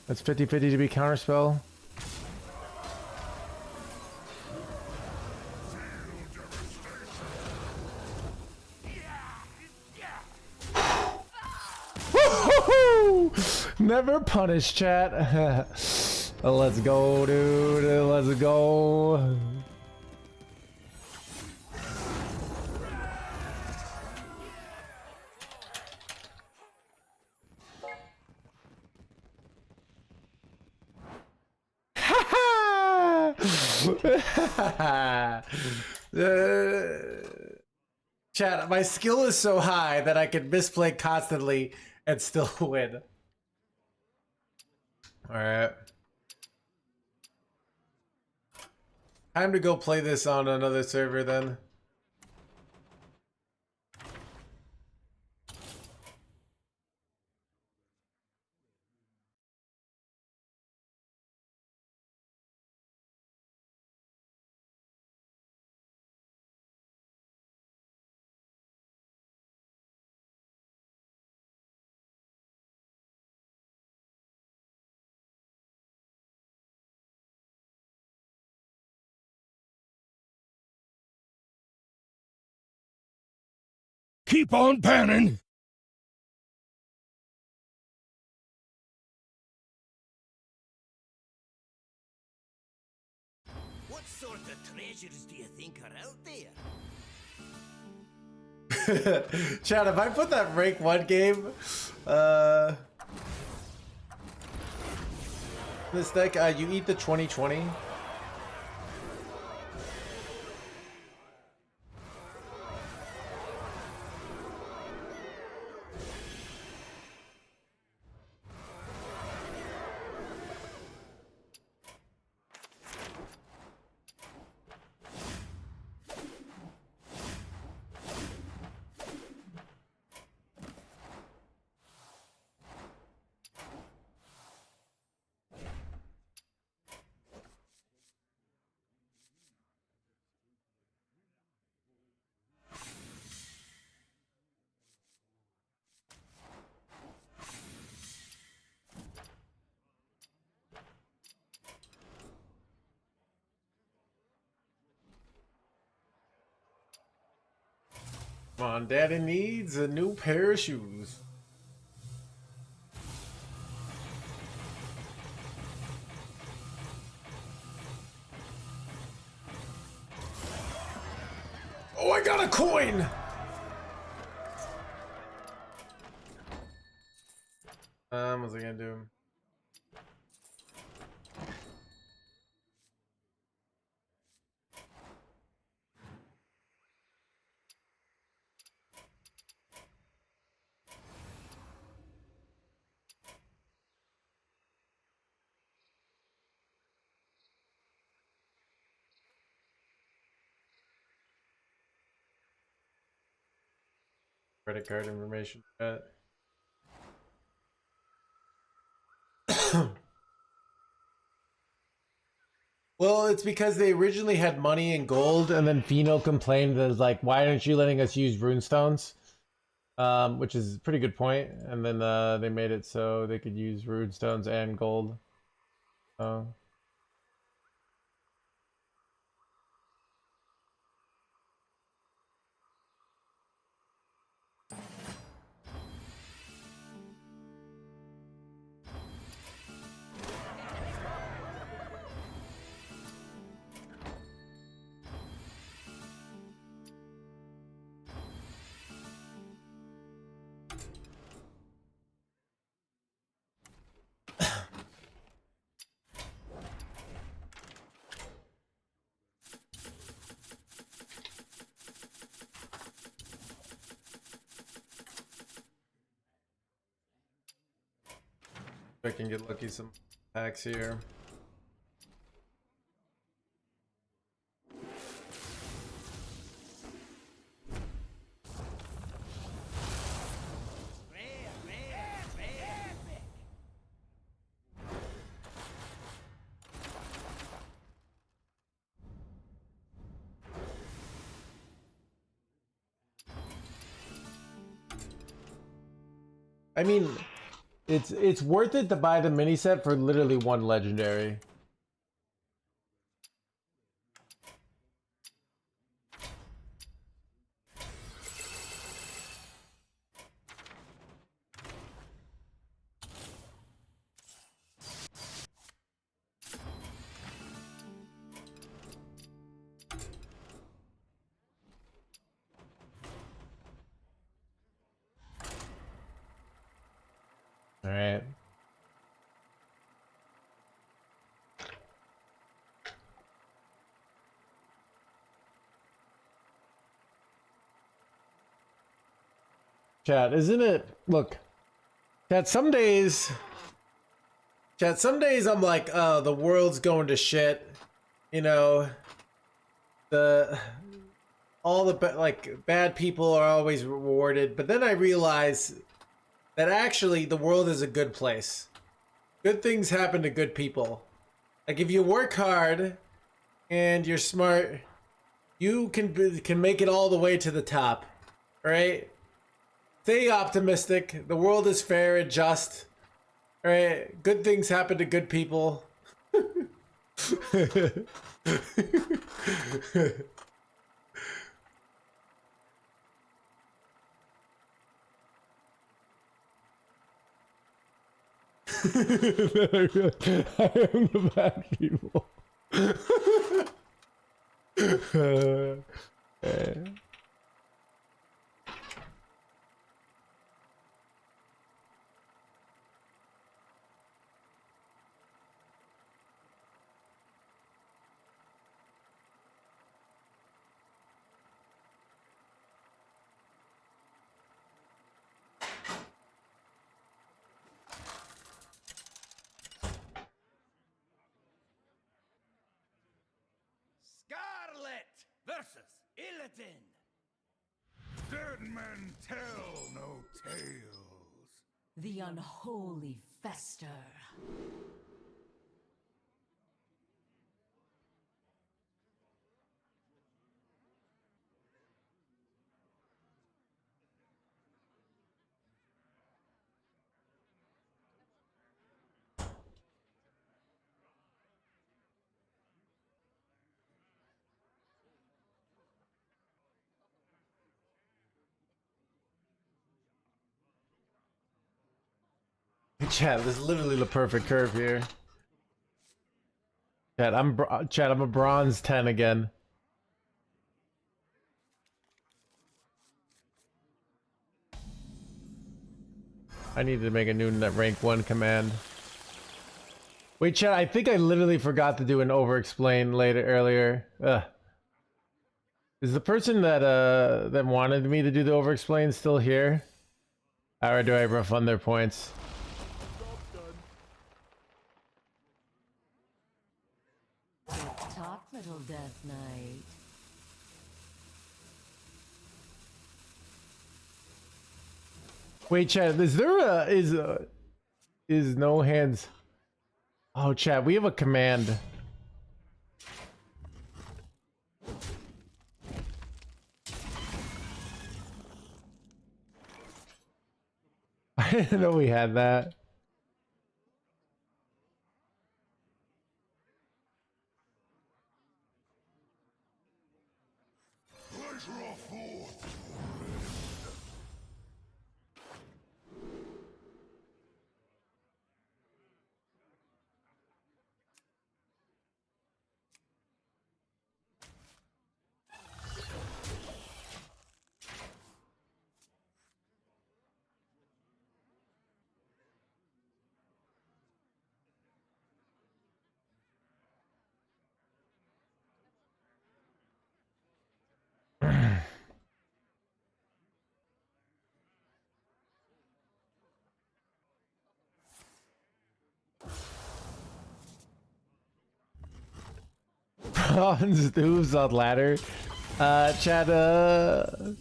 It's 50-50 to be counter spell. Never punish, chat. Let's go, dude. Let's go. Chat, my skill is so high that I can misplay constantly and still win. Alright. Time to go play this on another server then. Keep on panning. treasures do you think are out there? Chad, if I put that rank 1 game, this deck, you eat the 2020. Come on, Daddy needs a new pair of shoes. Oh, I got a coin! What's I gonna do? Credit card information. Well, it's because they originally had money and gold, and then Fino complained that was like, "Why aren't you letting us use runestones?" Which is a pretty good point. And then they made it so they could use runestones and gold. So. I can get lucky some packs here. I mean, it's worth it to buy the mini set for literally one legendary. All right. Chat, isn't it? Look, chat, some days I'm like, oh, the world's going to shit. You know, all the bad people are always rewarded. But then I realize that actually the world is a good place. Good things happen to good people. Like if you work hard and you're smart, you can make it all the way to the top. All right? Stay optimistic. The world is fair and just. All right? Good things happen to good people. I am the bad people. Scarlet versus Illidan. Dead men tell no tales. The unholy fester. Chat, this is literally the perfect curve here. Chat, I'm a bronze 10 again. I need to make a new rank 1 command. Wait, chat, I think I literally forgot to do an over-explain earlier. Ugh. Is the person that wanted me to do the over-explain still here? Or do I refund their points? Talk, little Death Knight. Wait, chat, is there a is no hands? Oh, chat, we have a command. I didn't know we had that. Bronze moves on ladder. Chat, don't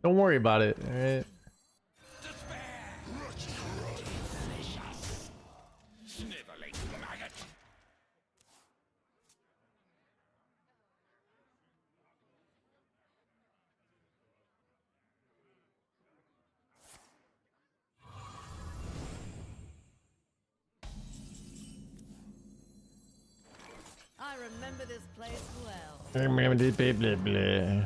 worry about it, alright? Sniveling maggot. I remember this place well. Blah, blah, blah.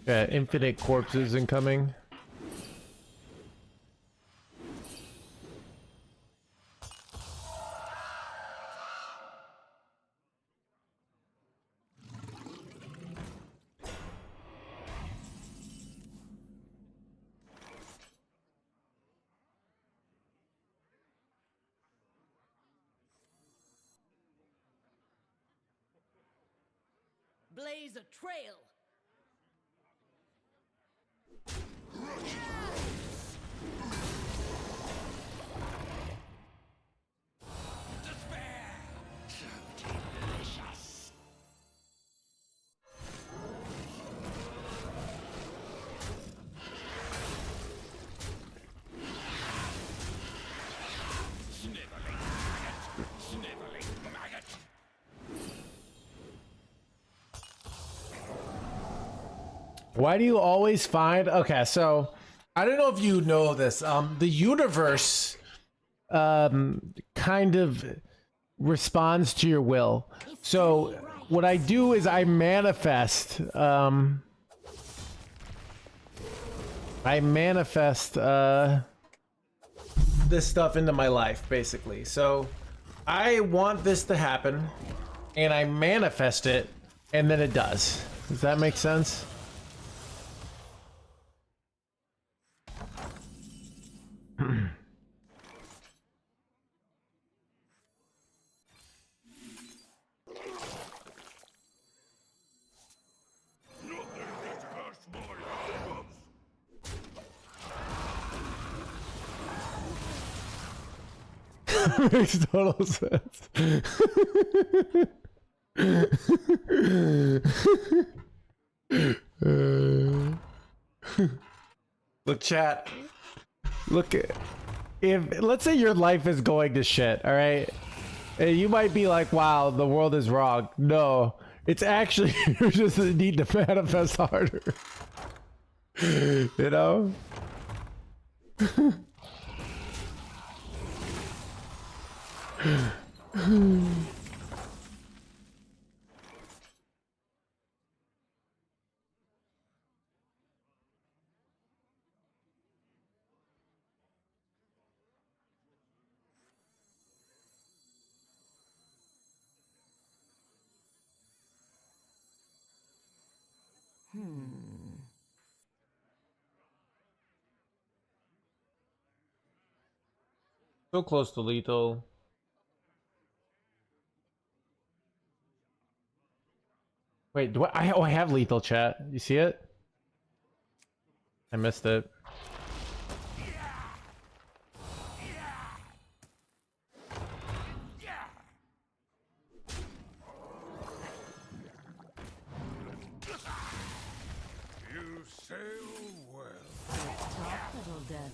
Yeah, infinite corpses incoming. Blaze a trail. Why do you always find... Okay, so I don't know if you know this. The universe kind of responds to your will. So what I do is I manifest... my I manifest this stuff into my life, basically. So I want this to happen, and I manifest it, and then it does. Does that make sense? Makes total sense. Look, chat. Look at if let's say your life is going to shit, all right? And you might be like, "Wow, the world is wrong." No, it's actually you just need to manifest harder. You know? So close to lethal. Wait, do I? Oh, I have lethal, chat. You see it? I missed it. You sail well. Talk, little Death